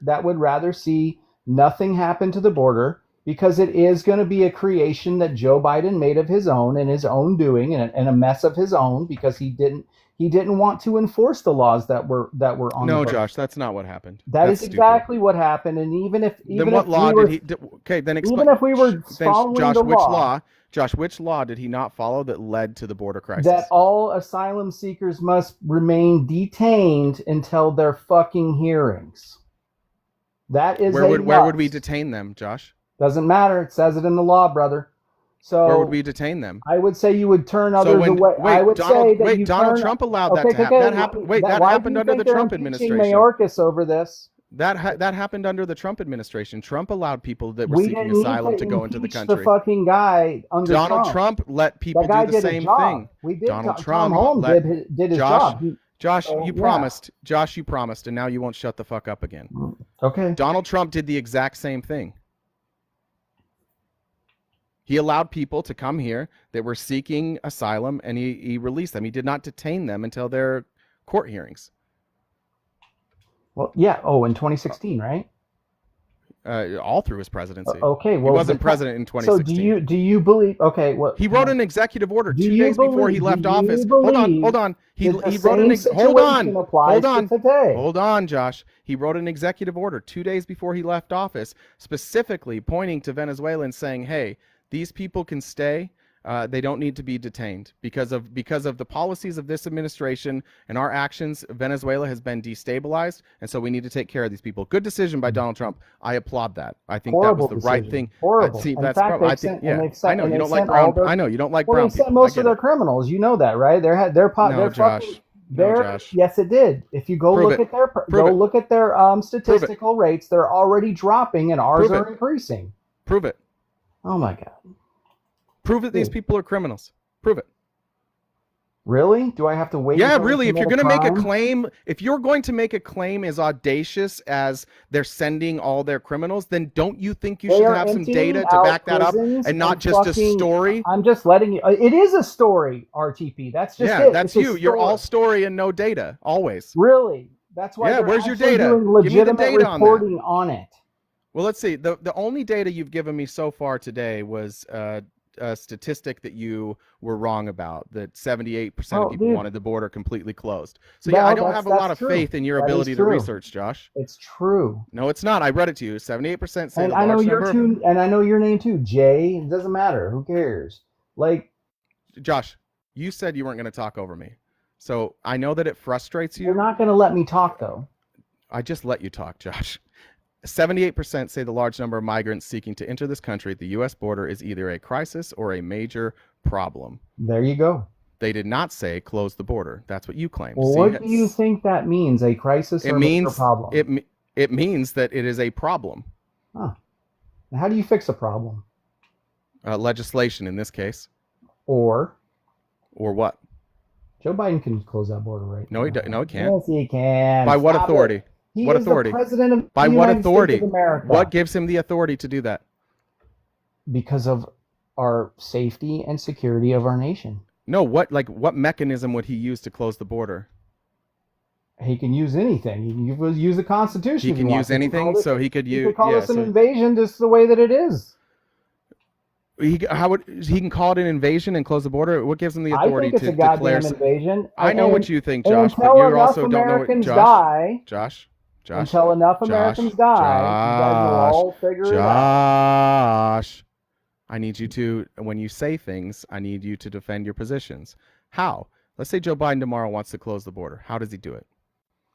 Speaker 14: that would rather see nothing happen to the border because it is going to be a creation that Joe Biden made of his own and his own doing and a mess of his own because he didn't want to enforce the laws that were on.
Speaker 1: No,
Speaker 14: the books.
Speaker 1: Josh, that's not what happened.
Speaker 14: That's exactly what happened. And even if
Speaker 1: then what law did he? Okay, then explain.
Speaker 14: Even if we were following
Speaker 1: Josh,
Speaker 14: the
Speaker 1: which
Speaker 14: law.
Speaker 1: law? Josh, which law did he not follow that led to the border crisis?
Speaker 14: That all asylum seekers must remain detained until their fucking hearings. That is
Speaker 1: where would we detain them, Josh?
Speaker 14: Doesn't matter. It says it in the law, brother. So
Speaker 1: where would we detain them?
Speaker 14: I would say you would turn others away.
Speaker 1: Donald Trump allowed that to happen. That happened. Wait, that happened under the Trump administration.
Speaker 14: Mayorkas over this.
Speaker 1: That happened under the Trump administration. Trump allowed people that were seeking asylum to go into the country.
Speaker 14: The fucking guy under
Speaker 1: Donald Trump let people do the same thing.
Speaker 14: We did.
Speaker 1: Donald
Speaker 14: Tom
Speaker 1: Trump
Speaker 14: Holmes did his job.
Speaker 1: Josh, you promised. Josh, you promised, and now you won't shut the fuck up again.
Speaker 14: Okay.
Speaker 1: Donald Trump did the exact same thing. He allowed people to come here that were seeking asylum, and he released them. He did not detain them until their court hearings.
Speaker 14: Well, yeah. Oh, in 2016, right?
Speaker 1: All through his presidency.
Speaker 14: Okay. Well,
Speaker 1: he wasn't president in 2016.
Speaker 14: So do you believe? Okay. Well,
Speaker 1: he wrote an executive order 2 days before he left office. Hold on. He wrote an hold on, Josh. He wrote an executive order 2 days before he left office, specifically pointing to Venezuelans, saying, "Hey, these people can stay. They don't need to be detained because of the policies of this administration and our actions. Venezuela has been destabilized, and so we need to take care of these people." Good decision by Donald Trump. I applaud that. I think
Speaker 14: horrible
Speaker 1: that was the right thing.
Speaker 14: Horrible.
Speaker 1: See,
Speaker 14: In
Speaker 1: that's
Speaker 14: fact,
Speaker 1: I think, yeah. I know you don't like brown. I know you don't like brown.
Speaker 14: They sent most of their criminals. You know that, right?
Speaker 1: Josh.
Speaker 14: Yes, it did. If you go look at their statistical rates, they're already dropping, and ours are increasing.
Speaker 1: Prove it.
Speaker 14: Oh my God.
Speaker 1: Prove that these people are criminals. Prove it.
Speaker 14: Really? Do I have to wait?
Speaker 1: Yeah, really. If you're going to make a claim, if you're going to make a claim as audacious as they're sending all their criminals, then don't you think you should have some data to back that up and not just a story?
Speaker 14: I'm just letting you. It is a story, RTP. That's just
Speaker 1: it. That's you. You're all story and no data, always.
Speaker 14: Really? That's why.
Speaker 1: Yeah. Where's your data?
Speaker 14: Give me the data reporting on it.
Speaker 1: Well, let's see. The only data you've given me so far today was a statistic that you were wrong about, that 78% of people wanted the border completely closed. So yeah, I don't have a lot of faith in your ability to research, Josh.
Speaker 14: It's true.
Speaker 1: No, it's not. I read it to you. 78% say
Speaker 14: and I know your name too, Jay. It doesn't matter. Who cares? Like,
Speaker 1: Josh, you said you weren't going to talk over me. So I know that it frustrates you.
Speaker 14: You're not going to let me talk, though.
Speaker 1: I just let you talk, Josh. 78% say the large number of migrants seeking to enter this country at the U.S. border is either a crisis or a major problem.
Speaker 14: There you go.
Speaker 1: They did not say close the border. That's what you claimed.
Speaker 14: Well, what do you think that means? A crisis or a major problem?
Speaker 1: It means that it is a problem.
Speaker 14: Huh. How do you fix a problem?
Speaker 1: Legislation in this case.
Speaker 14: Or
Speaker 1: what?
Speaker 14: Joe Biden can close that border right now.
Speaker 1: No, he can't.
Speaker 14: Yes, he can.
Speaker 1: By what authority?
Speaker 14: He
Speaker 1: what
Speaker 14: is
Speaker 1: authority?
Speaker 14: The president of
Speaker 1: By
Speaker 14: the
Speaker 1: what
Speaker 14: United
Speaker 1: authority?
Speaker 14: States of America.
Speaker 1: What gives him the authority to do that?
Speaker 14: Because of our safety and security of our nation.
Speaker 1: No, what mechanism would he use to close the border?
Speaker 14: He can use anything. He can use the Constitution.
Speaker 1: He can use anything, so he could use.
Speaker 14: He could call this an invasion, just the way that it is.
Speaker 1: He can call it an invasion and close the border? What gives him the authority
Speaker 14: I think it's a goddamn invasion.
Speaker 1: I know what you think, Josh, but you also don't know what Josh.
Speaker 14: Until enough Americans die, you guys will all figure it out.
Speaker 1: Josh, I need you to, when you say things, I need you to defend your positions. How? Let's say Joe Biden tomorrow wants to close the border. How does he do it?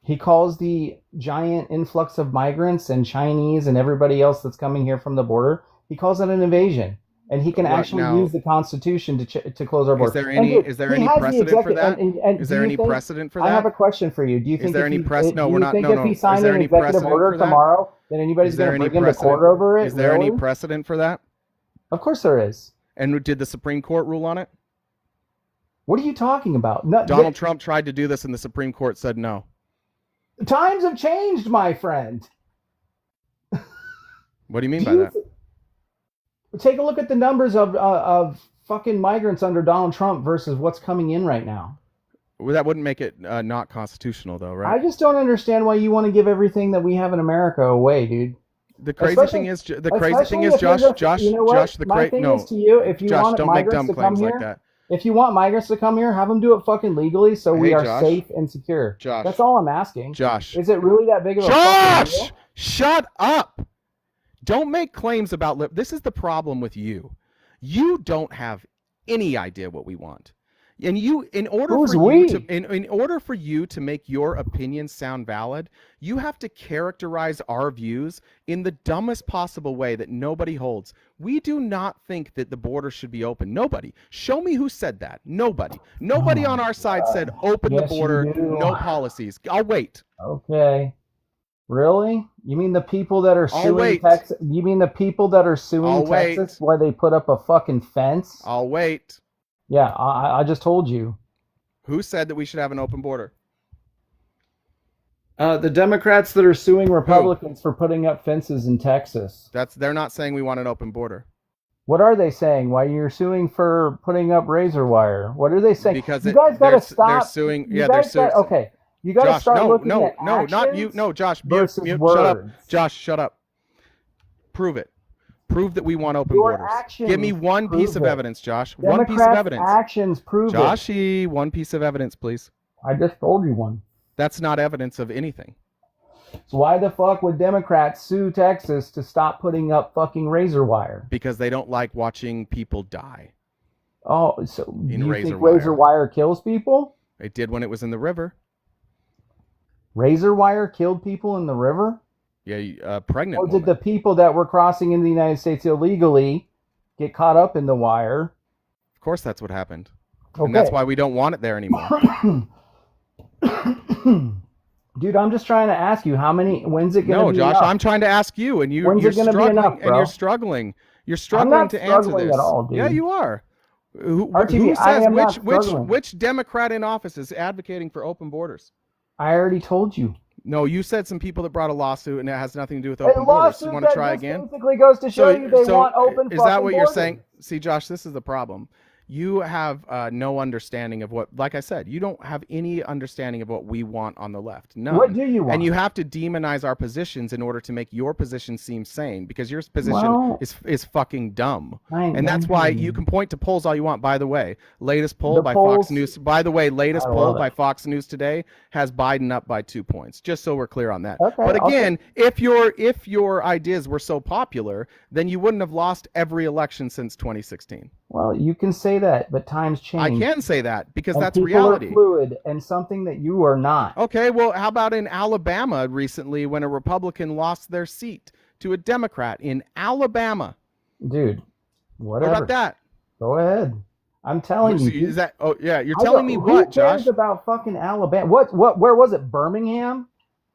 Speaker 14: He calls the giant influx of migrants and Chinese and everybody else that's coming here from the border, he calls it an invasion. And he can actually use the Constitution to close our border.
Speaker 1: Is there any precedent for that? Is there any precedent for that?
Speaker 14: I have a question for you. Do you think
Speaker 1: is there any precedent?
Speaker 14: No, we're not. If he signed an executive order tomorrow, then anybody's going to bring him to court over it?
Speaker 1: Is there any precedent for that?
Speaker 14: Of course there is.
Speaker 1: And did the Supreme Court rule on it?
Speaker 14: What are you talking about?
Speaker 1: Donald Trump tried to do this, and the Supreme Court said no.
Speaker 14: Times have changed, my friend.
Speaker 1: What do you mean by that?
Speaker 14: Take a look at the numbers of fucking migrants under Donald Trump versus what's coming in right now.
Speaker 1: Well, that wouldn't make it not constitutional, though, right?
Speaker 14: I just don't understand why you want to give everything that we have in America away, dude.
Speaker 1: The crazy thing is, Josh. You know what?
Speaker 14: My thing is to you, if you want migrants to come here, like that. If you want migrants to come here, have them do it fucking legally, so we are safe and secure.
Speaker 1: Josh,
Speaker 14: that's all I'm asking.
Speaker 1: Josh,
Speaker 14: is it really that big of a
Speaker 1: fucking deal? Shut up! Don't make claims about this is the problem with you. You don't have any idea what we want. And in order
Speaker 14: Who's
Speaker 1: for
Speaker 14: we?
Speaker 1: you to in order for you to make your opinion sound valid, you have to characterize our views in the dumbest possible way that nobody holds. We do not think that the border should be open. Nobody. Show me who said that. Nobody. Nobody on our side said open the
Speaker 14: Yes, you
Speaker 1: border,
Speaker 14: do.
Speaker 1: no policies. I'll wait.
Speaker 14: Okay. Really? You mean the people that are
Speaker 1: I'll
Speaker 14: suing
Speaker 1: wait.
Speaker 14: Texas? You mean the people that are suing
Speaker 1: I'll
Speaker 14: Texas
Speaker 1: wait.
Speaker 14: why they put up a fucking fence?
Speaker 1: I'll wait.
Speaker 14: Yeah, I just told you.
Speaker 1: Who said that we should have an open border?
Speaker 14: The Democrats that are suing Republicans for putting up fences in Texas.
Speaker 1: They're not saying we want an open border.
Speaker 14: What are they saying? Why you're suing for putting up razor wire? What are they saying?
Speaker 1: Because
Speaker 14: you guys got to stop.
Speaker 1: They're suing.
Speaker 14: You
Speaker 1: Yeah,
Speaker 14: guys
Speaker 1: they're suing.
Speaker 14: Okay, you got to start looking at actions
Speaker 1: not you. No, Josh.
Speaker 14: versus
Speaker 1: Mute.
Speaker 14: words.
Speaker 1: Shut up. Josh, shut up. Prove it. Prove that we want open
Speaker 14: Your
Speaker 1: borders.
Speaker 14: actions
Speaker 1: Give me one piece of
Speaker 14: prove it.
Speaker 1: evidence, Josh.
Speaker 14: Democrats'
Speaker 1: one piece of evidence.
Speaker 14: Actions prove it.
Speaker 1: Joshy, one piece of evidence, please.
Speaker 14: I just told you one.
Speaker 1: That's not evidence of anything.
Speaker 14: So why the fuck would Democrats sue Texas to stop putting up fucking razor wire?
Speaker 1: Because they don't like watching people die.
Speaker 14: Oh, so do you
Speaker 1: razor
Speaker 14: think
Speaker 1: wire.
Speaker 14: razor wire kills people?
Speaker 1: It did when it was in the river.
Speaker 14: Razor wire killed people in the river?
Speaker 1: Yeah, pregnant
Speaker 14: Or did
Speaker 1: woman.
Speaker 14: the people that were crossing into the United States illegally get caught up in the wire?
Speaker 1: Of course that's what happened.
Speaker 14: Okay.
Speaker 1: And that's why we don't want it there anymore.
Speaker 14: Dude, I'm just trying to ask you when's it going to be
Speaker 1: No, Josh,
Speaker 14: enough?
Speaker 1: I'm trying to ask you, and
Speaker 14: When's
Speaker 1: you're
Speaker 14: it gonna be
Speaker 1: struggling,
Speaker 14: enough,
Speaker 1: and
Speaker 14: bro?
Speaker 1: you're struggling. You're
Speaker 14: I'm
Speaker 1: struggling
Speaker 14: not
Speaker 1: to answer
Speaker 14: struggling
Speaker 1: this.
Speaker 14: at all, dude.
Speaker 1: Yeah, you are. Who
Speaker 14: RTV, I
Speaker 1: says
Speaker 14: am not struggling.
Speaker 1: which Democrat in office is advocating for open borders?
Speaker 14: I already told you.
Speaker 1: No, you said some people that brought a lawsuit, and it has nothing to do with
Speaker 14: A
Speaker 1: open borders. You
Speaker 14: lawsuit
Speaker 1: want to
Speaker 14: that
Speaker 1: try
Speaker 14: just
Speaker 1: again?
Speaker 14: basically goes to show you they want open
Speaker 1: Is that
Speaker 14: fucking
Speaker 1: what you're
Speaker 14: borders.
Speaker 1: saying? See, Josh, this is the problem. You have no understanding of what, like I said, you don't have any understanding of what we want on the left. None.
Speaker 14: What do you want?
Speaker 1: And you have to demonize our positions in order to make your position seem sane, because your position is fucking dumb. And that's why you can point to polls all you want. By the way, latest poll by Fox News. By the way, latest poll by Fox News today has Biden up by 2 points. Just so we're clear on that.
Speaker 14: Okay,
Speaker 1: but again, if your ideas were so popular, then you wouldn't have lost every election since 2016.
Speaker 14: Well, you can say that, but times change.
Speaker 1: I can say that because
Speaker 14: and
Speaker 1: that's
Speaker 14: people
Speaker 1: reality.
Speaker 14: Are fluid and something that you are not.
Speaker 1: Okay, well, how about in Alabama recently when a Republican lost their seat to a Democrat in Alabama?
Speaker 14: Dude, whatever.
Speaker 1: What about that?
Speaker 14: Go ahead. I'm telling you.
Speaker 1: Is that? Oh yeah, you're telling me what,
Speaker 14: Who cares
Speaker 1: Josh?
Speaker 14: about fucking Alabama? Where was it? Birmingham?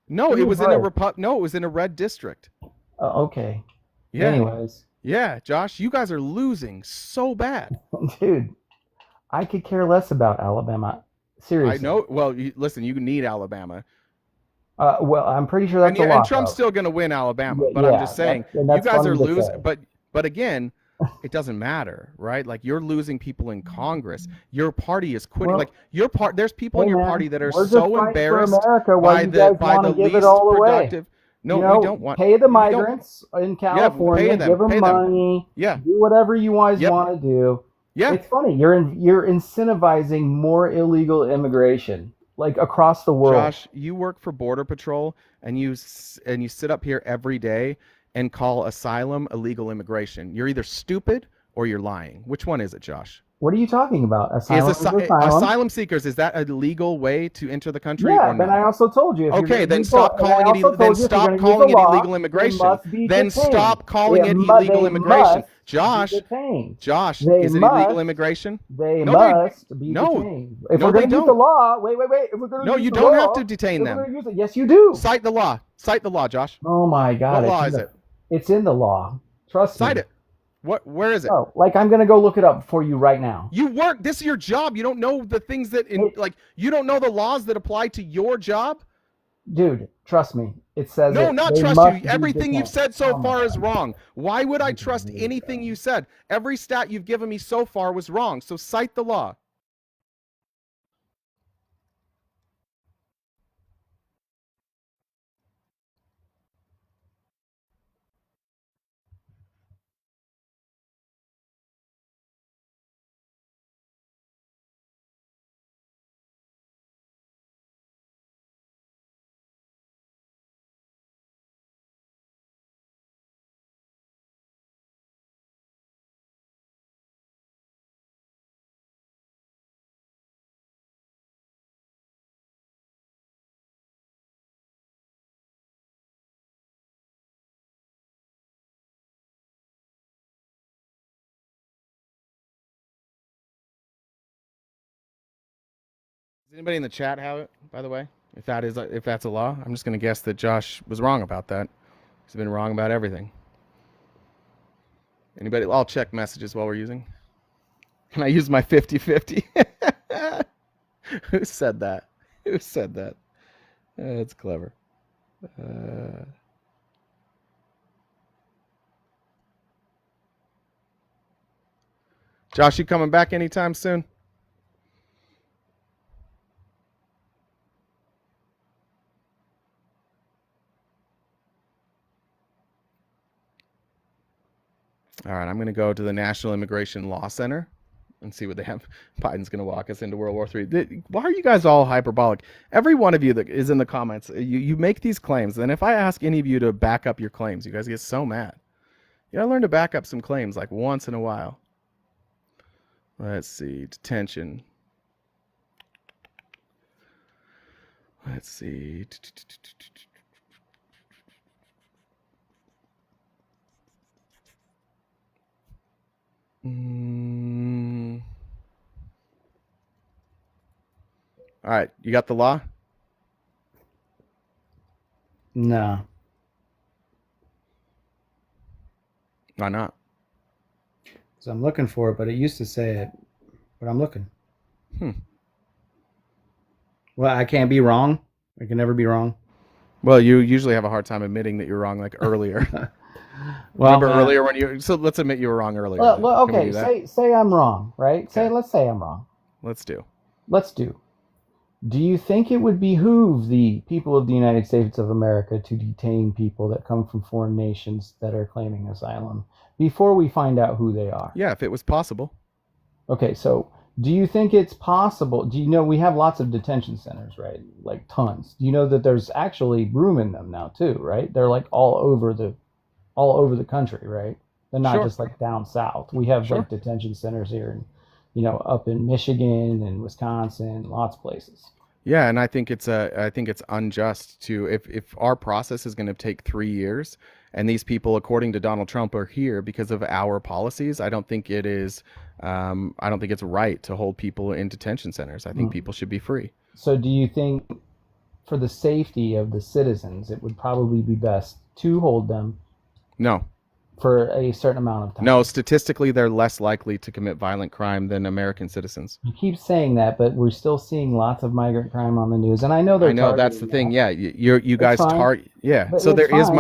Speaker 1: No, it was in a No, it was in a red district.
Speaker 14: Okay.
Speaker 1: Yeah.
Speaker 14: Anyways.
Speaker 1: Yeah, Josh, you guys are losing so bad.
Speaker 14: Dude, I could care less about Alabama. Seriously.
Speaker 1: I know. Well, listen, you need Alabama.
Speaker 14: Well, I'm pretty sure that's a lot.
Speaker 1: And Trump's still going to win Alabama, but I'm just saying, you guys are losing. But again, it doesn't matter, right? Like, you're losing people in Congress. Your party is quitting. Like, there's people in your party that are so embarrassed by the least productive. No, we don't want.
Speaker 14: Pay the migrants in California.
Speaker 1: Pay them,
Speaker 14: give them money.
Speaker 1: Yeah.
Speaker 14: Do whatever you guys want to do.
Speaker 1: Yeah.
Speaker 14: It's funny. You're incentivizing more illegal immigration, like across the world.
Speaker 1: Josh, you work for Border Patrol, and you sit up here every day and call asylum illegal immigration. You're either stupid or you're lying. Which one is it, Josh?
Speaker 14: What are you talking about?
Speaker 1: Asylum seekers, is that a legal way to enter the country?
Speaker 14: Yeah,
Speaker 1: or
Speaker 14: but I also told you.
Speaker 1: Okay, then stop calling it illegal immigration. Then stop calling it illegal immigration. Josh, is it illegal immigration?
Speaker 14: They must be detained. If we're going to use the law, wait. If we're going to
Speaker 1: you don't have to detain them.
Speaker 14: Yes, you do.
Speaker 1: Cite the law. Cite the law, Josh.
Speaker 14: Oh my God!
Speaker 1: What law is it?
Speaker 14: It's in the law. Trust me.
Speaker 1: Cite it. Where is it?
Speaker 14: Oh, like I'm gonna go look it up for you right now.
Speaker 1: You work. This is your job. You don't know the things that, you don't know the laws that apply to your job.
Speaker 14: Dude, trust me. It says
Speaker 1: no, not trust you. Everything you've said so far is wrong. Why would I trust anything you said? Every stat you've given me so far was wrong. So cite the law. Does anybody in the chat have it, by the way? If that's a law, I'm just going to guess that Josh was wrong about that. He's been wrong about everything. Anybody? I'll check messages while we're using. Can I use my 50-50? Who said that? Who said that? That's clever. Josh, you coming back anytime soon? All right, I'm going to go to the National Immigration Law Center and see what they have. Biden's going to walk us into World War III. Why are you guys all hyperbolic? Every one of you that is in the comments, you make these claims. And if I ask any of you to back up your claims, you guys get so mad. You got to learn to back up some claims like once in a while. Let's see. Detention. Let's see. All right, you got the law?
Speaker 14: No.
Speaker 1: Why not?
Speaker 14: So I'm looking for it, but it used to say it. But I'm looking. Well, I can't be wrong. I can never be wrong.
Speaker 1: Well, you usually have a hard time admitting that you're wrong, like earlier.
Speaker 14: Well,
Speaker 1: remember earlier when you? So let's admit you were wrong earlier.
Speaker 14: Well, okay. Say I'm wrong, right?
Speaker 1: Okay.
Speaker 14: Let's say I'm wrong.
Speaker 1: Let's do.
Speaker 14: Do you think it would behoove the people of the United States of America to detain people that come from foreign nations that are claiming asylum before we find out who they are?
Speaker 1: Yeah, if it was possible.
Speaker 14: Okay, so do you think it's possible? Do you know we have lots of detention centers, right? Like tons. Do you know that there's actually room in them now too, right? They're like all over the country, right? They're not just like down south. We have like detention centers here in, up in Michigan and Wisconsin, lots of places.
Speaker 1: Yeah, and I think it's unjust to if our process is going to take 3 years and these people, according to Donald Trump, are here because of our policies. I don't think it is. I don't think it's right to hold people in detention centers. I think people should be free.
Speaker 14: So, do you think, for the safety of the citizens, it would probably be best to hold them?
Speaker 1: No.
Speaker 14: For a certain amount of time.
Speaker 1: No, statistically, they're less likely to commit violent crime than American citizens.
Speaker 14: You keep saying that, but we're still seeing lots of migrant crime on the news, and I know
Speaker 1: that's the thing. Yeah, you guys target. Yeah,
Speaker 14: but
Speaker 1: so there is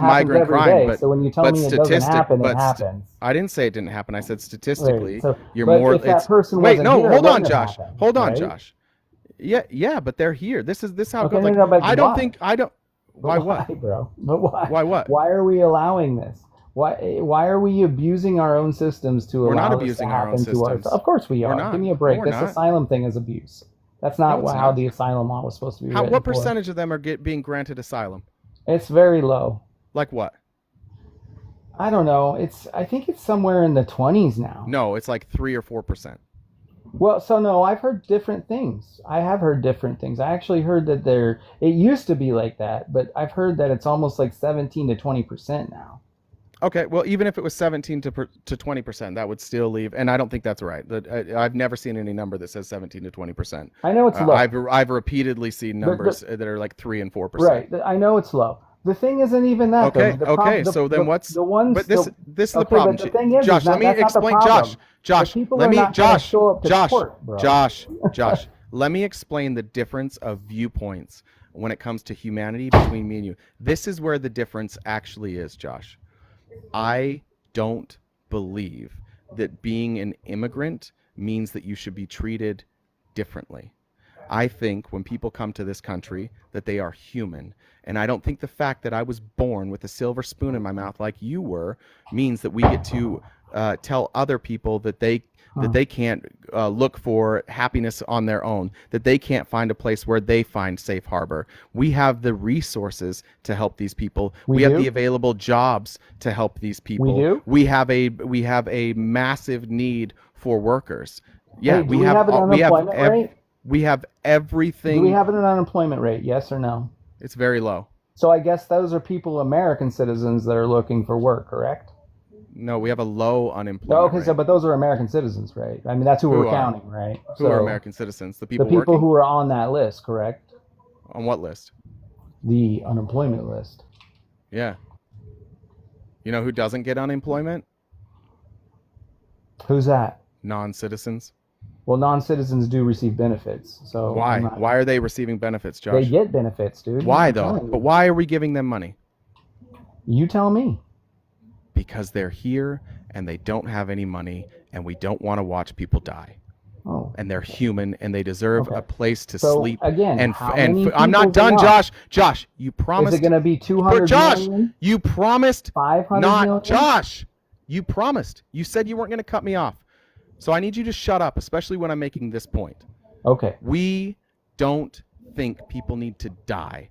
Speaker 1: migrant crime, but
Speaker 14: so when you tell me it doesn't happen, it happens.
Speaker 1: I didn't say it didn't happen. I said statistically,
Speaker 14: Right, so,
Speaker 1: you're
Speaker 14: but
Speaker 1: more.
Speaker 14: If that person
Speaker 1: wait,
Speaker 14: wasn't
Speaker 1: no,
Speaker 14: here,
Speaker 1: hold
Speaker 14: it
Speaker 1: on,
Speaker 14: wouldn't
Speaker 1: Josh.
Speaker 14: happen,
Speaker 1: Hold on,
Speaker 14: right?
Speaker 1: Josh. Yeah, but they're here. This is how it
Speaker 14: Okay,
Speaker 1: goes. Like,
Speaker 14: no, but
Speaker 1: I don't
Speaker 14: why?
Speaker 1: think I don't. Why what?
Speaker 14: Why, bro? But why?
Speaker 1: Why what?
Speaker 14: Why are we allowing this? Why are we abusing our own systems to
Speaker 1: We're
Speaker 14: allow
Speaker 1: not
Speaker 14: this
Speaker 1: abusing
Speaker 14: to
Speaker 1: our
Speaker 14: happen
Speaker 1: own
Speaker 14: to us?
Speaker 1: systems.
Speaker 14: Of course we are.
Speaker 1: We're not.
Speaker 14: Give me a break.
Speaker 1: No, we're
Speaker 14: This
Speaker 1: not.
Speaker 14: asylum thing is abuse. That's not
Speaker 1: No, it's
Speaker 14: how
Speaker 1: not.
Speaker 14: the asylum law was supposed to be written.
Speaker 1: What
Speaker 14: for.
Speaker 1: percentage of them are being granted asylum?
Speaker 14: It's very low.
Speaker 1: Like what?
Speaker 14: I don't know. I think it's somewhere in the 20s now.
Speaker 1: No, it's like 3 or 4%.
Speaker 14: Well, so no, I've heard different things. I have heard different things. I actually heard that it used to be like that, but I've heard that it's almost like 17 to 20% now.
Speaker 1: Okay, well, even if it was 17 to 20%, that would still leave, and I don't think that's right. I've never seen any number that says 17 to 20%.
Speaker 14: I know it's low.
Speaker 1: I've repeatedly seen numbers that are like 3 and 4%.
Speaker 14: Right, I know it's low. The thing isn't even that.
Speaker 1: Okay, so then what's
Speaker 14: the ones?
Speaker 1: But this is the problem.
Speaker 14: But the thing is,
Speaker 1: Josh, let me explain. Josh, let me. Josh, let me explain the difference of viewpoints when it comes to humanity between me and you. This is where the difference actually is, Josh. I don't believe that being an immigrant means that you should be treated differently. I think when people come to this country that they are human. And I don't think the fact that I was born with a silver spoon in my mouth like you were means that we get to tell other people that they can't look for happiness on their own, that they can't find a place where they find safe harbor. We have the resources to help these people. We have the available jobs to help these people.
Speaker 14: We do?
Speaker 1: We have a massive need for workers. Yeah,
Speaker 14: Hey, do we have an unemployment rate?
Speaker 1: We have everything.
Speaker 14: Do we have an unemployment rate? Yes or no?
Speaker 1: It's very low.
Speaker 14: So I guess those are people, American citizens, that are looking for work, correct?
Speaker 1: No, we have a low
Speaker 14: Oh,
Speaker 1: unemployment
Speaker 14: okay,
Speaker 1: rate.
Speaker 14: so but those are American citizens, right? I mean, that's who we're
Speaker 1: Who are?
Speaker 14: counting, right?
Speaker 1: Who are
Speaker 14: So
Speaker 1: American citizens? The people
Speaker 14: the people
Speaker 1: working?
Speaker 14: who are on that list, correct?
Speaker 1: On what list?
Speaker 14: The unemployment list.
Speaker 1: Yeah. You know who doesn't get unemployment?
Speaker 14: Who's that?
Speaker 1: Non-citizens.
Speaker 14: Well, non-citizens do receive benefits. So
Speaker 1: Why?
Speaker 14: I'm not-
Speaker 1: Why are they receiving benefits, Josh?
Speaker 14: They get benefits, dude.
Speaker 1: Why
Speaker 14: I'm
Speaker 1: though?
Speaker 14: telling you.
Speaker 1: But why are we giving them money?
Speaker 14: You tell me.
Speaker 1: Because they're here and they don't have any money and we don't want to watch people die.
Speaker 14: Oh.
Speaker 1: And they're human and they deserve a place to
Speaker 14: So,
Speaker 1: sleep.
Speaker 14: again,
Speaker 1: and
Speaker 14: how many
Speaker 1: I'm not
Speaker 14: people's
Speaker 1: done,
Speaker 14: enough?
Speaker 1: Josh. Josh, you promised.
Speaker 14: Is it going to be 200
Speaker 1: Josh,
Speaker 14: million?
Speaker 1: you promised
Speaker 14: 500
Speaker 1: not.
Speaker 14: million?
Speaker 1: Josh, you promised. You said you weren't going to cut me off. So I need you to shut up, especially when I'm making this point.
Speaker 14: Okay.
Speaker 1: We don't think people need to die.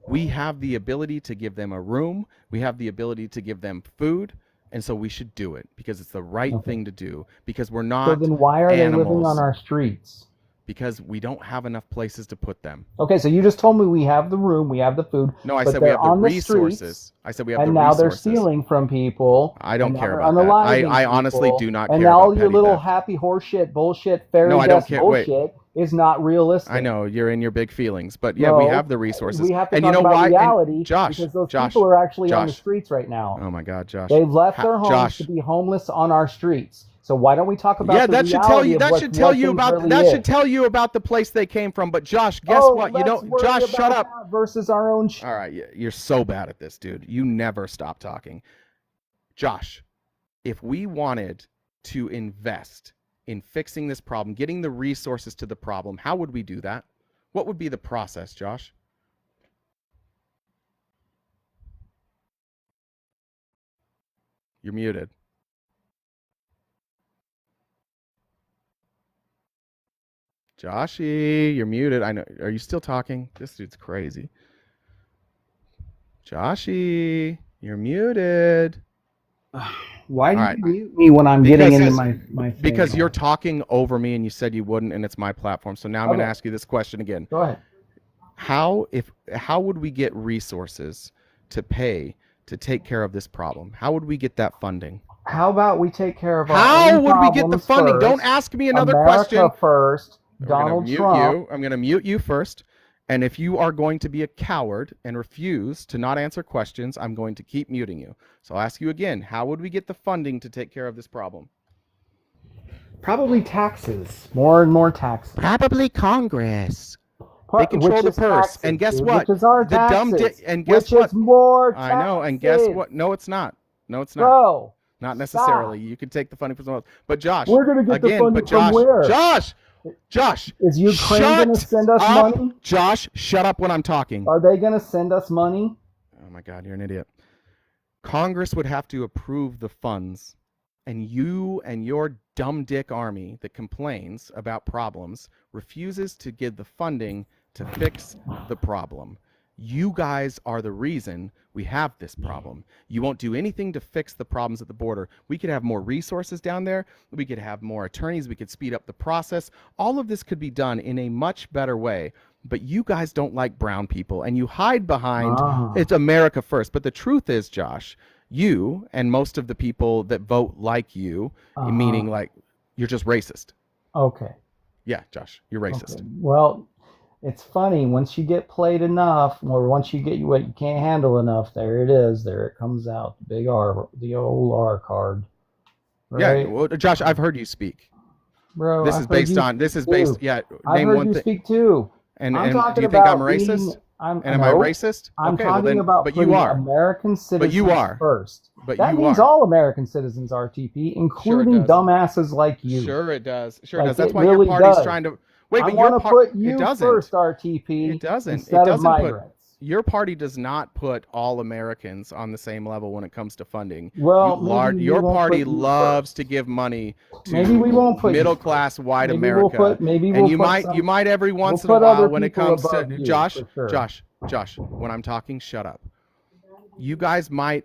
Speaker 1: We have the ability to give them a room. We have the ability to give them food. And so we should do it because it's the right thing to do, because we're not
Speaker 14: So then why are
Speaker 1: animals.
Speaker 14: they living on our streets?
Speaker 1: Because we don't have enough places to put them.
Speaker 14: Okay, so you just told me we have the room, we have the food.
Speaker 1: No, I
Speaker 14: but
Speaker 1: said we
Speaker 14: they're
Speaker 1: have the
Speaker 14: on
Speaker 1: resources.
Speaker 14: streets,
Speaker 1: I said we have
Speaker 14: and
Speaker 1: the
Speaker 14: now
Speaker 1: resources.
Speaker 14: they're stealing from people.
Speaker 1: I don't
Speaker 14: and
Speaker 1: care
Speaker 14: now
Speaker 1: about
Speaker 14: they're
Speaker 1: that.
Speaker 14: unaliving
Speaker 1: I honestly
Speaker 14: people,
Speaker 1: do not
Speaker 14: and
Speaker 1: care
Speaker 14: now
Speaker 1: about
Speaker 14: all your
Speaker 1: petty
Speaker 14: little
Speaker 1: theft.
Speaker 14: happy horseshit, bullshit, fairy
Speaker 1: No, I don't
Speaker 14: dust
Speaker 1: care. Wait.
Speaker 14: bullshit is not realistic.
Speaker 1: I know you're in your big feelings, but yeah, we
Speaker 14: No,
Speaker 1: have the resources.
Speaker 14: We have to
Speaker 1: and
Speaker 14: talk
Speaker 1: you know
Speaker 14: about
Speaker 1: why?
Speaker 14: reality,
Speaker 1: And Josh,
Speaker 14: because those
Speaker 1: Josh,
Speaker 14: people are actually on the
Speaker 1: Josh.
Speaker 14: streets right now.
Speaker 1: Oh my God, Josh.
Speaker 14: They've left their homes
Speaker 1: Josh.
Speaker 14: to be homeless on our streets. So why don't we talk about
Speaker 1: Yeah,
Speaker 14: the
Speaker 1: that should tell
Speaker 14: reality
Speaker 1: you.
Speaker 14: of
Speaker 1: That
Speaker 14: what-
Speaker 1: should tell
Speaker 14: what
Speaker 1: you
Speaker 14: things
Speaker 1: about.
Speaker 14: really
Speaker 1: That
Speaker 14: is?
Speaker 1: should tell you about the place they came from. But Josh, guess
Speaker 14: Oh,
Speaker 1: what? You
Speaker 14: let's
Speaker 1: know,
Speaker 14: worry
Speaker 1: Josh,
Speaker 14: about
Speaker 1: shut up.
Speaker 14: that versus our own.
Speaker 1: All right, you're so bad at this, dude. You never stop talking. Josh, if we wanted to invest in fixing this problem, getting the resources to the problem, how would we do that? What would be the process, Josh? You're muted. Joshy, you're muted. I know. Are you still talking? This dude's crazy. Joshy, you're muted.
Speaker 14: Why do
Speaker 1: All
Speaker 14: you
Speaker 1: right.
Speaker 14: mute me when I'm getting into my thing?
Speaker 1: Because you're talking over me and you said you wouldn't, and it's my platform. So now I'm going to
Speaker 14: Okay.
Speaker 1: ask you this question again.
Speaker 14: Go ahead.
Speaker 1: How would we get resources to pay to take care of this problem? How would we get that funding?
Speaker 14: How about we take care of our
Speaker 1: How
Speaker 14: own
Speaker 1: would we get the
Speaker 14: problems
Speaker 1: funding?
Speaker 14: first?
Speaker 1: Don't ask me another
Speaker 14: America
Speaker 1: question.
Speaker 14: first.
Speaker 1: We're gonna
Speaker 14: Donald
Speaker 1: mute
Speaker 14: Trump.
Speaker 1: you. I'm going to mute you first. And if you are going to be a coward and refuse to not answer questions, I'm going to keep muting you. So I'll ask you again, how would we get the funding to take care of this problem?
Speaker 14: Probably taxes. More and more taxes.
Speaker 1: Probably Congress. They control
Speaker 14: Which
Speaker 1: the
Speaker 14: is
Speaker 1: purse.
Speaker 14: taxes,
Speaker 1: And guess
Speaker 14: dude,
Speaker 1: what?
Speaker 14: Which is our
Speaker 1: The dumb
Speaker 14: taxes.
Speaker 1: and guess
Speaker 14: which
Speaker 1: what?
Speaker 14: is more taxes.
Speaker 1: I know. And guess what? No, it's not. No, it's not.
Speaker 14: Bro,
Speaker 1: Not necessarily. You can take the funding from someone else. But Josh,
Speaker 14: we're gonna get the
Speaker 1: again,
Speaker 14: funding
Speaker 1: but Josh,
Speaker 14: from where?
Speaker 1: Josh,
Speaker 14: is Ukraine
Speaker 1: shut
Speaker 14: gonna send us
Speaker 1: up.
Speaker 14: money?
Speaker 1: Josh, shut up when I'm talking.
Speaker 14: Are they gonna send us money?
Speaker 1: Oh my God, you're an idiot. Congress would have to approve the funds, and you and your dumb dick army that complains about problems refuses to give the funding to fix the problem. You guys are the reason we have this problem. You won't do anything to fix the problems at the border. We could have more resources down there. We could have more attorneys. We could speed up the process. All of this could be done in a much better way. But you guys don't like brown people, and you hide behind it's America first. But the truth is, Josh, you and most of the people that vote like you, meaning like you're just racist.
Speaker 14: Okay.
Speaker 1: Yeah, Josh, you're racist.
Speaker 14: Okay. Well, it's funny, once you get played enough, or once you get what you can't handle enough, there it is. There it comes out. The big R, the old R card. Right?
Speaker 1: Yeah, well, Josh, I've heard you speak.
Speaker 14: Bro,
Speaker 1: this
Speaker 14: I've
Speaker 1: is
Speaker 14: heard
Speaker 1: based
Speaker 14: you
Speaker 1: on. This is
Speaker 14: speak
Speaker 1: based.
Speaker 14: too.
Speaker 1: Yeah,
Speaker 14: I've
Speaker 1: name
Speaker 14: heard
Speaker 1: one
Speaker 14: you
Speaker 1: thing.
Speaker 14: speak too.
Speaker 1: And
Speaker 14: I'm
Speaker 1: do
Speaker 14: talking
Speaker 1: you think I'm
Speaker 14: about
Speaker 1: racist?
Speaker 14: being-
Speaker 1: and am I
Speaker 14: no,
Speaker 1: racist?
Speaker 14: I'm
Speaker 1: Okay, well
Speaker 14: talking
Speaker 1: then,
Speaker 14: about
Speaker 1: but
Speaker 14: putting
Speaker 1: you are.
Speaker 14: American citizens
Speaker 1: But you are.
Speaker 14: first.
Speaker 1: But
Speaker 14: that
Speaker 1: you
Speaker 14: means
Speaker 1: are.
Speaker 14: all American citizens are TP, including
Speaker 1: does.
Speaker 14: dumbasses like you.
Speaker 1: Sure it does. Sure it
Speaker 14: Like,
Speaker 1: does. That's
Speaker 14: it
Speaker 1: why
Speaker 14: really
Speaker 1: your party's
Speaker 14: does.
Speaker 1: trying to. Wait,
Speaker 14: I
Speaker 1: but
Speaker 14: want
Speaker 1: your
Speaker 14: to
Speaker 1: part.
Speaker 14: put you
Speaker 1: It doesn't.
Speaker 14: first, RTP.
Speaker 1: It doesn't.
Speaker 14: Instead
Speaker 1: It doesn't
Speaker 14: of
Speaker 1: put.
Speaker 14: migrants.
Speaker 1: Your party does not put all Americans on the same level when it comes to funding.
Speaker 14: Well, maybe we
Speaker 1: your
Speaker 14: won't
Speaker 1: party
Speaker 14: put you
Speaker 1: loves to give money to
Speaker 14: Maybe we won't put you
Speaker 1: middle
Speaker 14: first.
Speaker 1: class white
Speaker 14: Maybe
Speaker 1: America.
Speaker 14: we'll put- maybe
Speaker 1: and
Speaker 14: we'll
Speaker 1: you
Speaker 14: put
Speaker 1: might
Speaker 14: some-
Speaker 1: you might every once in
Speaker 14: we'll
Speaker 1: a
Speaker 14: put other
Speaker 1: while when it
Speaker 14: people
Speaker 1: comes to
Speaker 14: above you,
Speaker 1: Josh,
Speaker 14: for sure.
Speaker 1: Josh, when I'm talking, shut up. You guys might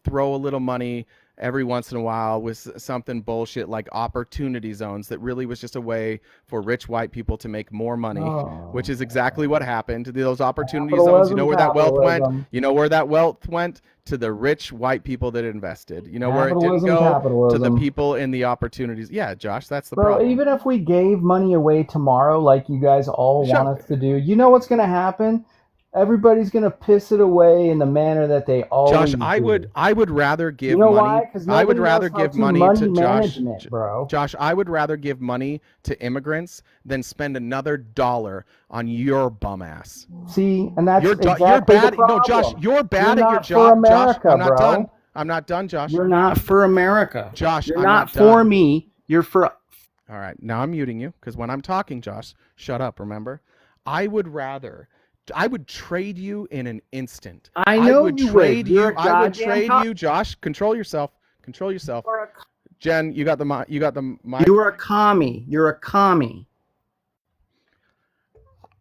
Speaker 1: throw a little money every once in a while with something bullshit like opportunity zones that really was just a way for rich white people to make more money, which is exactly what happened. Those opportunity zones, you know where that wealth went? You know where that wealth went? To the rich white people that invested. You know where it didn't go? To the people in the opportunities. Yeah, Josh, that's the problem.
Speaker 14: Even if we gave money away tomorrow, like you guys all want us to do, you know what's going to happen? Everybody's going to piss it away in the manner that they always
Speaker 1: Josh, I
Speaker 14: do.
Speaker 1: would rather give
Speaker 14: You know
Speaker 1: money.
Speaker 14: why? 'Cause
Speaker 1: I would
Speaker 14: nobody
Speaker 1: rather
Speaker 14: knows how
Speaker 1: give
Speaker 14: to
Speaker 1: money
Speaker 14: money
Speaker 1: to
Speaker 14: management, bro.
Speaker 1: Josh, I would rather give money to immigrants than spend another dollar on your bum ass.
Speaker 14: See, and that's
Speaker 1: you're
Speaker 14: exactly
Speaker 1: bad.
Speaker 14: the problem.
Speaker 1: No, Josh, you're bad
Speaker 14: You're
Speaker 1: at your
Speaker 14: not
Speaker 1: job.
Speaker 14: for America,
Speaker 1: Josh, I'm not
Speaker 14: bro.
Speaker 1: done. I'm not done, Josh.
Speaker 14: You're not for America.
Speaker 1: Josh,
Speaker 14: you're
Speaker 1: I'm
Speaker 14: not
Speaker 1: done.
Speaker 14: for me. You're for.
Speaker 1: All right, now I'm muting you because when I'm talking, Josh, shut up. Remember, I would trade you in an instant.
Speaker 14: I know
Speaker 1: would
Speaker 14: you
Speaker 1: trade
Speaker 14: would. You're
Speaker 1: you.
Speaker 14: a
Speaker 1: I would
Speaker 14: goddamn
Speaker 1: trade
Speaker 14: cop.
Speaker 1: you, Josh. Control yourself. Control yourself. Jen, you got the mic.
Speaker 14: You're a commie. You're a commie.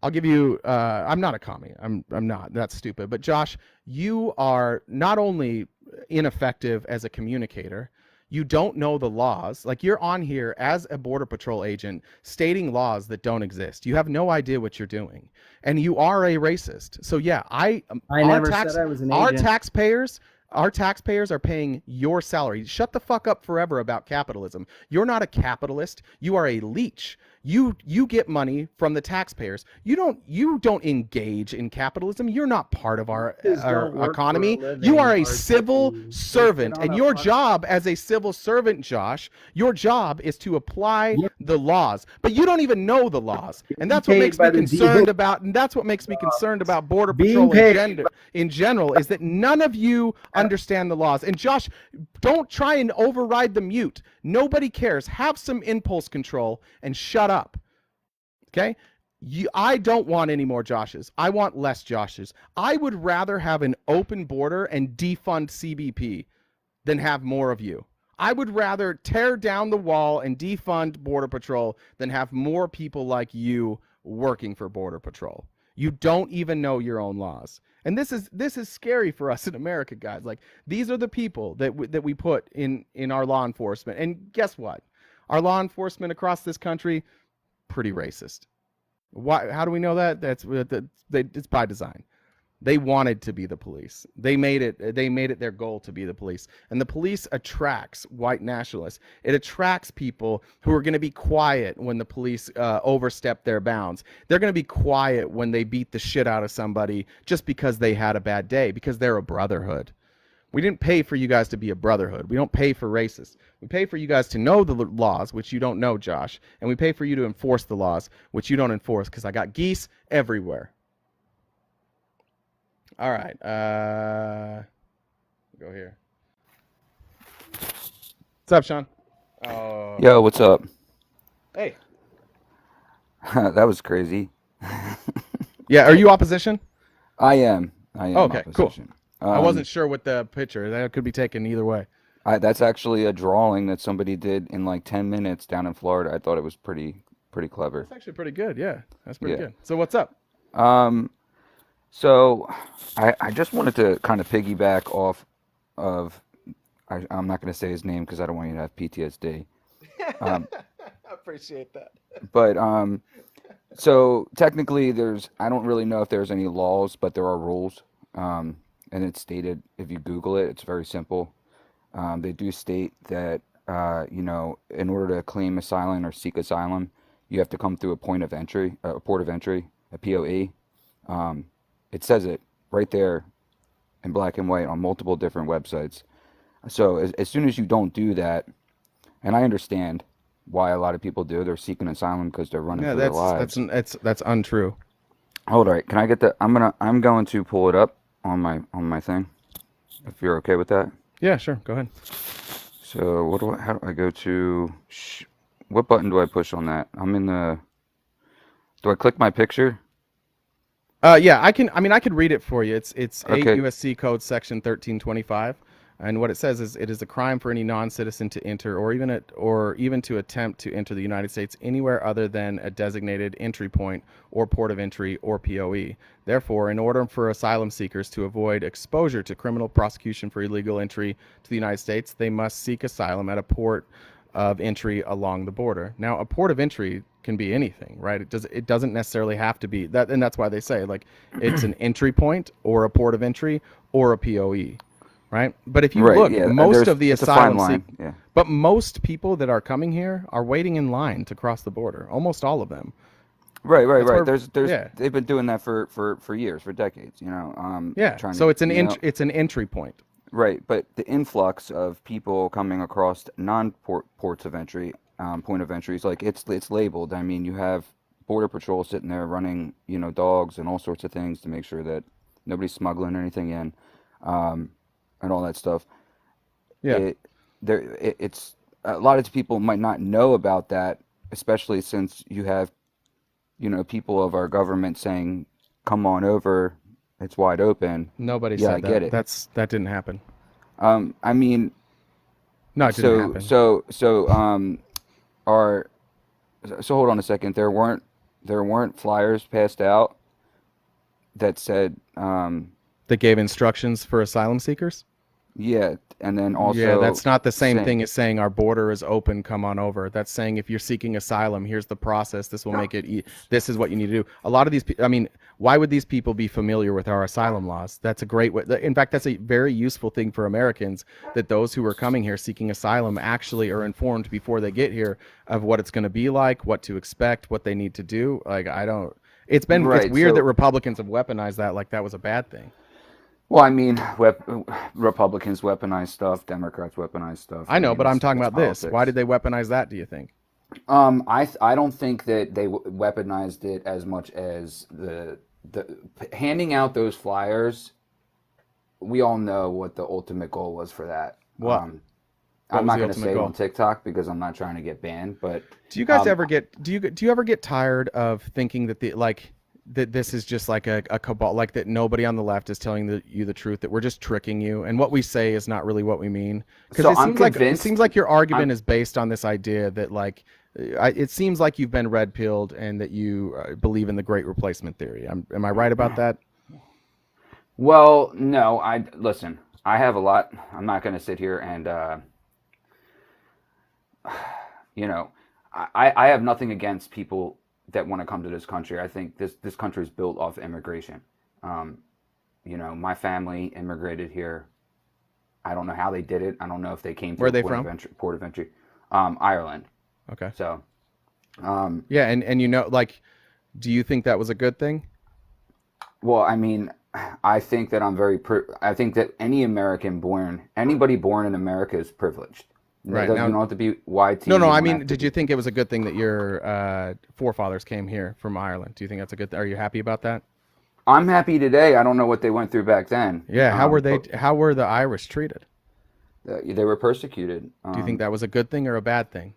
Speaker 1: I'll give you. I'm not a commie. I'm not. That's stupid. But Josh, you are not only ineffective as a communicator. You don't know the laws. Like, you're on here as a Border Patrol agent stating laws that don't exist. You have no idea what you're doing, and you are a racist. So yeah, I
Speaker 14: never said I was an agent.
Speaker 1: Our taxpayers are paying your salary. Shut the fuck up forever about capitalism. You're not a capitalist. You are a leech. You get money from the taxpayers. You don't engage in capitalism. You're not part of our economy. You are a civil servant, and your job as a civil servant, Josh, your job is to apply the laws. But you don't even know the laws, and that's what makes me concerned about. And that's what makes me concerned about Border Patrol in general is that none of you understand the laws. And Josh, don't try and override the mute. Nobody cares. Have some impulse control and shut up. Okay? I don't want any more Joshes. I want less Joshes. I would rather have an open border and defund CBP than have more of you. I would rather tear down the wall and defund Border Patrol than have more people like you working for Border Patrol. You don't even know your own laws. And this is scary for us in America, guys. Like, these are the people that we put in our law enforcement. And guess what? Our law enforcement across this country, pretty racist. Why? How do we know that? It's by design. They wanted to be the police. They made it their goal to be the police. And the police attracts white nationalists. It attracts people who are going to be quiet when the police overstep their bounds. They're going to be quiet when they beat the shit out of somebody just because they had a bad day, because they're a brotherhood. We didn't pay for you guys to be a brotherhood. We don't pay for racists. We pay for you guys to know the laws, which you don't know, Josh. And we pay for you to enforce the laws, which you don't enforce, because I got geese everywhere. All right. Go here. What's up, Sean?
Speaker 15: Yo, what's up?
Speaker 1: Hey.
Speaker 15: That was crazy.
Speaker 1: Yeah, are you opposition?
Speaker 15: I am.
Speaker 1: Okay,
Speaker 15: opposition.
Speaker 1: Cool. I wasn't sure with the picture. That could be taken either way.
Speaker 15: That's actually a drawing that somebody did in like 10 minutes down in Florida. I thought it was pretty clever.
Speaker 1: That's actually pretty good. Yeah, that's pretty good. So what's up?
Speaker 15: So I just wanted to kind of piggyback off of, I'm not going to say his name because I don't want you to have PTSD.
Speaker 1: I appreciate that.
Speaker 15: But so technically I don't really know if there's any laws, but there are rules. And it's stated, if you Google it, it's very simple. They do state that, in order to claim asylum or seek asylum, you have to come through a port of entry, a POE. It says it right there in black and white on multiple different websites. So as soon as you don't do that, and I understand why a lot of people do, they're seeking asylum because they're running for their lives.
Speaker 1: That's untrue.
Speaker 15: Hold on, can I get that? I'm going to pull it up on my thing, if you're okay with that.
Speaker 1: Yeah, sure. Go ahead.
Speaker 15: So how do I go to? What button do I push on that? Do I click my picture?
Speaker 1: Yeah, I can. I mean, I could read it for you. It's
Speaker 15: okay.
Speaker 1: 8 USC Code Section 1325. And what it says is, it is a crime for any non-citizen to enter, or even to attempt to enter the United States anywhere other than a designated entry point or port of entry or POE. Therefore, in order for asylum seekers to avoid exposure to criminal prosecution for illegal entry to the United States, they must seek asylum at a port of entry along the border. Now, a port of entry can be anything, right? It doesn't necessarily have to be that, and that's why they say, like, it's an entry point or a port of entry or a POE. Right, but if you
Speaker 15: Right,
Speaker 1: look,
Speaker 15: yeah,
Speaker 1: most of the
Speaker 15: it's a fine
Speaker 1: asylum
Speaker 15: line, yeah.
Speaker 1: but most people that are coming here are waiting in line to cross the border. Almost all of them.
Speaker 15: Right.
Speaker 1: Where,
Speaker 15: There's
Speaker 1: yeah,
Speaker 15: they've been doing that for years, for decades,
Speaker 1: yeah.
Speaker 15: trying
Speaker 1: So
Speaker 15: to,
Speaker 1: it's an entry point.
Speaker 15: Right, but the influx of people coming across ports of entry, point of entries, like it's labeled. I mean, you have Border Patrol sitting there running, dogs and all sorts of things to make sure that nobody's smuggling anything in. And all that stuff.
Speaker 1: Yeah.
Speaker 15: It's a lot of people might not know about that, especially since you have, people of our government saying, "Come on over, it's wide open."
Speaker 1: Nobody
Speaker 15: Yeah,
Speaker 1: said
Speaker 15: I
Speaker 1: that.
Speaker 15: get it.
Speaker 1: That didn't happen.
Speaker 15: I mean,
Speaker 1: no, it didn't happen.
Speaker 15: So hold on a second. There weren't flyers passed out that said
Speaker 1: that gave instructions for asylum seekers.
Speaker 15: Yeah, and then also,
Speaker 1: yeah, that's not the same thing as saying our border is open, come on over. That's saying if you're seeking asylum, here's the process. This will make it. This is what you need to do. A lot of these people. I mean, why would these people be familiar with our asylum laws? That's a great way. In fact, that's a very useful thing for Americans, that those who are coming here seeking asylum actually are informed before they get here of what it's going to be like, what to expect, what they need to do. Like, I don't. It's weird that Republicans have weaponized that like that was a bad thing.
Speaker 15: Well, I mean, Republicans weaponize stuff, Democrats weaponize stuff.
Speaker 1: I know, but I'm talking about
Speaker 15: politics.
Speaker 1: this. Why did they weaponize that, do you think?
Speaker 15: I don't think that they weaponized it as much as the handing out those flyers. We all know what the ultimate goal was for that.
Speaker 1: What?
Speaker 15: I'm not going to say it on TikTok because I'm not trying to get banned. But
Speaker 1: do you guys ever get? Do you ever get tired of thinking that that this is just like a cabal, like that nobody on the left is telling you the truth, that we're just tricking you, and what we say is not really what we mean? Because it seems like your argument is based on this idea that it seems like you've been red pilled and that you believe in the Great Replacement theory. Am I right about that?
Speaker 15: Well, no. Listen. I have a lot. I'm not going to sit here and I have nothing against people that want to come to this country. I think this country is built off immigration. My family immigrated here. I don't know how they did it. I don't know if they came to port of entry. Ireland.
Speaker 1: Okay.
Speaker 15: So,
Speaker 1: yeah, and do you think that was a good thing?
Speaker 15: Well, I mean, I think that I think that anybody born in America is privileged.
Speaker 1: Right.
Speaker 15: You don't have to be YT.
Speaker 1: No. I mean, did you think it was a good thing that your forefathers came here from Ireland? Do you think that's a good? Are you happy about that?
Speaker 15: I'm happy today. I don't know what they went through back then.
Speaker 1: Yeah. How were the Irish treated?
Speaker 15: They were persecuted.
Speaker 1: Do you think that was a good thing or a bad thing?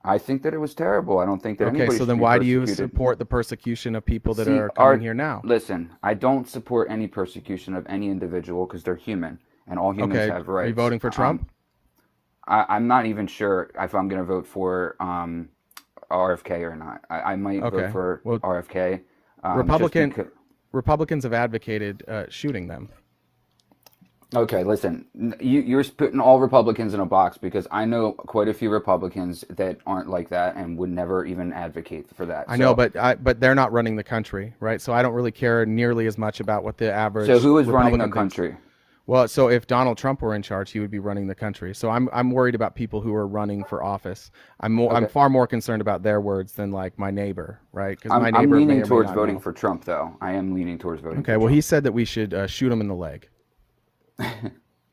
Speaker 15: I think that it was terrible. I don't think that
Speaker 1: Okay, so then why do you support the persecution of people that are coming here now?
Speaker 15: Listen, I don't support any persecution of any individual because they're human, and all humans have rights.
Speaker 1: Are you voting for Trump?
Speaker 15: I'm not even sure if I'm going to vote for RFK or not. I might vote for RFK.
Speaker 1: Republicans have advocated shooting them.
Speaker 15: Okay, listen, you're putting all Republicans in a box because I know quite a few Republicans that aren't like that and would never even advocate for that.
Speaker 1: I know, but they're not running the country, right? So I don't really care nearly as much about what the average.
Speaker 15: So who is running the country?
Speaker 1: Well, so if Donald Trump were in charge, he would be running the country. So I'm worried about people who are running for office. I'm far more concerned about their words than like my neighbor, right? Because my neighbor.
Speaker 15: I'm leaning towards voting for Trump, though. I am leaning towards voting.
Speaker 1: Okay, well, he said that we should shoot him in the leg.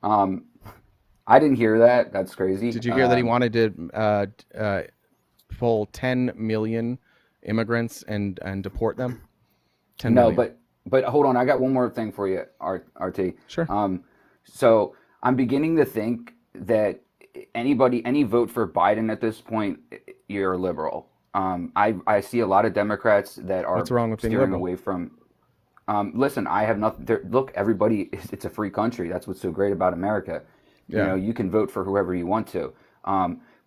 Speaker 15: I didn't hear that. That's crazy.
Speaker 1: Did you hear that he wanted to pull 10 million immigrants and deport them? 10
Speaker 15: no,
Speaker 1: million.
Speaker 15: But hold on. I got one more thing for you, RT.
Speaker 1: Sure.
Speaker 15: So I'm beginning to think that any vote for Biden at this point, you're a liberal. I see a lot of Democrats that are
Speaker 1: What's wrong with being
Speaker 15: steering
Speaker 1: liberal?
Speaker 15: away from. Listen, I have nothing. Look, everybody, it's a free country. That's what's so great about America. You know, you can vote for whoever you want to,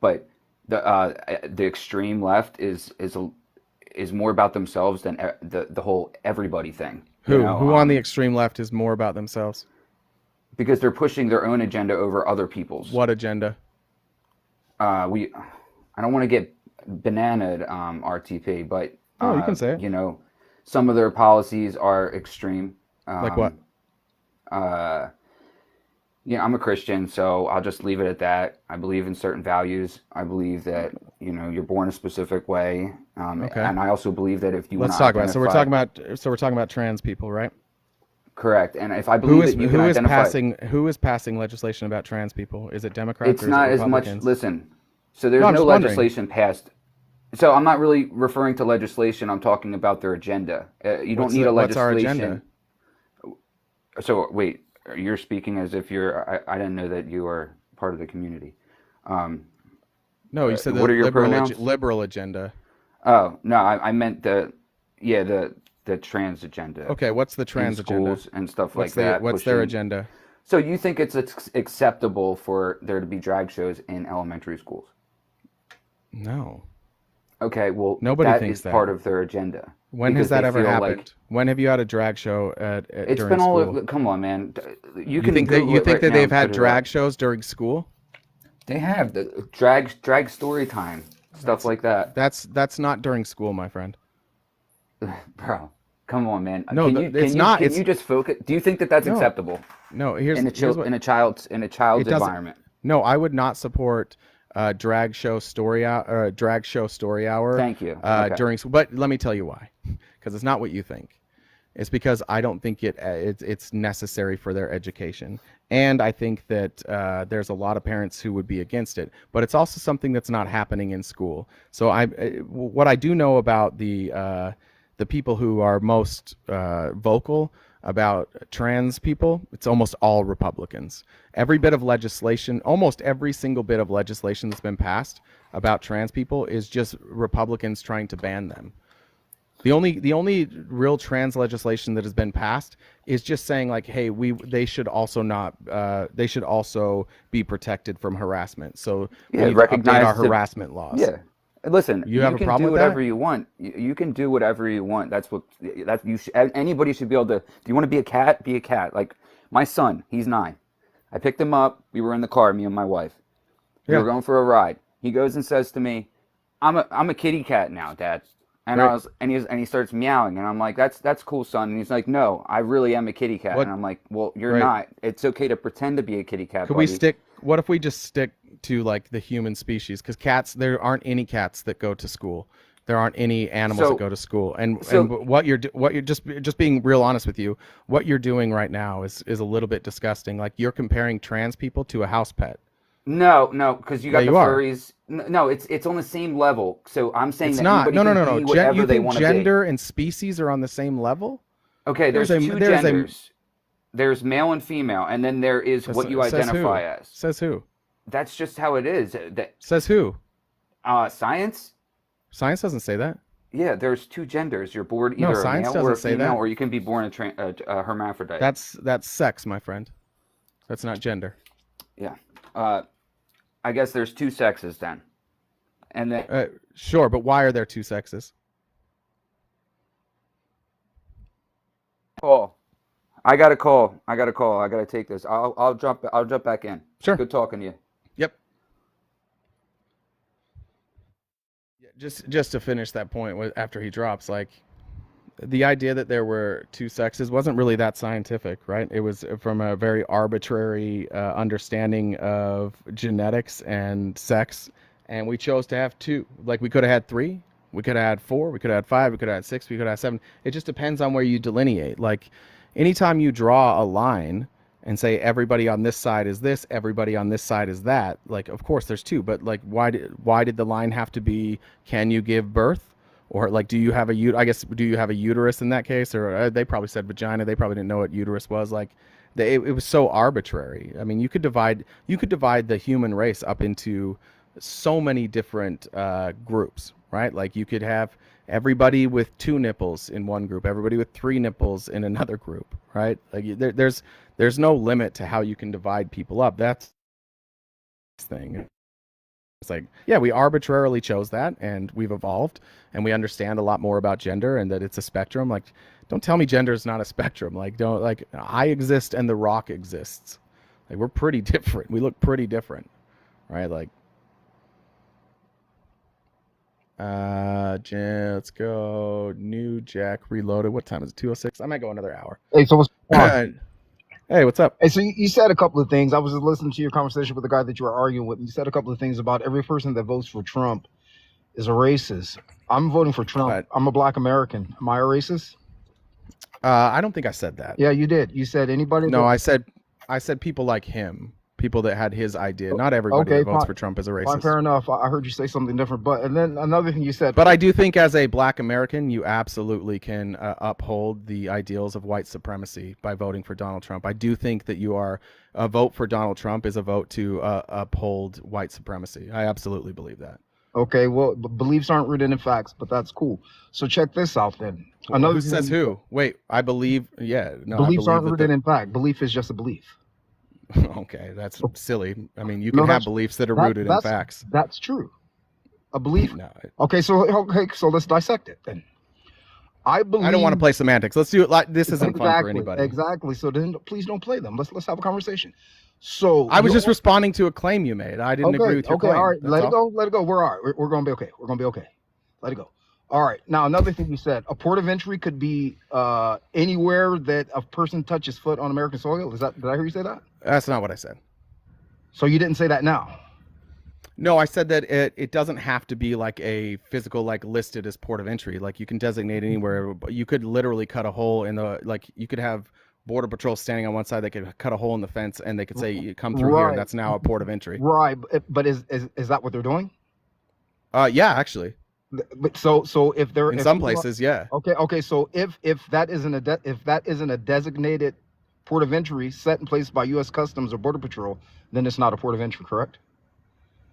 Speaker 15: but the extreme left is more about themselves than the whole everybody thing.
Speaker 1: Who on the extreme left is more about themselves?
Speaker 15: Because they're pushing their own agenda over other people's.
Speaker 1: What agenda?
Speaker 15: I don't want to get bananaed, RTP, but
Speaker 1: you can say it.
Speaker 15: You know, some of their policies are extreme.
Speaker 1: Like what?
Speaker 15: Yeah, I'm a Christian, so I'll just leave it at that. I believe in certain values. I believe that, you know, you're born a specific way.
Speaker 1: Okay.
Speaker 15: And I also believe that if you
Speaker 1: Let's talk about it. So we're talking about trans people, right?
Speaker 15: Correct. And if I believe that you can identify...
Speaker 1: Who is passing legislation about trans people? Is it Democrats
Speaker 15: It's
Speaker 1: or is
Speaker 15: not
Speaker 1: it
Speaker 15: as much...
Speaker 1: Republicans?
Speaker 15: Listen, so there's no legislation passed. So I'm not really referring to legislation. I'm talking about their agenda. You don't need a legislation.
Speaker 1: What's our agenda?
Speaker 15: So wait, you're speaking as if you're... I didn't know that you are part of the community.
Speaker 1: No, you said
Speaker 15: what are your pronouns?
Speaker 1: Liberal agenda.
Speaker 15: Oh, no, I meant the trans agenda.
Speaker 1: Okay, what's the trans agenda?
Speaker 15: And stuff like that.
Speaker 1: What's their agenda?
Speaker 15: So you think it's acceptable for there to be drag shows in elementary schools?
Speaker 1: No.
Speaker 15: Okay, well,
Speaker 1: nobody thinks that
Speaker 15: is part of their agenda.
Speaker 1: When has that ever happened? When have you had a drag show
Speaker 15: it's
Speaker 1: during
Speaker 15: been all
Speaker 1: school?
Speaker 15: Come on, man.
Speaker 1: You think that they've had drag shows during school?
Speaker 15: They have the drag story time, stuff like that.
Speaker 1: That's not during school, my friend.
Speaker 15: Bro, come on, man.
Speaker 1: No, it's not.
Speaker 15: Can you just focus? Do you think that that's acceptable?
Speaker 1: No,
Speaker 15: in a child's environment.
Speaker 1: No, I would not support drag show story hour.
Speaker 15: Thank you.
Speaker 1: During school, but let me tell you why. Because it's not what you think. It's because I don't think it's necessary for their education, and I think that there's a lot of parents who would be against it. But it's also something that's not happening in school. So what I do know about the people who are most vocal about trans people, it's almost all Republicans. Every bit of legislation, almost every single bit of legislation that's been passed about trans people is just Republicans trying to ban them. The only real trans legislation that has been passed is just saying like, hey, they should also be protected from harassment. So we need to update our harassment laws.
Speaker 15: Yeah. Listen,
Speaker 1: you have a problem
Speaker 15: do
Speaker 1: with
Speaker 15: whatever
Speaker 1: that?
Speaker 15: you want. You can do whatever you want. Anybody should be able to. Do you want to be a cat? Be a cat. Like my son, he's 9. I picked him up. We were in the car, me and my wife. We were going for a ride. He goes and says to me, "I'm a kitty cat now, Dad." And
Speaker 1: Right.
Speaker 15: he starts meowing, and I'm like, "That's cool, son." And he's like, "No, I really am a kitty cat." And I'm like, "Well, you're not. It's okay to pretend to be a kitty cat."
Speaker 1: What if we just stick to like the human species? Because cats, there aren't any cats that go to school. There aren't any animals that go to school. And what you're just being real honest with you, what you're doing right now is a little bit disgusting. Like you're comparing trans people to a house pet.
Speaker 15: No, because you got the furries. No, it's on the same level. So I'm saying
Speaker 1: it's
Speaker 15: that
Speaker 1: not.
Speaker 15: anybody
Speaker 1: No.
Speaker 15: can be whatever
Speaker 1: You
Speaker 15: they
Speaker 1: think
Speaker 15: want to be.
Speaker 1: gender and species are on the same level?
Speaker 15: Okay, there's two genders. There's male and female, and then there is what you identify as.
Speaker 1: Says who?
Speaker 15: That's just how it is.
Speaker 1: Says who?
Speaker 15: Science.
Speaker 1: Science doesn't say that.
Speaker 15: Yeah, there's 2 genders. You're born either a male or a female, or you can be born a hermaphrodite.
Speaker 1: That's sex, my friend. That's not gender.
Speaker 15: Yeah. I guess there's 2 sexes then. And then
Speaker 1: sure, but why are there 2 sexes?
Speaker 15: Call. I got a call. I got to take this. I'll jump back in.
Speaker 1: Sure.
Speaker 15: Good talking to you.
Speaker 1: Yep. Just to finish that point after he drops, like the idea that there were 2 sexes wasn't really that scientific, right? It was from a very arbitrary understanding of genetics and sex, and we chose to have 2. Like we could have had 3, we could have had 4, we could have had 5, we could have had 6, we could have had 7. It just depends on where you delineate. Like anytime you draw a line and say everybody on this side is this, everybody on this side is that, like of course there's 2, but like why did the line have to be, can you give birth? Or like, do you have a uterus in that case? Or they probably said vagina. They probably didn't know what uterus was. Like, it was so arbitrary. I mean, you could divide the human race up into so many different groups, right? Like you could have everybody with 2 nipples in one group, everybody with 3 nipples in another group, right? Like there's no limit to how you can divide people up. That's thing. It's like, yeah, we arbitrarily chose that, and we've evolved, and we understand a lot more about gender, and that it's a spectrum. Like, don't tell me gender is not a spectrum. Like, don't, like, I exist and The Rock exists. Like, we're pretty different. We look pretty different, right? Like, let's go. New Jack Reloaded. What time is it? 2:06. I might go another hour.
Speaker 16: Hey, so what's going on?
Speaker 1: Hey, what's up?
Speaker 16: Hey, so you said a couple of things. I was just listening to your conversation with the guy that you were arguing with. You said a couple of things about every person that votes for Trump is a racist. I'm voting for Trump. I'm a black American. Am I a racist?
Speaker 1: I don't think I said that.
Speaker 16: Yeah, you did. You said anybody.
Speaker 1: No, I said people like him, people that had his idea. Not everybody that votes for Trump is a racist.
Speaker 16: Fine, fair enough. I heard you say something different. And then another thing you said.
Speaker 1: But I do think as a black American, you absolutely can uphold the ideals of white supremacy by voting for Donald Trump. I do think that a vote for Donald Trump is a vote to uphold white supremacy. I absolutely believe that.
Speaker 16: Okay, well, beliefs aren't rooted in facts, but that's cool. So check this out then.
Speaker 1: Who says who? Wait, I believe. Yeah, no.
Speaker 16: Beliefs aren't rooted in fact. Belief is just a belief.
Speaker 1: Okay, that's silly. I mean, you can have beliefs that are rooted in facts.
Speaker 16: That's true. A belief.
Speaker 1: No.
Speaker 16: Okay, so let's dissect it then. I
Speaker 1: don't want to play semantics. Let's do it like this. Isn't fun for anybody.
Speaker 16: Exactly. So then, please don't play them. Let's have a conversation. So
Speaker 1: I was just responding to a claim you made. I didn't agree with your claim.
Speaker 16: Okay, all right. Let it go. Let it go. We're all right. We're gonna be okay. We're gonna be okay. Let it go. All right. Now another thing you said: a port of entry could be anywhere that a person touches foot on American soil. Did I hear you say that?
Speaker 1: That's not what I said.
Speaker 16: So you didn't say that now?
Speaker 1: No, I said that it doesn't have to be like a physical, like listed as port of entry. Like you can designate anywhere, but you could literally cut a hole in the, like you could have Border Patrol standing on one side, they could cut a hole in the fence and they could say, you come through here, and that's now a port of entry.
Speaker 16: Right. But is that what they're doing?
Speaker 1: Yeah, actually.
Speaker 16: But so if they're
Speaker 1: in some places, yeah.
Speaker 16: Okay. So if that isn't a designated port of entry set in place by U.S. Customs or Border Patrol, then it's not a port of entry, correct?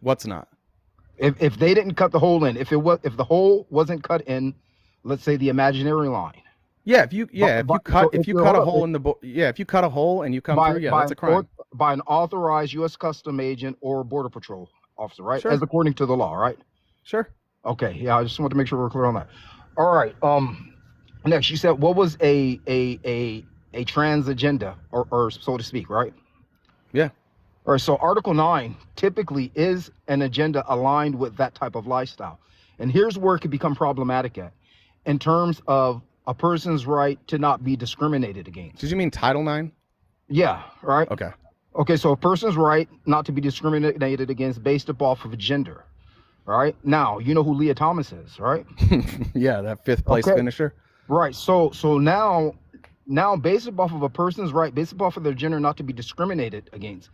Speaker 1: What's not?
Speaker 16: If they didn't cut the hole in, if the hole wasn't cut in, let's say the imaginary line.
Speaker 1: Yeah, if you cut a hole and you come through, yeah, that's a crime.
Speaker 16: By an authorized U.S. Custom agent or Border Patrol officer, right?
Speaker 1: Sure.
Speaker 16: As according to the law, right?
Speaker 1: Sure.
Speaker 16: Okay, yeah, I just want to make sure we're clear on that. All right. Next, you said what was a trans agenda, or so to speak, right?
Speaker 1: Yeah.
Speaker 16: All right. So Article 9 typically is an agenda aligned with that type of lifestyle, and here's where it could become problematic at, in terms of a person's right to not be discriminated against.
Speaker 1: Did you mean Title 9?
Speaker 16: Yeah. Right.
Speaker 1: Okay.
Speaker 16: Okay. So a person's right not to be discriminated against based off of gender. Right now, you know who Leah Thomas is, right?
Speaker 1: Yeah, that fifth place finisher.
Speaker 16: Right. So now, based off of a person's right, based off of their gender, not to be discriminated against,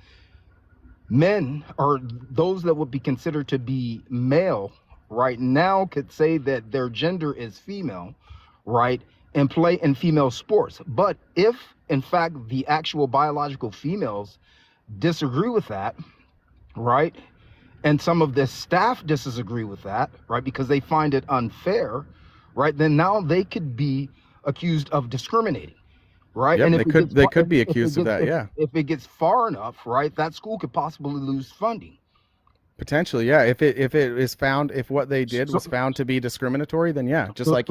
Speaker 16: men or those that would be considered to be male, right now could say that their gender is female, right, and play in female sports. But if, in fact, the actual biological females disagree with that, right, and some of the staff disagree with that, right, because they find it unfair, right, then now they could be accused of discriminating, right?
Speaker 1: Yep,
Speaker 16: and
Speaker 1: if they could be accused of that, yeah.
Speaker 16: If it gets far enough, right, that school could possibly lose funding.
Speaker 1: Potentially, yeah. If what they did was found to be discriminatory, then yeah, just like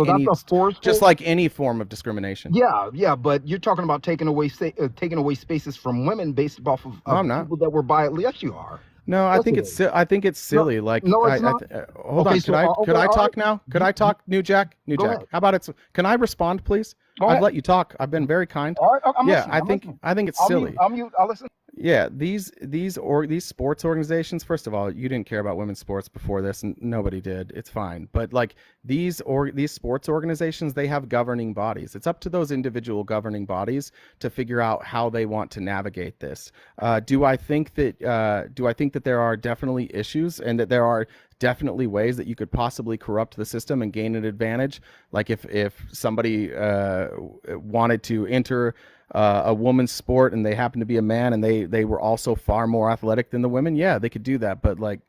Speaker 1: any form of discrimination.
Speaker 16: Yeah, but you're talking about taking away spaces from women based off of people that were biased. Yes, you are.
Speaker 1: No, I think it's silly.
Speaker 16: No,
Speaker 1: like,
Speaker 16: no, it's not.
Speaker 1: Hold on. Could I talk now? Could I talk, New Jack? New Jack. How about it? Can I respond, please? I've let you talk. I've been very kind.
Speaker 16: All right, I'm listening.
Speaker 1: I think it's silly.
Speaker 16: I'll listen.
Speaker 1: Yeah, these sports organizations. First of all, you didn't care about women's sports before this, and nobody did. It's fine. But like these sports organizations, they have governing bodies. It's up to those individual governing bodies to figure out how they want to navigate this. Do I think that there are definitely issues and that there are definitely ways that you could possibly corrupt the system and gain an advantage? Like if somebody wanted to enter a woman's sport and they happen to be a man and they were also far more athletic than the women, yeah, they could do that. But like,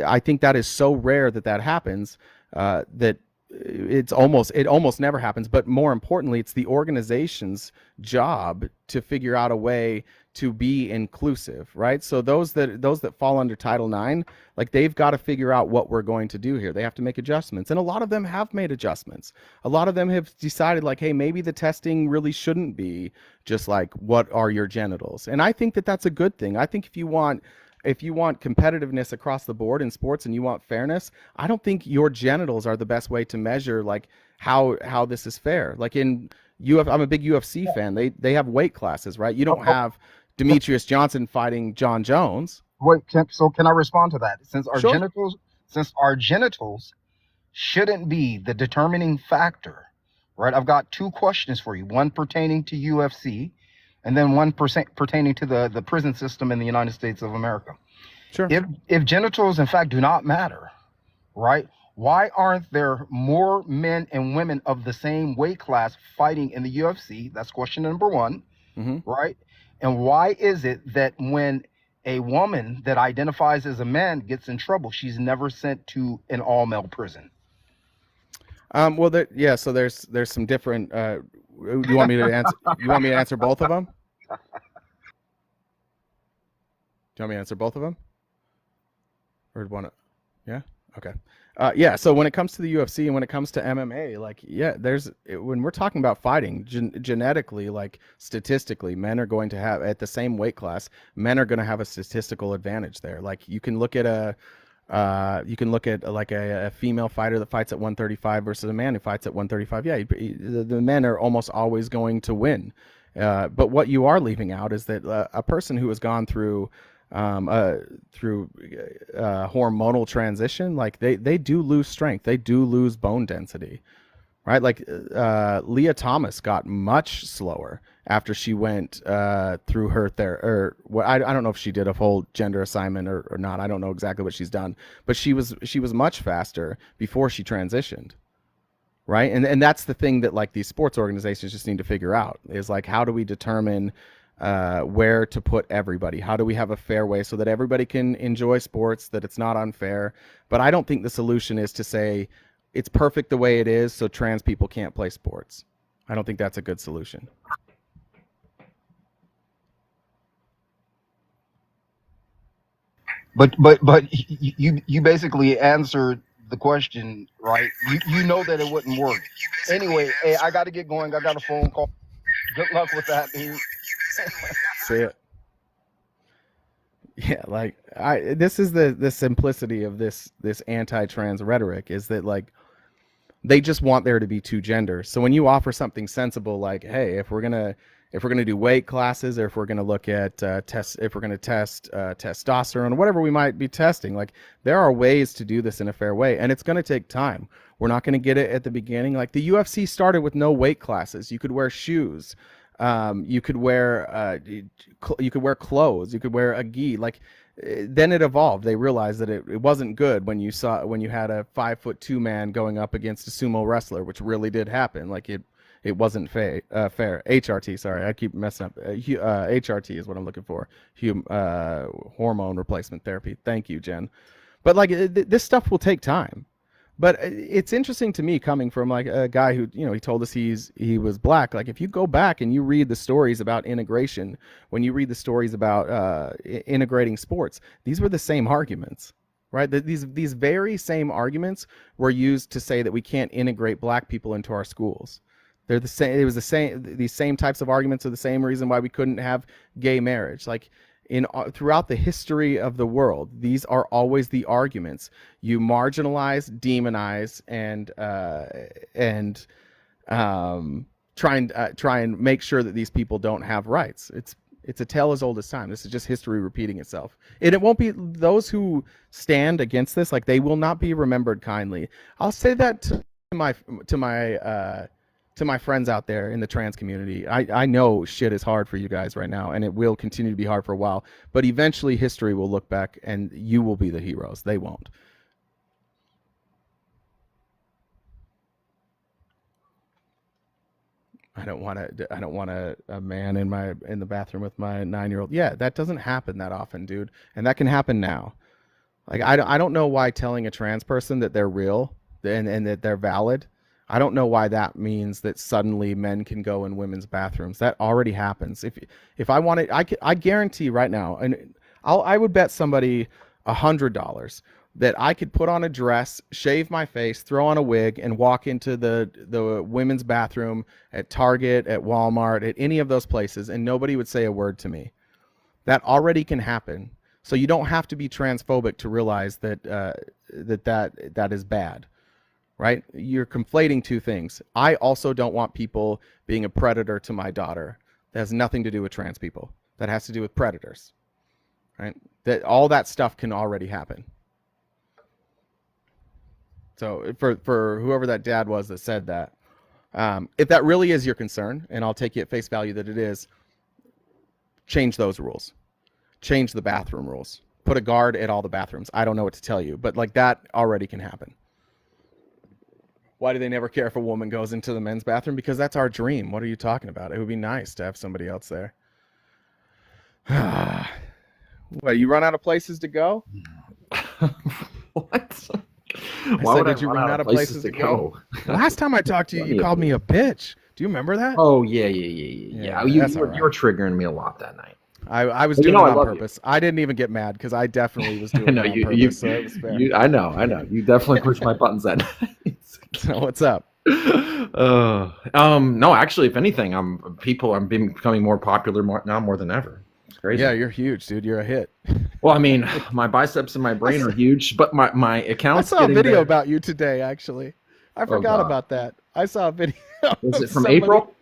Speaker 1: I think that is so rare that happens that it almost never happens. But more importantly, it's the organization's job to figure out a way to be inclusive, right? So those that fall under Title IX, like they've got to figure out what we're going to do here. They have to make adjustments, and a lot of them have made adjustments. A lot of them have decided, like, hey, maybe the testing really shouldn't be just like, what are your genitals? And I think that that's a good thing. I think if you want competitiveness across the board in sports and you want fairness, I don't think your genitals are the best way to measure like how this is fair. Like in I'm a big UFC fan. They have weight classes, right? You don't have Demetrius Johnson fighting John Jones.
Speaker 16: Wait, can I respond to that? Since
Speaker 1: Sure.
Speaker 16: our genitals shouldn't be the determining factor, right? I've got two questions for you. One pertaining to UFC, and then one pertaining to the prison system in the United States of America.
Speaker 1: Sure.
Speaker 16: If genitals in fact do not matter, right? Why aren't there more men and women of the same weight class fighting in the UFC? That's question number one, right? And why is it that when a woman that identifies as a man gets in trouble, she's never sent to an all-male prison?
Speaker 1: Well, so there's some different. You want me to answer? You want me to answer both of them? Do you want me to answer both of them? Or one? Yeah. Okay. Yeah. So when it comes to the UFC and when it comes to MMA, like, yeah, when we're talking about fighting genetically, like statistically, men are going to have at the same weight class. Men are going to have a statistical advantage there. Like you can look at like a female fighter that fights at 135 versus a man who fights at 135. Yeah, the men are almost always going to win. But what you are leaving out is that a person who has gone through hormonal transition, like they do lose strength, they do lose bone density, right? Like Leah Thomas got much slower after she went through her I don't know if she did a full gender assignment or not. I don't know exactly what she's done, but she was much faster before she transitioned, right? And that's the thing that like these sports organizations just need to figure out is like, how do we determine where to put everybody? How do we have a fair way so that everybody can enjoy sports, that it's not unfair? But I don't think the solution is to say it's perfect the way it is so trans people can't play sports. I don't think that's a good solution.
Speaker 16: But you basically answered the question, right? You know that it wouldn't work. Anyway, hey, I got to get going. I got a phone call. Good luck with that, dude.
Speaker 1: See it. Yeah, like this is the simplicity of this anti-trans rhetoric, is that like they just want there to be two genders. So when you offer something sensible, like, hey, if we're gonna do weight classes, or if we're gonna look at test testosterone, or whatever we might be testing, like there are ways to do this in a fair way, and it's gonna take time. We're not gonna get it at the beginning. Like the UFC started with no weight classes. You could wear shoes. You could wear clothes. You could wear a gi. Like then it evolved. They realized that it wasn't good when you had a 5'2" man going up against a sumo wrestler, which really did happen. Like it wasn't fair. HRT, sorry, I keep messing up. HRT is what I'm looking for. Hormone replacement therapy. Thank you, Jen. But like this stuff will take time. But it's interesting to me, coming from like a guy who, he told us he was black. Like if you go back and you read the stories about integration, when you read the stories about integrating sports, these were the same arguments, right? These very same arguments were used to say that we can't integrate black people into our schools. They're the same. It was the same. These same types of arguments are the same reason why we couldn't have gay marriage. Like throughout the history of the world, these are always the arguments. You marginalize, demonize, and try and make sure that these people don't have rights. It's a tale as old as time. This is just history repeating itself. And it won't be those who stand against this, like they will not be remembered kindly. I'll say that to my friends out there in the trans community. I know shit is hard for you guys right now, and it will continue to be hard for a while, but eventually history will look back and you will be the heroes. They won't. I don't want a man in the bathroom with my 9-year-old. Yeah, that doesn't happen that often, dude. And that can happen now. Like I don't know why telling a trans person that they're real and that they're valid, I don't know why that means that suddenly men can go in women's bathrooms. That already happens. If I wanted, I guarantee right now, and I would bet somebody $100 that I could put on a dress, shave my face, throw on a wig, and walk into the women's bathroom at Target, at Walmart, at any of those places, and nobody would say a word to me. That already can happen. So you don't have to be transphobic to realize that that is bad, right? You're conflating two things. I also don't want people being a predator to my daughter. That has nothing to do with trans people. That has to do with predators, right? That all that stuff can already happen. So for whoever that dad was that said that, if that really is your concern, and I'll take you at face value that it is, change those rules. Change the bathroom rules. Put a guard at all the bathrooms. I don't know what to tell you, but like that already can happen. Why do they never care if a woman goes into the men's bathroom? Because that's our dream. What are you talking about? It would be nice to have somebody else there. What, you run out of places to go?
Speaker 17: What?
Speaker 1: I said, did you run out of places to go? Last time I talked to you, you called me a bitch. Do you remember that?
Speaker 17: Oh, yeah. You were triggering me a lot that night.
Speaker 1: I was doing it on purpose. I didn't even get mad because I definitely was doing it on purpose. So it was fair.
Speaker 17: I know. You definitely pushed my buttons that night.
Speaker 1: So what's up?
Speaker 17: No, actually, if anything, I'm becoming more popular more than ever. It's crazy.
Speaker 1: Yeah, you're huge, dude. You're a hit.
Speaker 17: Well, I mean, my biceps and my brain are huge, but my account's
Speaker 1: I saw a video about you today, actually. I forgot about that. I saw a video.
Speaker 17: Was it from April?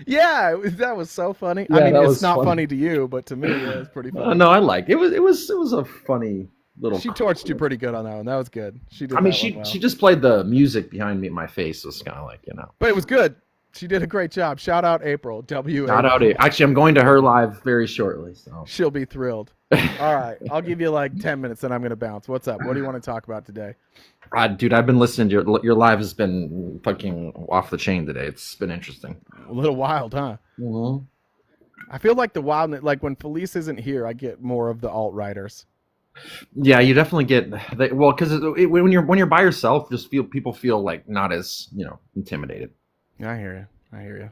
Speaker 1: Yeah, that was so funny.
Speaker 17: Yeah,
Speaker 1: I mean, it's not funny to you, but to me, it was pretty funny.
Speaker 17: No, I liked it. It was a funny little.
Speaker 1: She torched you pretty good on that one. That was good. She did.
Speaker 17: I mean, she just played the music behind me in my face. It was kind of like,
Speaker 1: But it was good. She did a great job. Shout out April.
Speaker 17: Shout out. Actually, I'm going to her live very shortly, so
Speaker 1: she'll be thrilled. All right, I'll give you like 10 minutes, then I'm gonna bounce. What's up? What do you want to talk about today?
Speaker 17: Dude, I've been listening to your live. Has been fucking off the chain today. It's been interesting.
Speaker 1: A little wild, huh?
Speaker 17: Mm-hmm.
Speaker 1: I feel like the wild, like when Felice isn't here, I get more of the alt-righters.
Speaker 17: Yeah, you definitely get because when you're by yourself, people feel like not as intimidated.
Speaker 1: I hear you.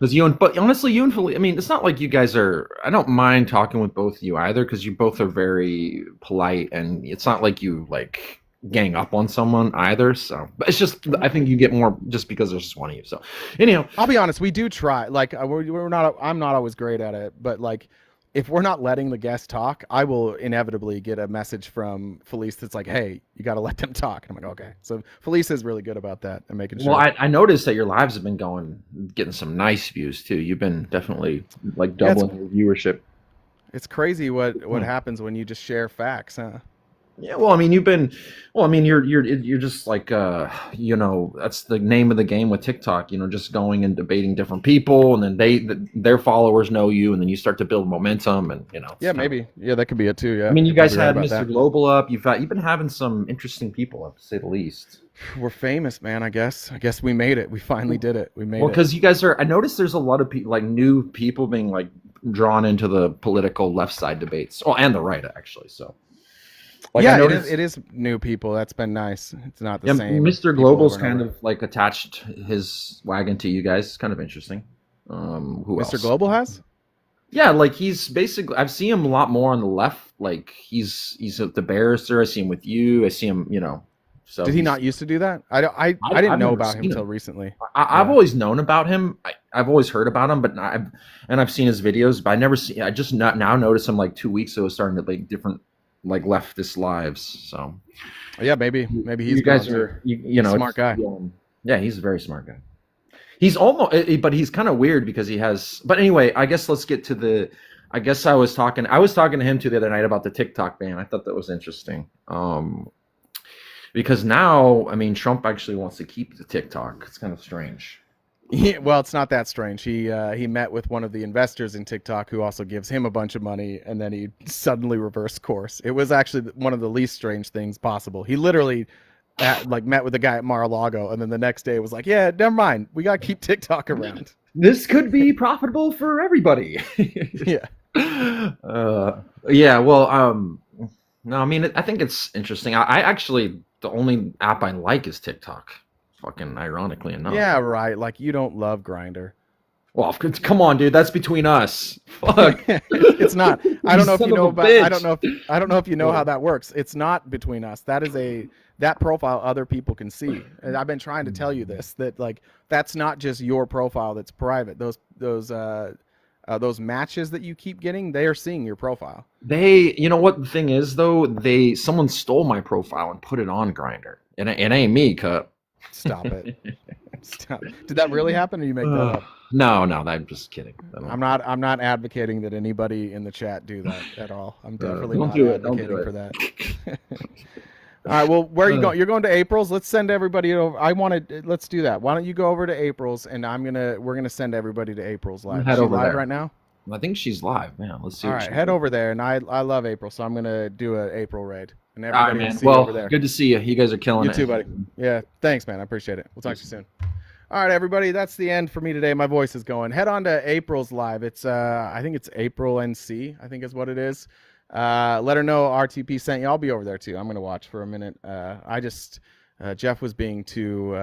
Speaker 17: Because but honestly, you and Felice, I mean, it's not like you guys are. I don't mind talking with both of you either, because you both are very polite, and it's not like you like gang up on someone either. So, but it's just I think you get more just because there's just one of you. So, anyhow,
Speaker 1: I'll be honest, we do try. Like we're not. I'm not always great at it, but like if we're not letting the guest talk, I will inevitably get a message from Felice that's like, "Hey, you got to let them talk." And I'm like, "Okay." So Felice is really good about that and making sure.
Speaker 17: Well, I noticed that your lives have been getting some nice views too. You've been definitely like doubling your viewership.
Speaker 1: It's crazy what happens when you just share facts, huh?
Speaker 17: Yeah, well, I mean, you're just like that's the name of the game with TikTok. Just going and debating different people, and then their followers know you, and then you start to build momentum, and
Speaker 1: Yeah, maybe. Yeah, that could be it too. Yeah.
Speaker 17: I mean, you guys had Mr. Global up. You've been having some interesting people up, to say the least.
Speaker 1: We're famous, man. I guess we made it. We finally did it. We made it.
Speaker 17: Well, because you guys are. I noticed there's a lot of people, like new people, being like drawn into the political left side debates. Oh, and the right actually. So.
Speaker 1: Like yeah, it is new people. That's been nice. It's not the same.
Speaker 17: Mr. Global's kind of like attached his wagon to you guys. It's kind of interesting. Who
Speaker 1: Mr.
Speaker 17: else?
Speaker 1: Global has?
Speaker 17: Yeah, like he's basically. I've seen him a lot more on the left. Like he's the barrister. I see him with you. I see him. So
Speaker 1: did he not used to do that? I didn't know about him until recently.
Speaker 17: I've always known about him. I've always heard about him, but I've seen his videos, but I never see. I just now noticed him like 2 weeks ago, starting to like different. Like leftist lives, so
Speaker 1: yeah, maybe he's
Speaker 17: you guys are
Speaker 1: smart guy.
Speaker 17: Yeah, he's a very smart guy. He's almost, but he's kind of weird because he has. But anyway, I guess let's get to the. I guess I was talking to him too the other night about the TikTok ban. I thought that was interesting, because now I mean Trump actually wants to keep the TikTok. It's kind of strange.
Speaker 1: Well, it's not that strange. He met with one of the investors in TikTok who also gives him a bunch of money, and then he suddenly reversed course. It was actually one of the least strange things possible. He literally met with the guy at Mar-a-Lago, and then the next day was like, yeah, never mind. We got to keep TikTok around.
Speaker 17: This could be profitable for everybody.
Speaker 1: Yeah.
Speaker 17: Yeah, well, no, I mean, I think it's interesting. I actually, the only app I like is TikTok. fucking ironically enough.
Speaker 1: Yeah, right. Like you don't love Grinder.
Speaker 17: Well, come on, dude. That's between us. Fuck.
Speaker 1: It's not. I don't know if you know about. I don't
Speaker 17: bitch.
Speaker 1: know if I don't know if you know how that works. It's not between us. That is that profile other people can see. And I've been trying to tell you this, that like that's not just your profile that's private. Those matches that you keep getting, they are seeing your profile.
Speaker 17: You know what the thing is though? Someone stole my profile and put it on Grinder, and it ain't me, Cup.
Speaker 1: Stop it. Stop. Did that really happen, or you make that up?
Speaker 17: No, I'm just kidding.
Speaker 1: I'm not advocating that anybody in the chat do that at all. I'm definitely
Speaker 17: don't
Speaker 1: not
Speaker 17: do it.
Speaker 1: advocating
Speaker 17: Don't do
Speaker 1: for that. All right. Well, where are you going? You're going to April's. Let's send everybody over. Let's do that. Why don't you go over to April's, and we're gonna send everybody to April's live.
Speaker 17: Head
Speaker 1: Is she
Speaker 17: over
Speaker 1: live
Speaker 17: there
Speaker 1: right now?
Speaker 17: I think she's live. Yeah, let's see.
Speaker 1: All
Speaker 17: what
Speaker 1: right,
Speaker 17: she's
Speaker 1: head
Speaker 17: doing.
Speaker 1: over there, and I love April, so I'm gonna do an April raid, and
Speaker 17: All right,
Speaker 1: everybody will
Speaker 17: man.
Speaker 1: see you
Speaker 17: Well,
Speaker 1: over there.
Speaker 17: good to see you. You guys are killing
Speaker 1: You
Speaker 17: it.
Speaker 1: too, buddy. Yeah, thanks, man. I appreciate it. We'll talk to you soon. All right, everybody, that's the end for me today. My voice is going. Head on to April's live. It's I think it's April NC, I think is what it is. Let her know RTP sent you. I'll be over there too. I'm gonna watch for a minute. Jeff was being too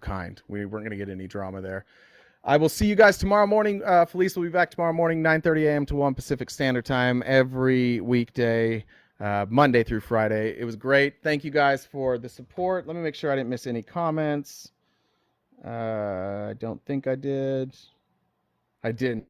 Speaker 1: kind. We weren't gonna get any drama there. I will see you guys tomorrow morning. Felice will be back tomorrow morning, 9:30 a.m. to 1 Pacific Standard Time, every weekday, Monday through Friday. It was great. Thank you guys for the support. Let me make sure I didn't miss any comments. I don't think I did. I didn't.